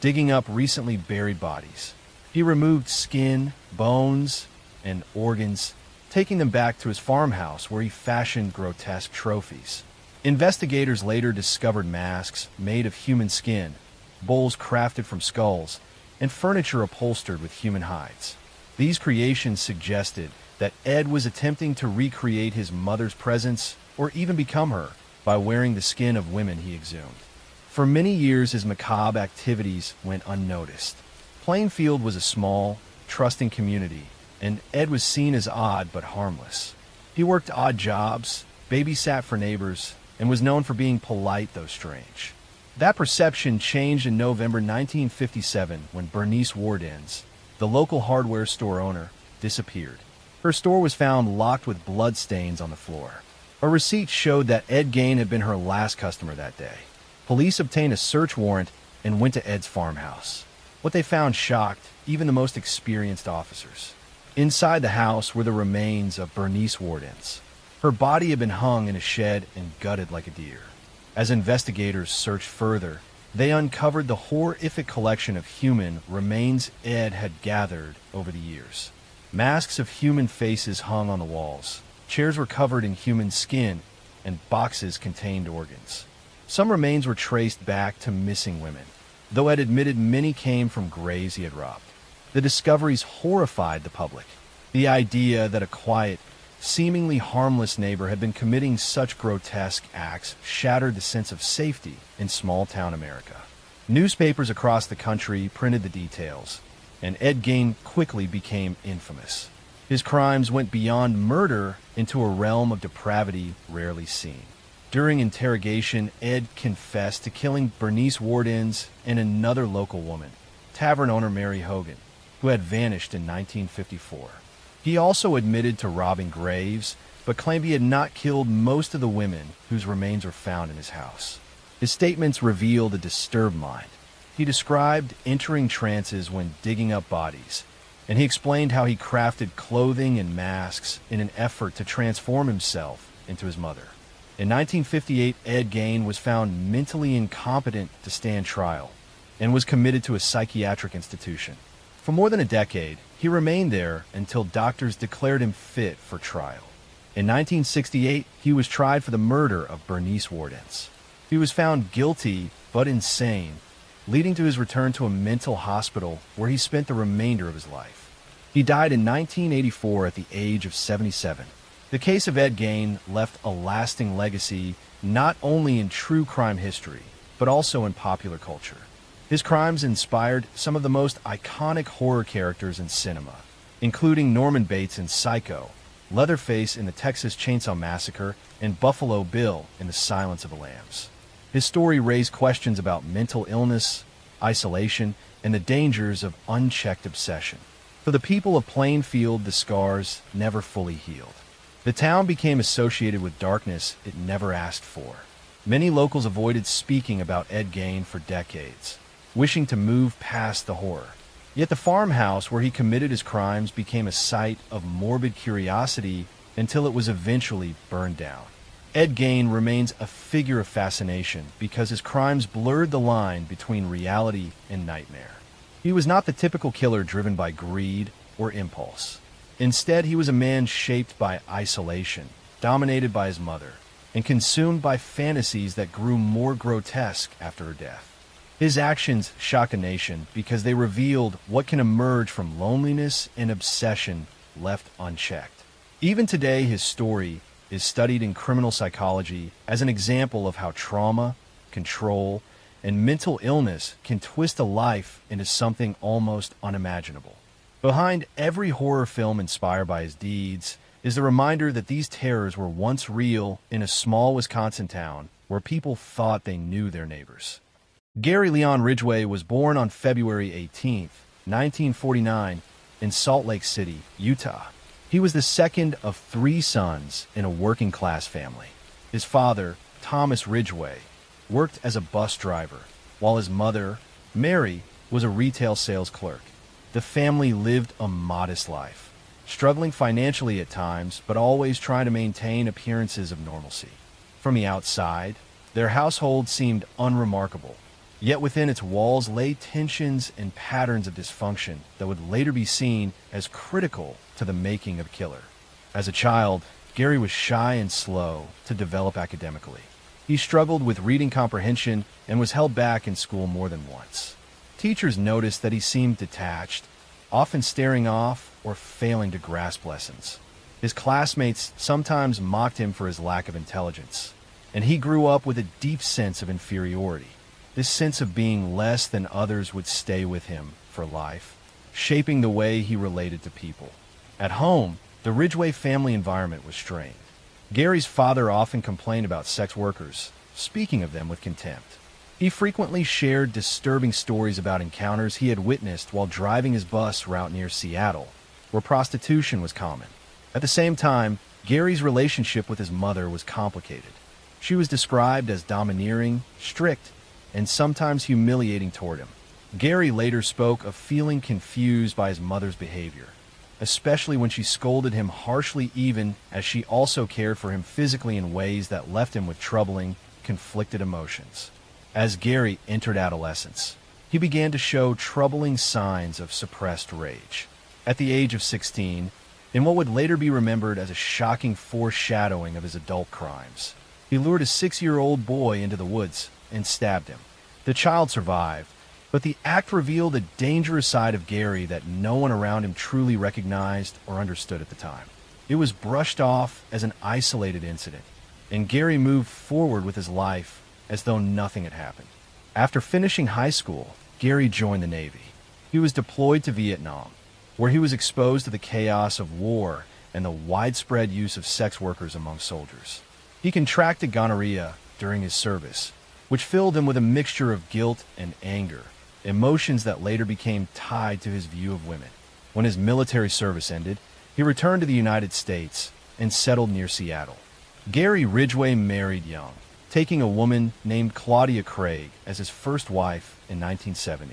digging up recently buried bodies. He removed skin, bones, and organs, taking them back to his farmhouse where he fashioned grotesque trophies. Investigators later discovered masks made of human skin, bowls crafted from skulls, and furniture upholstered with human hides. These creations suggested that Ed was attempting to recreate his mother's presence or even become her by wearing the skin of women he exhumed. For many years, his macabre activities went unnoticed. Plainfield was a small, trusting community, and Ed was seen as odd but harmless. He worked odd jobs, babysat for neighbors, and was known for being polite though strange. That perception changed in November 1957 when Bernice Wardens, the local hardware store owner, disappeared. Her store was found locked with bloodstains on the floor. A receipt showed that Ed Gain had been her last customer that day. Police obtained a search warrant and went to Ed's farmhouse. What they found shocked even the most experienced officers. Inside the house were the remains of Bernice Wardens. Her body had been hung in a shed and gutted like a deer. As investigators searched further, they uncovered the horrific collection of human remains Ed had gathered over the years. Masks of human faces hung on the walls. Chairs were covered in human skin, and boxes contained organs. Some remains were traced back to missing women, though Ed admitted many came from graves he had robbed. The discoveries horrified the public. The idea that a quiet, seemingly harmless neighbor had been committing such grotesque acts shattered the sense of safety in small-town America. Newspapers across the country printed the details, and Ed Gain quickly became infamous. His crimes went beyond murder into a realm of depravity rarely seen. During interrogation, Ed confessed to killing Bernice Wardens and another local woman, tavern owner Mary Hogan, who had vanished in 1954. He also admitted to robbing graves, but claimed he had not killed most of the women whose remains were found in his house. His statements revealed a disturbed mind. He described entering trances when digging up bodies, and he explained how he crafted clothing and masks in an effort to transform himself into his mother. In 1958, Ed Gain was found mentally incompetent to stand trial and was committed to a psychiatric institution. For more than a decade, he remained there until doctors declared him fit for trial. In 1968, he was tried for the murder of Bernice Wardens. He was found guilty but insane, leading to his return to a mental hospital where he spent the remainder of his life. He died in 1984 at the age of 77. The case of Ed Gain left a lasting legacy not only in true crime history, but also in popular culture. His crimes inspired some of the most iconic horror characters in cinema, including Norman Bates in Psycho, Leatherface in the Texas Chainsaw Massacre, and Buffalo Bill in The Silence of the Lambs. His story raised questions about mental illness, isolation, and the dangers of unchecked obsession. For the people of Plainfield, the scars never fully healed. The town became associated with darkness it never asked for. Many locals avoided speaking about Ed Gain for decades, wishing to move past the horror. Yet the farmhouse where he committed his crimes became a site of morbid curiosity until it was eventually burned down. Ed Gain remains a figure of fascination because his crimes blurred the line between reality and nightmare. He was not the typical killer driven by greed or impulse. Instead, he was a man shaped by isolation, dominated by his mother, and consumed by fantasies that grew more grotesque after her death. His actions shocked a nation because they revealed what can emerge from loneliness and obsession left unchecked. Even today, his story is studied in criminal psychology as an example of how trauma, control, and mental illness can twist a life into something almost unimaginable. Behind every horror film inspired by his deeds is the reminder that these terrors were once real in a small Wisconsin town where people thought they knew their neighbors. Gary Leon Ridgway was born on February 18, 1949, in Salt Lake City, Utah. He was the second of 3 sons in a working-class family. His father, Thomas Ridgway, worked as a bus driver, while his mother, Mary, was a retail sales clerk. The family lived a modest life, struggling financially at times, but always trying to maintain appearances of normalcy. From the outside, their household seemed unremarkable, yet within its walls lay tensions and patterns of dysfunction that would later be seen as critical to the making of a killer. As a child, Gary was shy and slow to develop academically. He struggled with reading comprehension and was held back in school more than once. Teachers noticed that he seemed detached, often staring off or failing to grasp lessons. His classmates sometimes mocked him for his lack of intelligence, and he grew up with a deep sense of inferiority. This sense of being less than others would stay with him for life, shaping the way he related to people. At home, the Ridgway family environment was strained. Gary's father often complained about sex workers, speaking of them with contempt. He frequently shared disturbing stories about encounters he had witnessed while driving his bus route near Seattle, where prostitution was common. At the same time, Gary's relationship with his mother was complicated. She was described as domineering, strict, and sometimes humiliating toward him. Gary later spoke of feeling confused by his mother's behavior, especially when she scolded him harshly, even as she also cared for him physically in ways that left him with troubling, conflicted emotions. As Gary entered adolescence, he began to show troubling signs of suppressed rage. At the age of 16, in what would later be remembered as a shocking foreshadowing of his adult crimes, he lured a 6-year-old boy into the woods and stabbed him. The child survived, but the act revealed a dangerous side of Gary that no one around him truly recognized or understood at the time. It was brushed off as an isolated incident, and Gary moved forward with his life as though nothing had happened. After finishing high school, Gary joined the Navy. He was deployed to Vietnam, where he was exposed to the chaos of war and the widespread use of sex workers among soldiers. He contracted gonorrhea during his service, which filled him with a mixture of guilt and anger, emotions that later became tied to his view of women. When his military service ended, he returned to the United States and settled near Seattle. Gary Ridgway married young, taking a woman named Claudia Craig as his first wife in 1970.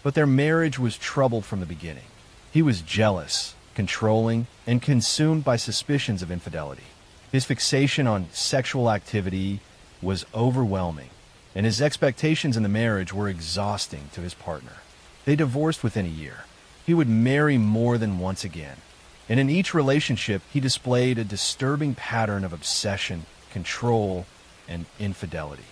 But their marriage was troubled from the beginning. He was jealous, controlling, and consumed by suspicions of infidelity. His fixation on sexual activity was overwhelming, and his expectations in the marriage were exhausting to his partner. They divorced within a year. He would marry more than once again, and in each relationship he displayed a disturbing pattern of obsession, control, and infidelity.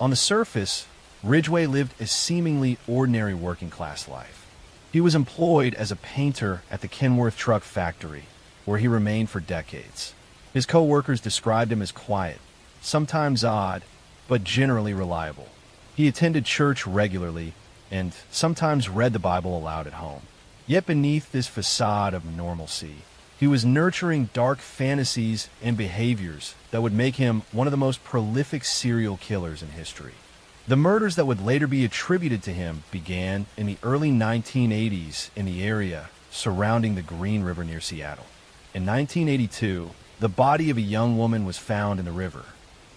On the surface, Ridgway lived a seemingly ordinary working-class life. He was employed as a painter at the Kenworth Truck Factory, where he remained for decades. His co-workers described him as quiet, sometimes odd, but generally reliable. He attended church regularly and sometimes read the Bible aloud at home. Yet beneath this facade of normalcy, he was nurturing dark fantasies and behaviors that would make him one of the most prolific serial killers in history. The murders that would later be attributed to him began in the early 1980s in the area surrounding the Green River near Seattle. In 1982, the body of a young woman was found in the river.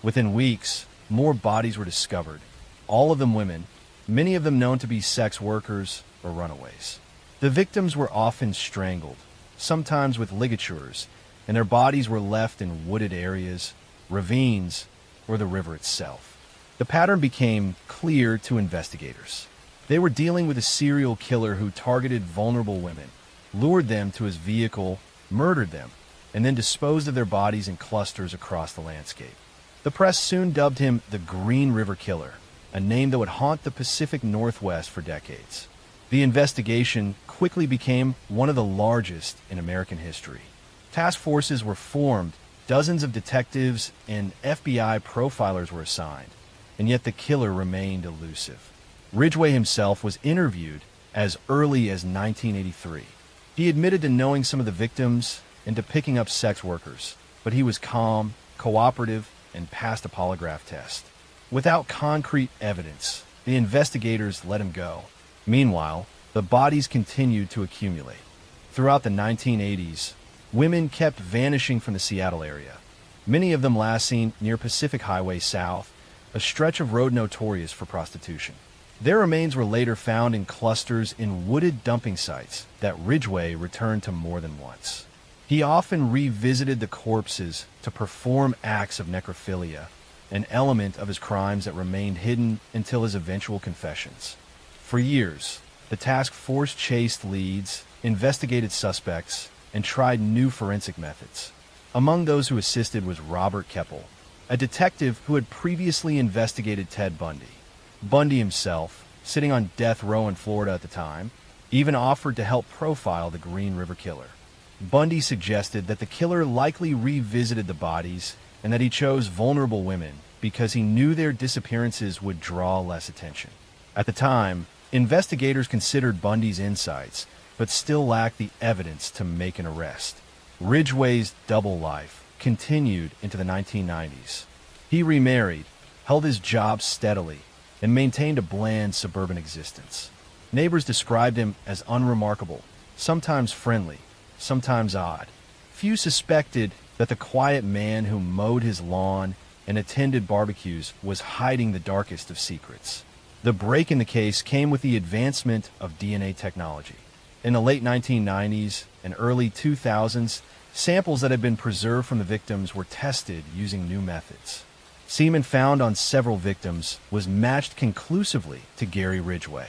Within weeks, more bodies were discovered, all of them women, many of them known to be sex workers or runaways. The victims were often strangled, sometimes with ligatures, and their bodies were left in wooded areas, ravines, or the river itself. The pattern became clear to investigators. They were dealing with a serial killer who targeted vulnerable women, lured them to his vehicle, murdered them, and then disposed of their bodies in clusters across the landscape. The press soon dubbed him the Green River Killer, a name that would haunt the Pacific Northwest for decades. The investigation quickly became one of the largest in American history. Task forces were formed, dozens of detectives and FBI profilers were assigned, and yet the killer remained elusive. Ridgway himself was interviewed as early as 1983. He admitted to knowing some of the victims and to picking up sex workers, but he was calm, cooperative, and passed a polygraph test. Without concrete evidence, the investigators let him go. Meanwhile, the bodies continued to accumulate. Throughout the 1980s, women kept vanishing from the Seattle area, many of them last seen near Pacific Highway South, a stretch of road notorious for prostitution. Their remains were later found in clusters in wooded dumping sites that Ridgway returned to more than once. He often revisited the corpses to perform acts of necrophilia, an element of his crimes that remained hidden until his eventual confessions. For years, the task force chased leads, investigated suspects, and tried new forensic methods. Among those who assisted was Robert Keppel, a detective who had previously investigated Ted Bundy. Bundy himself, sitting on death row in Florida at the time, even offered to help profile the Green River Killer. Bundy suggested that the killer likely revisited the bodies and that he chose vulnerable women because he knew their disappearances would draw less attention. At the time, investigators considered Bundy's insights, but still lacked the evidence to make an arrest. Ridgway's double life continued into the 1990s. He remarried, held his job steadily, and maintained a bland suburban existence. Neighbors described him as unremarkable, sometimes friendly, sometimes odd. Few suspected that the quiet man who mowed his lawn and attended barbecues was hiding the darkest of secrets. The break in the case came with the advancement of DNA technology. In the late 1990s and early 2000s, samples that had been preserved from the victims were tested using new methods. Semen found on several victims was matched conclusively to Gary Ridgway.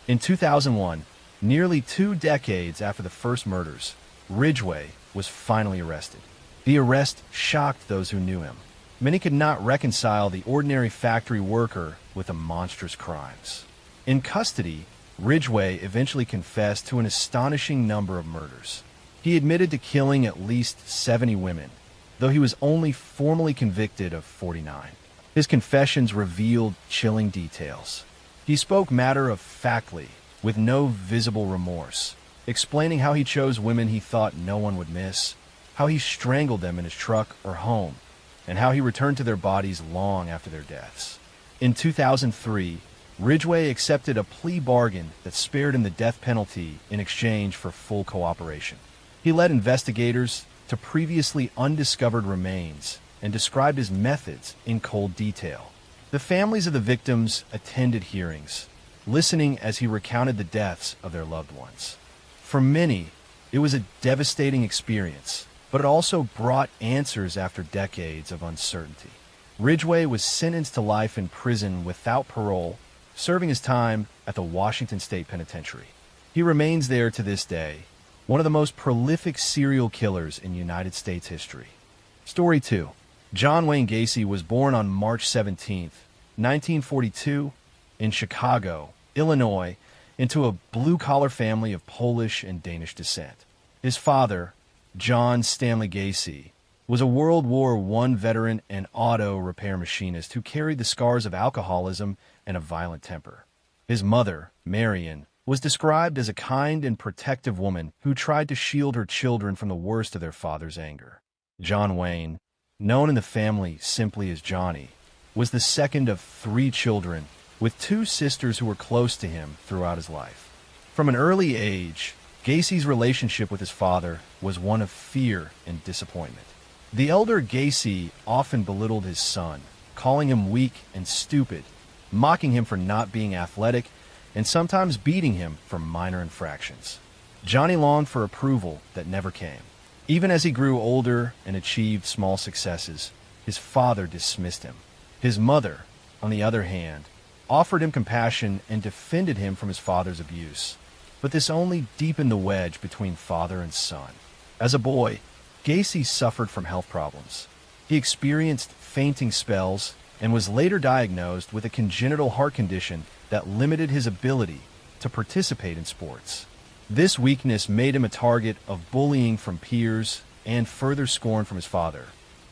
In 2001, nearly 2 decades after the first murders, Ridgway was finally arrested. The arrest shocked those who knew him. Many could not reconcile the ordinary factory worker with the monstrous crimes. In custody, Ridgway eventually confessed to an astonishing number of murders. He admitted to killing at least 70 women, though he was only formally convicted of 49. His confessions revealed chilling details. He spoke matter-of-factly, with no visible remorse, explaining how he chose women he thought no one would miss, how he strangled them in his truck or home, and how he returned to their bodies long after their deaths. In 2003, Ridgway accepted a plea bargain that spared him the death penalty in exchange for full cooperation. He led investigators to previously undiscovered remains and described his methods in cold detail. The families of the victims attended hearings, listening as he recounted the deaths of their loved ones. For many, it was a devastating experience, but it also brought answers after decades of uncertainty. Ridgway was sentenced to life in prison without parole, serving his time at the Washington State Penitentiary. He remains there to this day, one of the most prolific serial killers in United States history. Story 2. John Wayne Gacy was born on March 17, 1942, in Chicago, Illinois, into a blue-collar family of Polish and Danish descent. His father, John Stanley Gacy, was a World War I veteran and auto repair machinist who carried the scars of alcoholism and a violent temper. His mother, Marion, was described as a kind and protective woman who tried to shield her children from the worst of their father's anger. John Wayne, known in the family simply as Johnny, was the second of 3 children, with 2 sisters who were close to him throughout his life. From an early age, Gacy's relationship with his father was one of fear and disappointment. The elder Gacy often belittled his son, calling him weak and stupid, mocking him for not being athletic, and sometimes beating him for minor infractions. Johnny longed for approval that never came. Even as he grew older and achieved small successes, his father dismissed him. His mother, on the other hand, offered him compassion and defended him from his father's abuse. But this only deepened the wedge between father and son. As a boy, Gacy suffered from health problems. He experienced fainting spells and was later diagnosed with a congenital heart condition that limited his ability to participate in sports. This weakness made him a target of bullying from peers and further scorn from his father,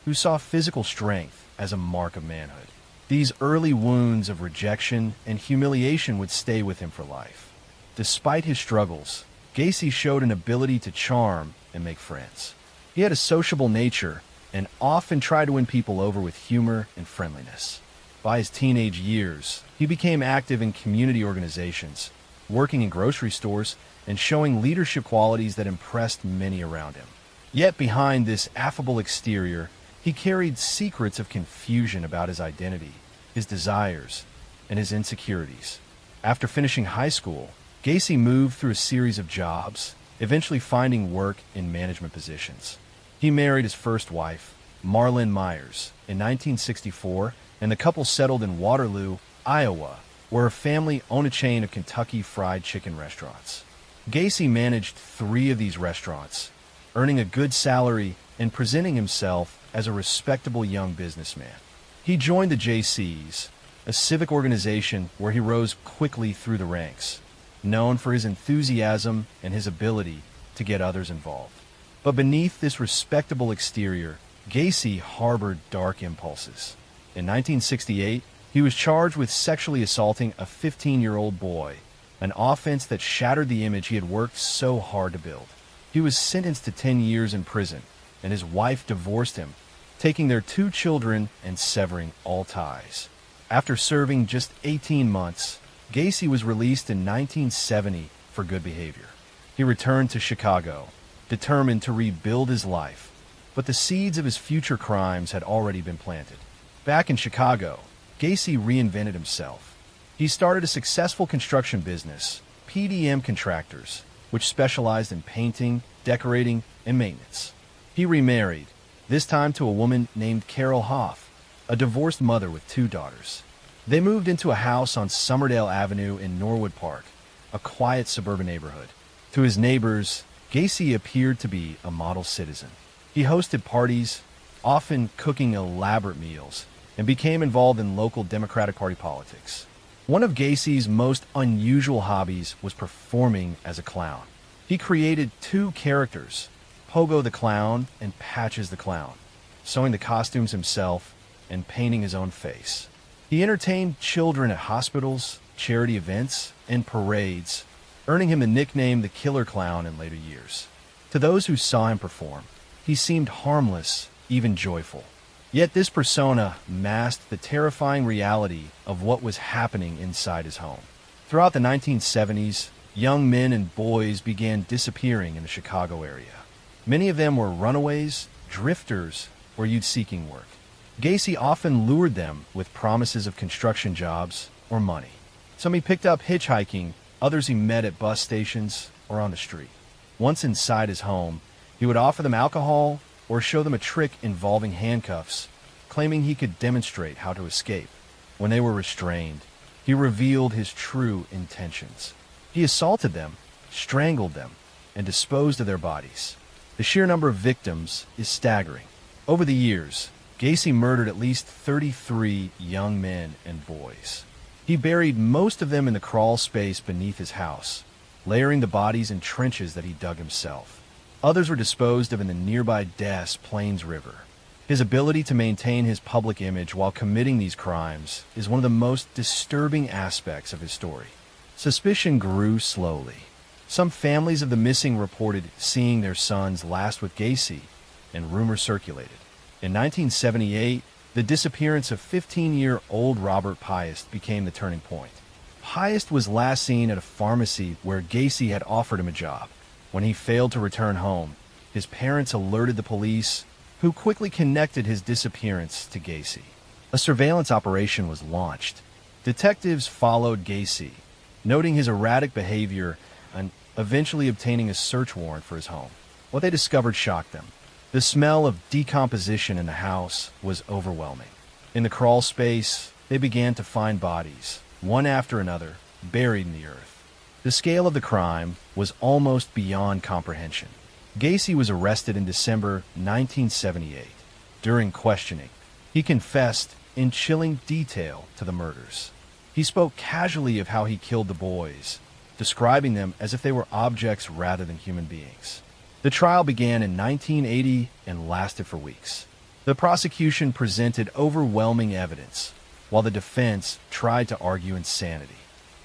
who saw physical strength as a mark of manhood. These early wounds of rejection and humiliation would stay with him for life. Despite his struggles, Gacy showed an ability to charm and make friends. He had a sociable nature and often tried to win people over with humor and friendliness. By his teenage years, he became active in community organizations, working in grocery stores, and showing leadership qualities that impressed many around him. Yet behind this affable exterior, he carried secrets of confusion about his identity, his desires, and his insecurities. After finishing high school, Gacy moved through a series of jobs, eventually finding work in management positions. He married his first wife, Marlyn Myers, in 1964, and the couple settled in Waterloo, Iowa, where her family owned a chain of Kentucky Fried Chicken restaurants. Gacy managed 3 of these restaurants, earning a good salary and presenting himself as a respectable young businessman. He joined the JCs, a civic organization where he rose quickly through the ranks, known for his enthusiasm and his ability to get others involved. But beneath this respectable exterior, Gacy harbored dark impulses. In 1968, he was charged with sexually assaulting a 15-year-old boy, an offense that shattered the image he had worked so hard to build. He was sentenced to 10 years in prison, and his wife divorced him, taking their 2 children and severing all ties. After serving just 18 months, Gacy was released in 1970 for good behavior. He returned to Chicago, determined to rebuild his life, but the seeds of his future crimes had already been planted. Back in Chicago, Gacy reinvented himself. He started a successful construction business, PDM Contractors, which specialized in painting, decorating, and maintenance. He remarried, this time to a woman named Carol Hoff, a divorced mother with 2 daughters. They moved into a house on Somerdale Avenue in Norwood Park, a quiet suburban neighborhood. To his neighbors, Gacy appeared to be a model citizen. He hosted parties, often cooking elaborate meals, and became involved in local Democratic Party politics. One of Gacy's most unusual hobbies was performing as a clown. He created 2 characters, Pogo the Clown and Patches the Clown, sewing the costumes himself and painting his own face. He entertained children at hospitals, charity events, and parades, earning him the nickname the Killer Clown in later years. To those who saw him perform, he seemed harmless, even joyful. Yet this persona masked the terrifying reality of what was happening inside his home. Throughout the 1970s, young men and boys began disappearing in the Chicago area. Many of them were runaways, drifters, or youth-seeking work. Gacy often lured them with promises of construction jobs or money. Some he picked up hitchhiking, others he met at bus stations or on the street. Once inside his home, he would offer them alcohol or show them a trick involving handcuffs, claiming he could demonstrate how to escape. When they were restrained, he revealed his true intentions. He assaulted them, strangled them, and disposed of their bodies. The sheer number of victims is staggering. Over the years, Gacy murdered at least 33 young men and boys. He buried most of them in the crawl space beneath his house, layering the bodies in trenches that he dug himself. Others were disposed of in the nearby Des Plaines River. His ability to maintain his public image while committing these crimes is one of the most disturbing aspects of his story. Suspicion grew slowly. Some families of the missing reported seeing their sons last with Gacy, and rumors circulated. In 1978, the disappearance of 15-year-old Robert Piest became the turning point. Piest was last seen at a pharmacy where Gacy had offered him a job. When he failed to return home, his parents alerted the police, who quickly connected his disappearance to Gacy. A surveillance operation was launched. Detectives followed Gacy, noting his erratic behavior and eventually obtaining a search warrant for his home. What they discovered shocked them. The smell of decomposition in the house was overwhelming. In the crawl space, they began to find bodies, one after another, buried in the earth. The scale of the crime was almost beyond comprehension. Gacy was arrested in December 1978. During questioning, he confessed in chilling detail to the murders. He spoke casually of how he killed the boys, describing them as if they were objects rather than human beings. The trial began in 1980 and lasted for weeks. The prosecution presented overwhelming evidence, while the defense tried to argue insanity.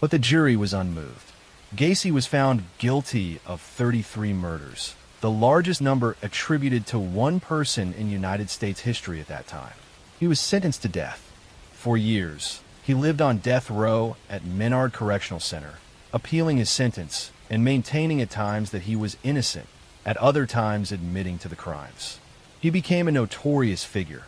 But the jury was unmoved. Gacy was found guilty of 33 murders, the largest number attributed to one person in United States history at that time. He was sentenced to death. For years, he lived on death row at Menard Correctional Center, appealing his sentence and maintaining at times that he was innocent, at other times admitting to the crimes. He became a notorious figure,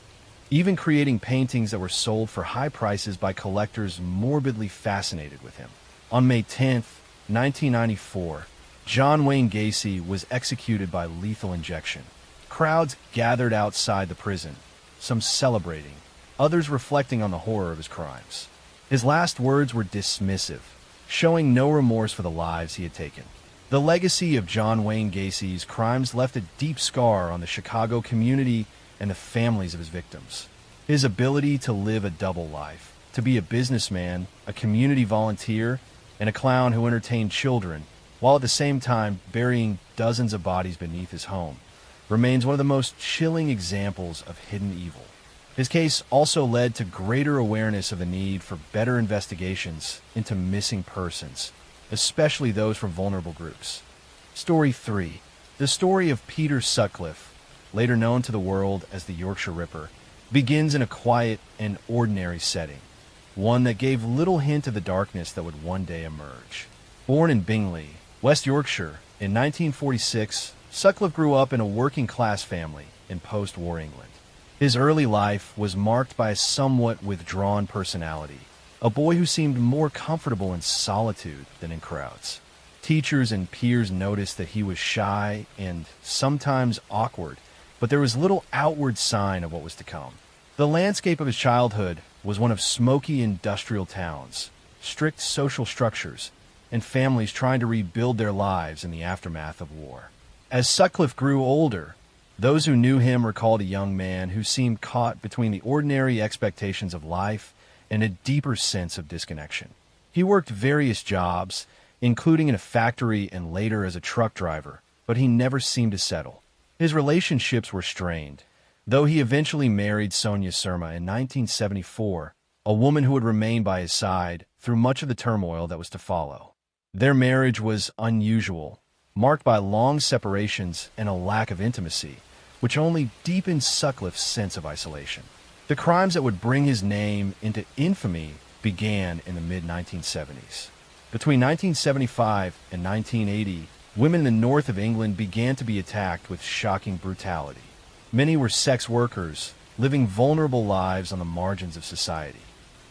even creating paintings that were sold for high prices by collectors morbidly fascinated with him. On May 10th, 1994, John Wayne Gacy was executed by lethal injection. Crowds gathered outside the prison, some celebrating, others reflecting on the horror of his crimes. His last words were dismissive, showing no remorse for the lives he had taken. The legacy of John Wayne Gacy's crimes left a deep scar on the Chicago community and the families of his victims. His ability to live a double life, to be a businessman, a community volunteer, and a clown who entertained children, while at the same time burying dozens of bodies beneath his home, remains one of the most chilling examples of hidden evil. His case also led to greater awareness of the need for better investigations into missing persons, especially those from vulnerable groups. Story 3. The story of Peter Sutcliffe, later known to the world as the Yorkshire Ripper, begins in a quiet and ordinary setting, one that gave little hint of the darkness that would one day emerge. Born in Bingley, West Yorkshire, in 1946, Sutcliffe grew up in a working-class family in post-war England. His early life was marked by a somewhat withdrawn personality, a boy who seemed more comfortable in solitude than in crowds. Teachers and peers noticed that he was shy and sometimes awkward, but there was little outward sign of what was to come. The landscape of his childhood was one of smoky industrial towns, strict social structures, and families trying to rebuild their lives in the aftermath of war. As Sutcliffe grew older, those who knew him recalled a young man who seemed caught between the ordinary expectations of life and a deeper sense of disconnection. He worked various jobs, including in a factory and later as a truck driver, but he never seemed to settle. His relationships were strained, though he eventually married Sonia Surma in 1974, a woman who would remain by his side through much of the turmoil that was to follow. Their marriage was unusual, marked by long separations and a lack of intimacy, which only deepened Sutcliffe's sense of isolation. The crimes that would bring his name into infamy began in the mid-1970s. Between 1975 and 1980, women in the north of England began to be attacked with shocking brutality. Many were sex workers, living vulnerable lives on the margins of society.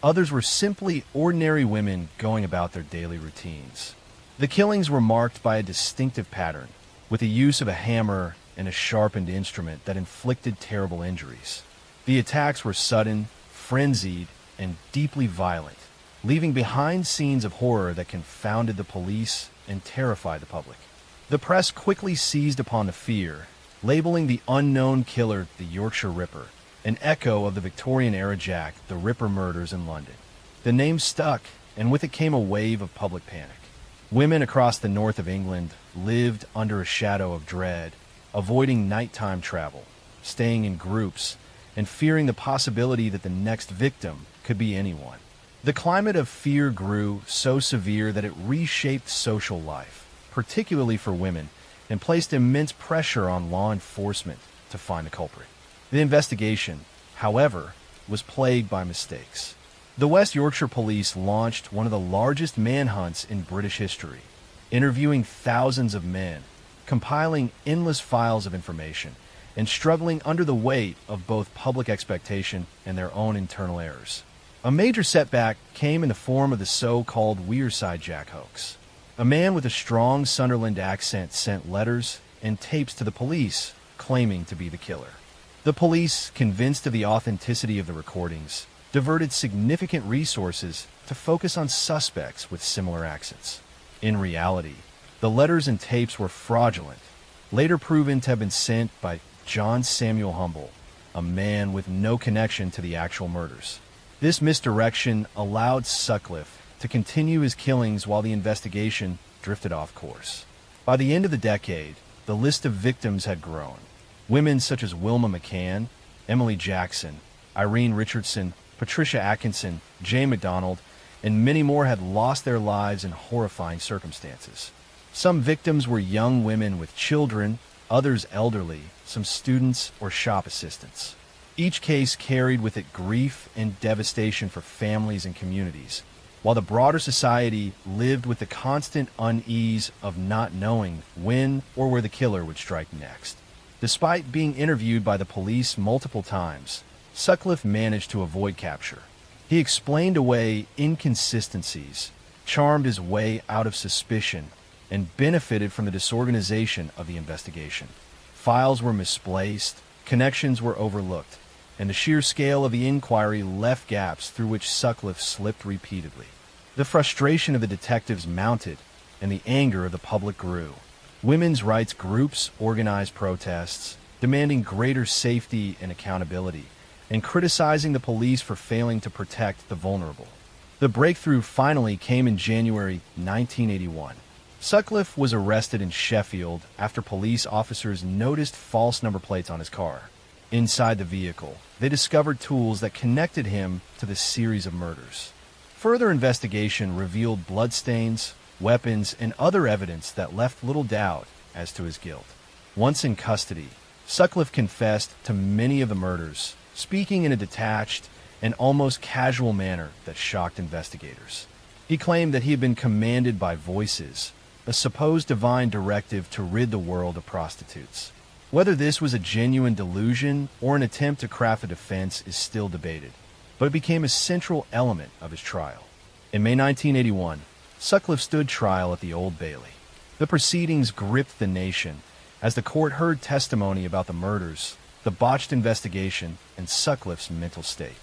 Others were simply ordinary women going about their daily routines. The killings were marked by a distinctive pattern, with the use of a hammer and a sharpened instrument that inflicted terrible injuries. The attacks were sudden, frenzied, and deeply violent, leaving behind scenes of horror that confounded the police and terrified the public. The press quickly seized upon the fear, labeling the unknown killer the Yorkshire Ripper, an echo of the Victorian-era Jack the Ripper murders in London. The name stuck, and with it came a wave of public panic. Women across the north of England lived under a shadow of dread, avoiding nighttime travel, staying in groups, and fearing the possibility that the next victim could be anyone. The climate of fear grew so severe that it reshaped social life, particularly for women, and placed immense pressure on law enforcement to find the culprit. The investigation, however, was plagued by mistakes. The West Yorkshire Police launched one of the largest manhunts in British history, interviewing thousands of men, compiling endless files of information, and struggling under the weight of both public expectation and their own internal errors. A major setback came in the form of the so-called Wearside Jack hoax. A man with a strong Sunderland accent sent letters and tapes to the police claiming to be the killer. The police, convinced of the authenticity of the recordings, diverted significant resources to focus on suspects with similar accents. In reality, the letters and tapes were fraudulent, later proven to have been sent by John Samuel Humble, a man with no connection to the actual murders. This misdirection allowed Sutcliffe to continue his killings while the investigation drifted off course. By the end of the decade, the list of victims had grown. Women such as Wilma McCann, Emily Jackson, Irene Richardson, Patricia Atkinson, Jane MacDonald, and many more had lost their lives in horrifying circumstances. Some victims were young women with children, others elderly, some students or shop assistants. Each case carried with it grief and devastation for families and communities, while the broader society lived with the constant unease of not knowing when or where the killer would strike next. Despite being interviewed by the police multiple times, Sutcliffe managed to avoid capture. He explained away inconsistencies, charmed his way out of suspicion, and benefited from the disorganization of the investigation. Files were misplaced, connections were overlooked, and the sheer scale of the inquiry left gaps through which Sutcliffe slipped repeatedly. The frustration of the detectives mounted and the anger of the public grew. Women's rights groups organized protests, demanding greater safety and accountability, and criticizing the police for failing to protect the vulnerable. The breakthrough finally came in January 1981. Sutcliffe was arrested in Sheffield after police officers noticed false number plates on his car. Inside the vehicle, they discovered tools that connected him to the series of murders. Further investigation revealed bloodstains, weapons, and other evidence that left little doubt as to his guilt. Once in custody, Sutcliffe confessed to many of the murders, speaking in a detached and almost casual manner that shocked investigators. He claimed that he had been commanded by voices, a supposed divine directive to rid the world of prostitutes. Whether this was a genuine delusion or an attempt to craft a defense is still debated, but it became a central element of his trial. In May 1981, Sutcliffe stood trial at the Old Bailey. The proceedings gripped the nation as the court heard testimony about the murders, the botched investigation, and Sutcliffe's mental state.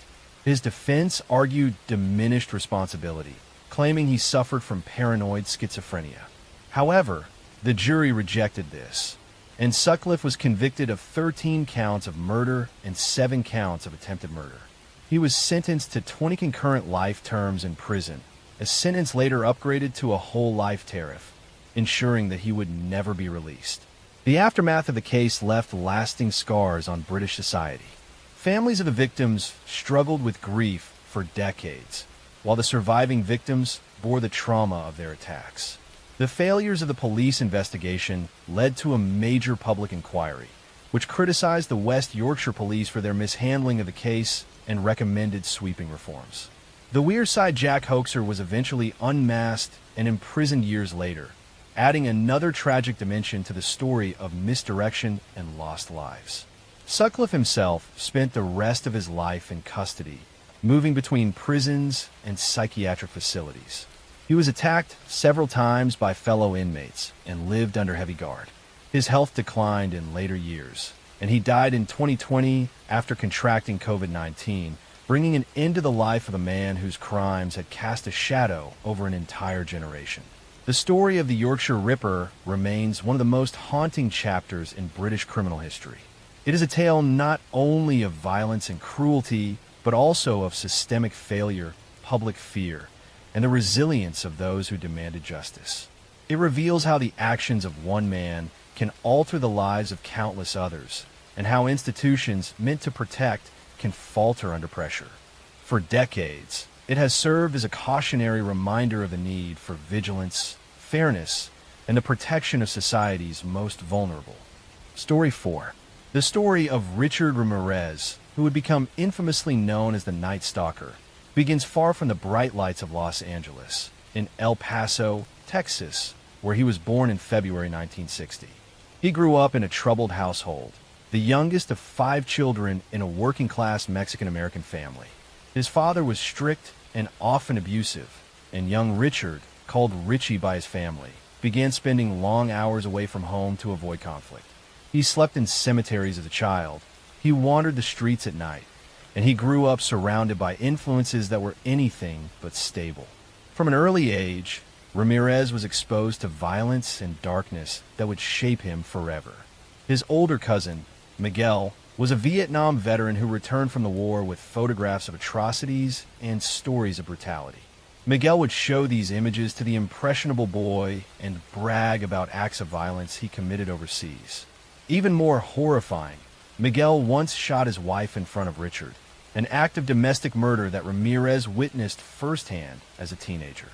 His defense argued diminished responsibility, claiming he suffered from paranoid schizophrenia. However, the jury rejected this, and Sutcliffe was convicted of 13 counts of murder and 7 counts of attempted murder. He was sentenced to 20 concurrent life terms in prison, a sentence later upgraded to a whole life tariff, ensuring that he would never be released. The aftermath of the case left lasting scars on British society. Families of the victims struggled with grief for decades, while the surviving victims bore the trauma of their attacks. The failures of the police investigation led to a major public inquiry, which criticized the West Yorkshire police for their mishandling of the case and recommended sweeping reforms. The Wearside Jack hoaxer was eventually unmasked and imprisoned years later, adding another tragic dimension to the story of misdirection and lost lives. Sutcliffe himself spent the rest of his life in custody, moving between prisons and psychiatric facilities. He was attacked several times by fellow inmates and lived under heavy guard. His health declined in later years, and he died in 2020 after contracting COVID-19, bringing an end to the life of a man whose crimes had cast a shadow over an entire generation. The story of the Yorkshire Ripper remains one of the most haunting chapters in British criminal history. It is a tale not only of violence and cruelty, but also of systemic failure, public fear, and the resilience of those who demanded justice. It reveals how the actions of one man can alter the lives of countless others, and how institutions meant to protect can falter under pressure. For decades, it has served as a cautionary reminder of the need for vigilance, fairness, and the protection of society's most vulnerable. Story 4. The story of Richard Ramirez, who would become infamously known as the Night Stalker, begins far from the bright lights of Los Angeles, in El Paso, Texas, where he was born in February 1960. He grew up in a troubled household, the youngest of 5 children in a working-class Mexican-American family. His father was strict and often abusive, and young Richard, called Richie by his family, began spending long hours away from home to avoid conflict. He slept in cemeteries as a child. He wandered the streets at night, and he grew up surrounded by influences that were anything but stable. From an early age, Ramirez was exposed to violence and darkness that would shape him forever. His older cousin, Miguel, was a Vietnam veteran who returned from the war with photographs of atrocities and stories of brutality. Miguel would show these images to the impressionable boy and brag about acts of violence he committed overseas. Even more horrifying, Miguel once shot his wife in front of Richard, an act of domestic murder that Ramirez witnessed firsthand as a teenager.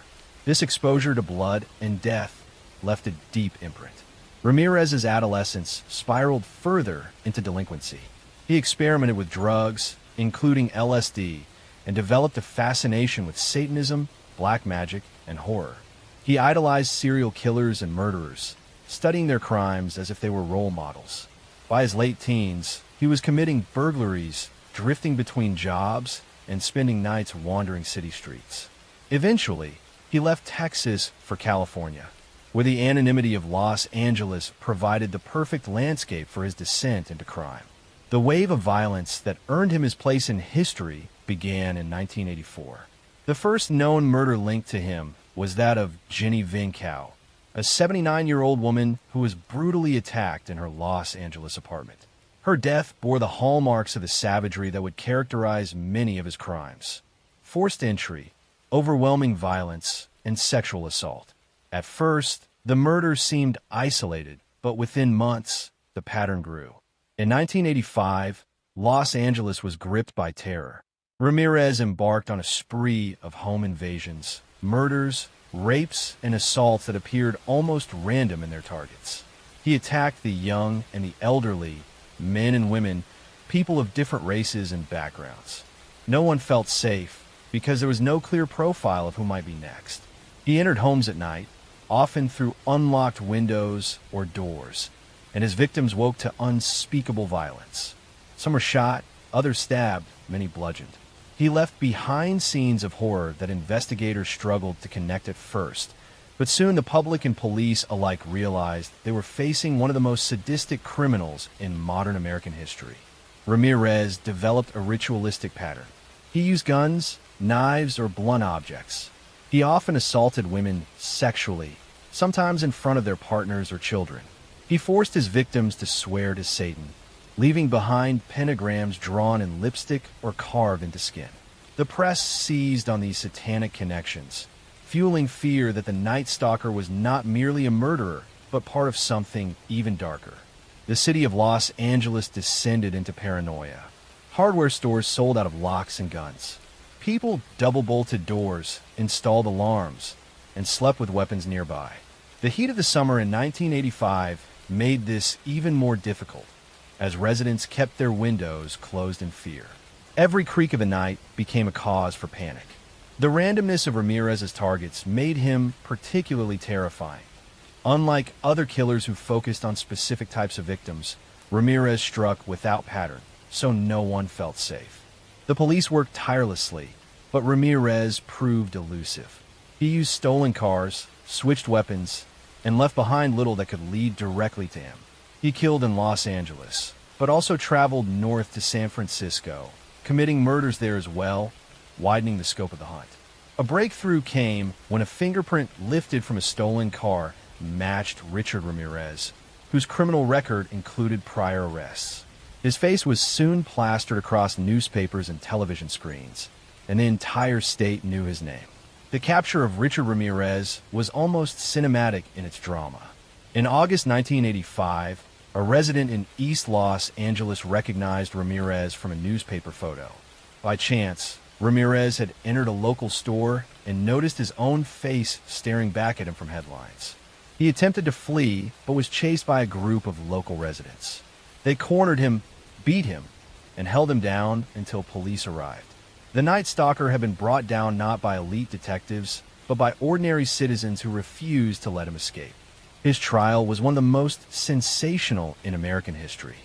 This exposure to blood and death left a deep imprint. Ramirez's adolescence spiraled further into delinquency. He experimented with drugs, including LSD, and developed a fascination with Satanism, black magic, and horror. He idolized serial killers and murderers, studying their crimes as if they were role models. By his late teens, he was committing burglaries, drifting between jobs, and spending nights wandering city streets. Eventually, he left Texas for California, where the anonymity of Los Angeles provided the perfect landscape for his descent into crime. The wave of violence that earned him his place in history began in 1984. The first known murder linked to him was that of Jenny Vinkow, a 79-year-old woman who was brutally attacked in her Los Angeles apartment. Her death bore the hallmarks of the savagery that would characterize many of his crimes: forced entry, overwhelming violence, and sexual assault. At first, the murders seemed isolated, but within months, the pattern grew. In 1985, Los Angeles was gripped by terror. Ramirez embarked on a spree of home invasions, murders, rapes, and assaults that appeared almost random in their targets. He attacked the young and the elderly, men and women, people of different races and backgrounds. No one felt safe because there was no clear profile of who might be next. He entered homes at night, often through unlocked windows or doors, and his victims woke to unspeakable violence. Some were shot, others stabbed, many bludgeoned. He left behind scenes of horror that investigators struggled to connect at first, but soon the public and police alike realized they were facing one of the most sadistic criminals in modern American history. Ramirez developed a ritualistic pattern. He used guns, knives, or blunt objects. He often assaulted women sexually, sometimes in front of their partners or children. He forced his victims to swear to Satan, leaving behind pentagrams drawn in lipstick or carved into skin. The press seized on these satanic connections, fueling fear that the Night Stalker was not merely a murderer, but part of something even darker. The city of Los Angeles descended into paranoia. Hardware stores sold out of locks and guns. People double-bolted doors, installed alarms, and slept with weapons nearby. The heat of the summer in 1985 made this even more difficult, as residents kept their windows closed in fear. Every creak of the night became a cause for panic. The randomness of Ramirez's targets made him particularly terrifying. Unlike other killers who focused on specific types of victims, Ramirez struck without pattern, so no one felt safe. The police worked tirelessly, but Ramirez proved elusive. He used stolen cars, switched weapons, and left behind little that could lead directly to him. He killed in Los Angeles, but also traveled north to San Francisco, committing murders there as well, widening the scope of the hunt. A breakthrough came when a fingerprint lifted from a stolen car matched Richard Ramirez, whose criminal record included prior arrests. His face was soon plastered across newspapers and television screens, and the entire state knew his name. The capture of Richard Ramirez was almost cinematic in its drama. In August 1985, a resident in East Los Angeles recognized Ramirez from a newspaper photo. By chance, Ramirez had entered a local store and noticed his own face staring back at him from headlines. He attempted to flee, but was chased by a group of local residents. They cornered him, beat him, and held him down until police arrived. The Night Stalker had been brought down not by elite detectives, but by ordinary citizens who refused to let him escape. His trial was one of the most sensational in American history.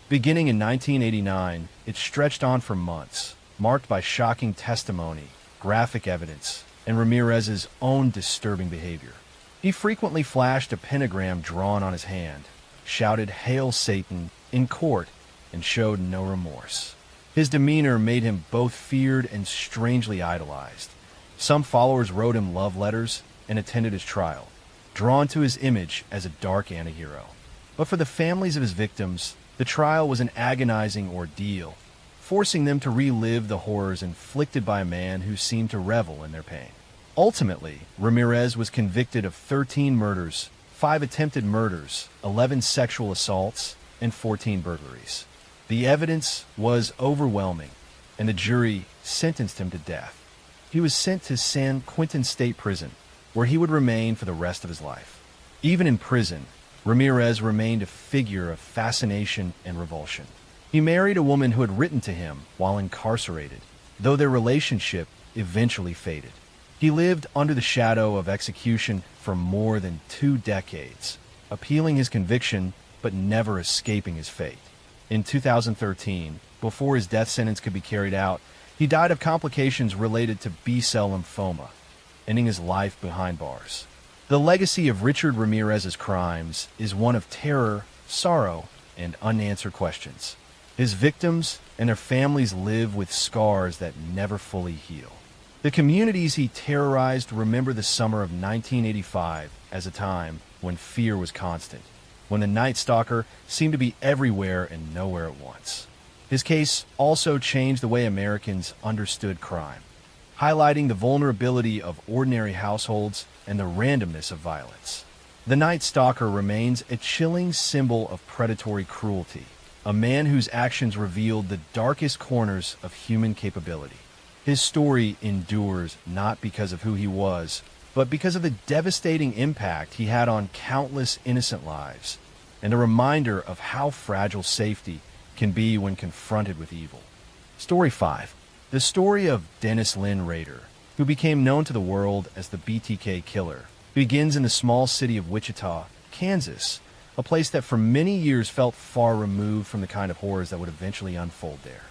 Beginning in 1989, it stretched on for months, marked by shocking testimony, graphic evidence, and Ramirez's own disturbing behavior. He frequently flashed a pentagram drawn on his hand, shouted "Hail Satan" in court, and showed no remorse. His demeanor made him both feared and strangely idolized. Some followers wrote him love letters and attended his trial, drawn to his image as a dark antihero. But for the families of his victims, the trial was an agonizing ordeal, forcing them to relive the horrors inflicted by a man who seemed to revel in their pain. Ultimately, Ramirez was convicted of 13 murders, 5 attempted murders, 11 sexual assaults, and 14 burglaries. The evidence was overwhelming, and the jury sentenced him to death. He was sent to San Quentin State Prison, where he would remain for the rest of his life. Even in prison, Ramirez remained a figure of fascination and revulsion. He married a woman who had written to him while incarcerated, though their relationship eventually faded. He lived under the shadow of execution for more than 2 decades, appealing his conviction but never escaping his fate. In 2013, before his death sentence could be carried out, he died of complications related to B-cell lymphoma, ending his life behind bars. The legacy of Richard Ramirez's crimes is one of terror, sorrow, and unanswered questions. His victims and their families live with scars that never fully heal. The communities he terrorized remember the summer of 1985 as a time when fear was constant, when the Night Stalker seemed to be everywhere and nowhere at once. His case also changed the way Americans understood crime, highlighting the vulnerability of ordinary households and the randomness of violence. The Night Stalker remains a chilling symbol of predatory cruelty, a man whose actions revealed the darkest corners of human capability. His story endures not because of who he was, but because of the devastating impact he had on countless innocent lives, and a reminder of how fragile safety can be when confronted with evil. Story 5. The story of Dennis Lynn Rader, who became known to the world as the BTK Killer, begins in the small city of Wichita, Kansas, a place that for many years felt far removed from the kind of horrors that would eventually unfold there.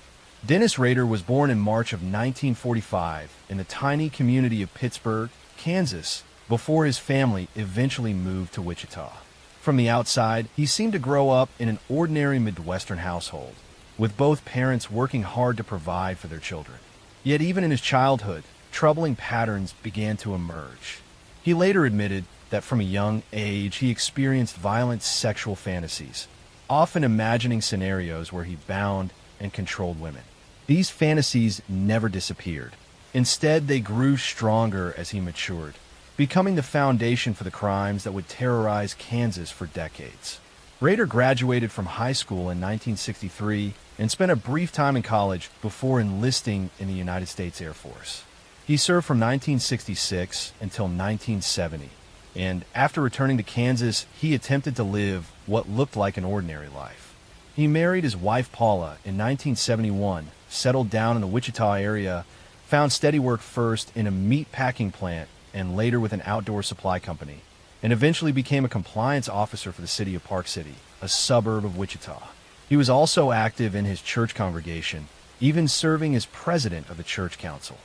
Dennis Rader was born in March of 1945 in the tiny community of Pittsburgh, Kansas, before his family eventually moved to Wichita. From the outside, he seemed to grow up in an ordinary Midwestern household, with both parents working hard to provide for their children. Yet even in his childhood, troubling patterns began to emerge. He later admitted that from a young age he experienced violent sexual fantasies, often imagining scenarios where he bound and controlled women. These fantasies never disappeared. Instead, they grew stronger as he matured, becoming the foundation for the crimes that would terrorize Kansas for decades. Rader graduated from high school in 1963 and spent a brief time in college before enlisting in the United States Air Force. He served from 1966 until 1970, and after returning to Kansas, he attempted to live what looked like an ordinary life. He married his wife Paula in 1971, settled down in the Wichita area, found steady work first in a meat packing plant and later with an outdoor supply company, and eventually became a compliance officer for the city of Park City, a suburb of Wichita. He was also active in his church congregation, even serving as president of the church council.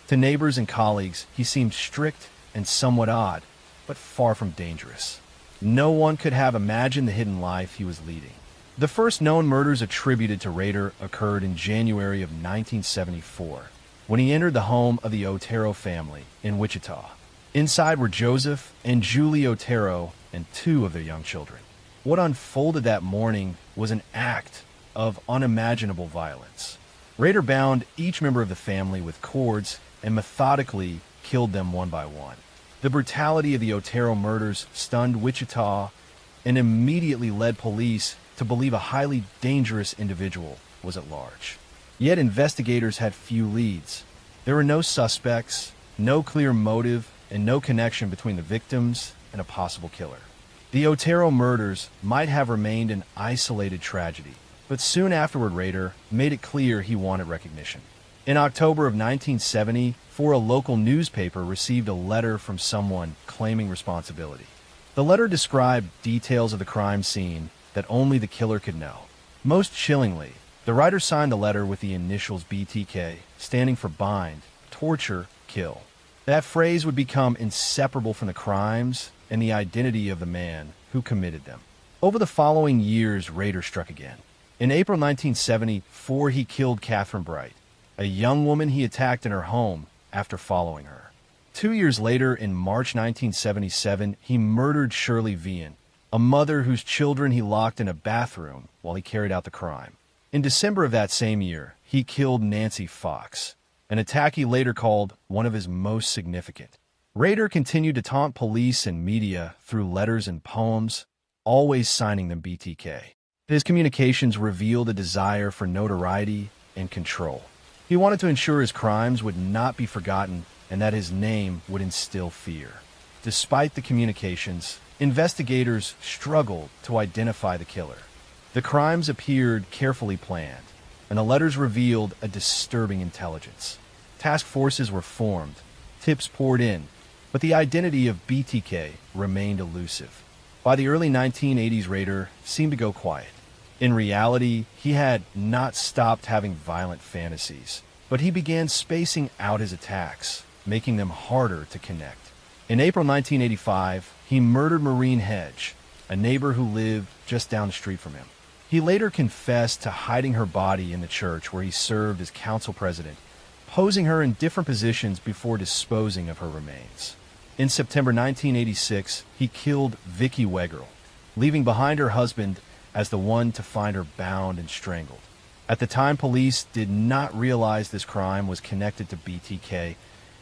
To neighbors and colleagues, he seemed strict and somewhat odd, but far from dangerous. No one could have imagined the hidden life he was leading. The first known murders attributed to Rader occurred in January of 1974, when he entered the home of the Otero family in Wichita. Inside were Joseph and Julie Otero and two of their young children. What unfolded that morning was an act of unimaginable violence. Rader bound each member of the family with cords and methodically killed them one by one. The brutality of the Otero murders stunned Wichita and immediately led police to believe a highly dangerous individual was at large. Yet investigators had few leads. There were no suspects, no clear motive, and no connection between the victims and a possible killer. The Otero murders might have remained an isolated tragedy, but soon afterward Rader made it clear he wanted recognition. In October of 1970, a local newspaper received a letter from someone claiming responsibility. The letter described details of the crime scene that only the killer could know. Most chillingly, the writer signed the letter with the initials BTK, standing for bind, torture, kill. That phrase would become inseparable from the crimes and the identity of the man who committed them. Over the following years, Rader struck again. In April 1974, he killed Catherine Bright, a young woman he attacked in her home after following her. 2 years later, in March 1977, he murdered Shirley Vian, a mother whose children he locked in a bathroom while he carried out the crime. In December of that same year, he killed Nancy Fox, an attack he later called one of his most significant. Rader continued to taunt police and media through letters and poems, always signing them BTK. His communications revealed a desire for notoriety and control. He wanted to ensure his crimes would not be forgotten and that his name would instill fear. Despite the communications, investigators struggled to identify the killer. The crimes appeared carefully planned, and the letters revealed a disturbing intelligence. Task forces were formed, tips poured in, but the identity of BTK remained elusive. By the early 1980s, Rader seemed to go quiet. In reality, he had not stopped having violent fantasies, but he began spacing out his attacks, making them harder to connect. In April 1985, he murdered Maureen Hedge, a neighbor who lived just down the street from him. He later confessed to hiding her body in the church where he served as council president, posing her in different positions before disposing of her remains. In September 1986, he killed Vicki Weggerl, leaving behind her husband as the one to find her bound and strangled. At the time, police did not realize this crime was connected to BTK,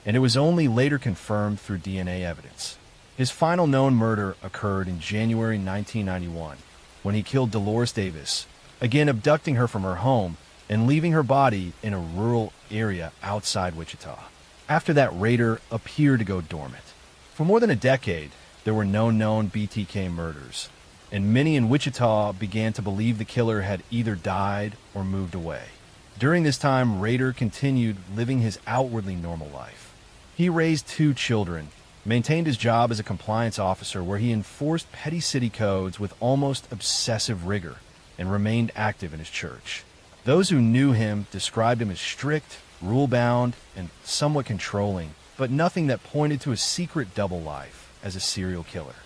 and it was only later confirmed through DNA evidence. His final known murder occurred in January 1991, when he killed Dolores Davis, again abducting her from her home and leaving her body in a rural area outside Wichita. After that, Rader appeared to go dormant. For more than a decade, there were no known BTK murders, and many in Wichita began to believe the killer had either died or moved away. During this time, Rader continued living his outwardly normal life. He raised 2 children, maintained his job as a compliance officer where he enforced petty city codes with almost obsessive rigor, and remained active in his church. Those who knew him described him as strict, rule-bound, and somewhat controlling, but nothing that pointed to a secret double life as a serial killer.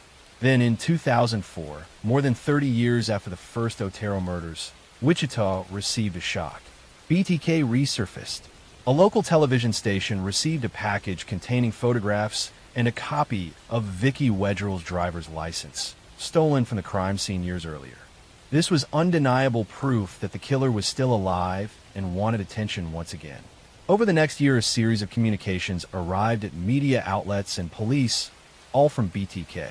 Then in 2004, more than 30 years after the first Otero murders, Wichita received a shock. BTK resurfaced. A local television station received a package containing photographs and a copy of Vicki Weggerl's driver's license, stolen from the crime scene years earlier. This was undeniable proof that the killer was still alive and wanted attention once again. Over the next year, a series of communications arrived at media outlets and police, all from BTK.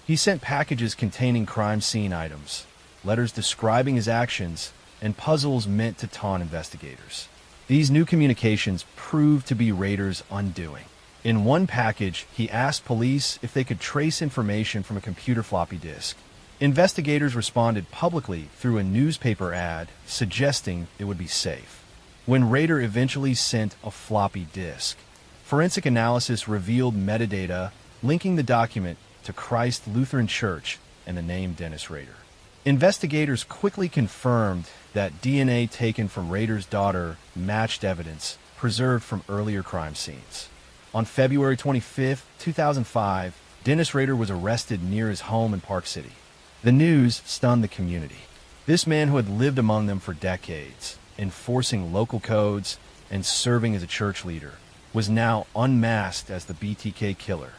He sent packages containing crime scene items, letters describing his actions, and puzzles meant to taunt investigators. These new communications proved to be Rader's undoing. In one package, he asked police if they could trace information from a computer floppy disk. Investigators responded publicly through a newspaper ad suggesting it would be safe. When Rader eventually sent a floppy disk, forensic analysis revealed metadata linking the document to Christ Lutheran Church and the name Dennis Rader. Investigators quickly confirmed that DNA taken from Rader's daughter matched evidence preserved from earlier crime scenes. On February 25, 2005, Dennis Rader was arrested near his home in Park City. The news stunned the community. This man who had lived among them for decades, enforcing local codes and serving as a church leader, was now unmasked as the BTK killer.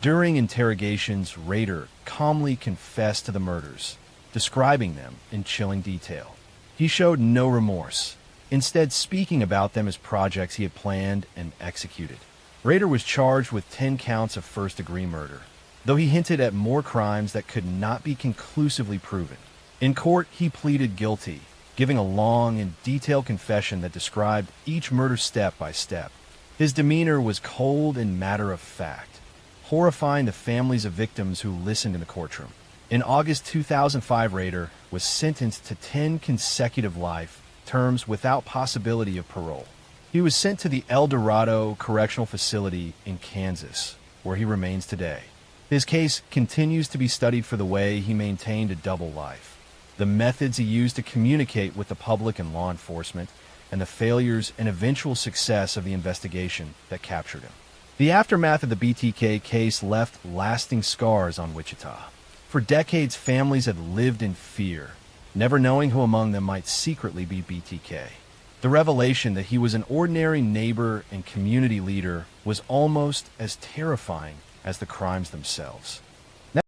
During interrogations, Rader calmly confessed to the murders, describing them in chilling detail. He showed no remorse, instead speaking about them as projects he had planned and executed. Rader was charged with 10 counts of first-degree murder, though he hinted at more crimes that could not be conclusively proven. In court, he pleaded guilty, giving a long and detailed confession that described each murder step by step. His demeanor was cold and matter-of-fact, horrifying the families of victims who listened in the courtroom. In August 2005, Rader was sentenced to 10 consecutive life terms without possibility of parole. He was sent to the El Dorado Correctional Facility in Kansas, where he remains today. His case continues to be studied for the way he maintained a double life, the methods he used to communicate with the public and law enforcement, and the failures and eventual success of the investigation that captured him. The aftermath of the BTK case left lasting scars on Wichita. For decades, families had lived in fear, never knowing who among them might secretly be BTK. The revelation that he was an ordinary neighbor and community leader was almost as terrifying as the crimes themselves.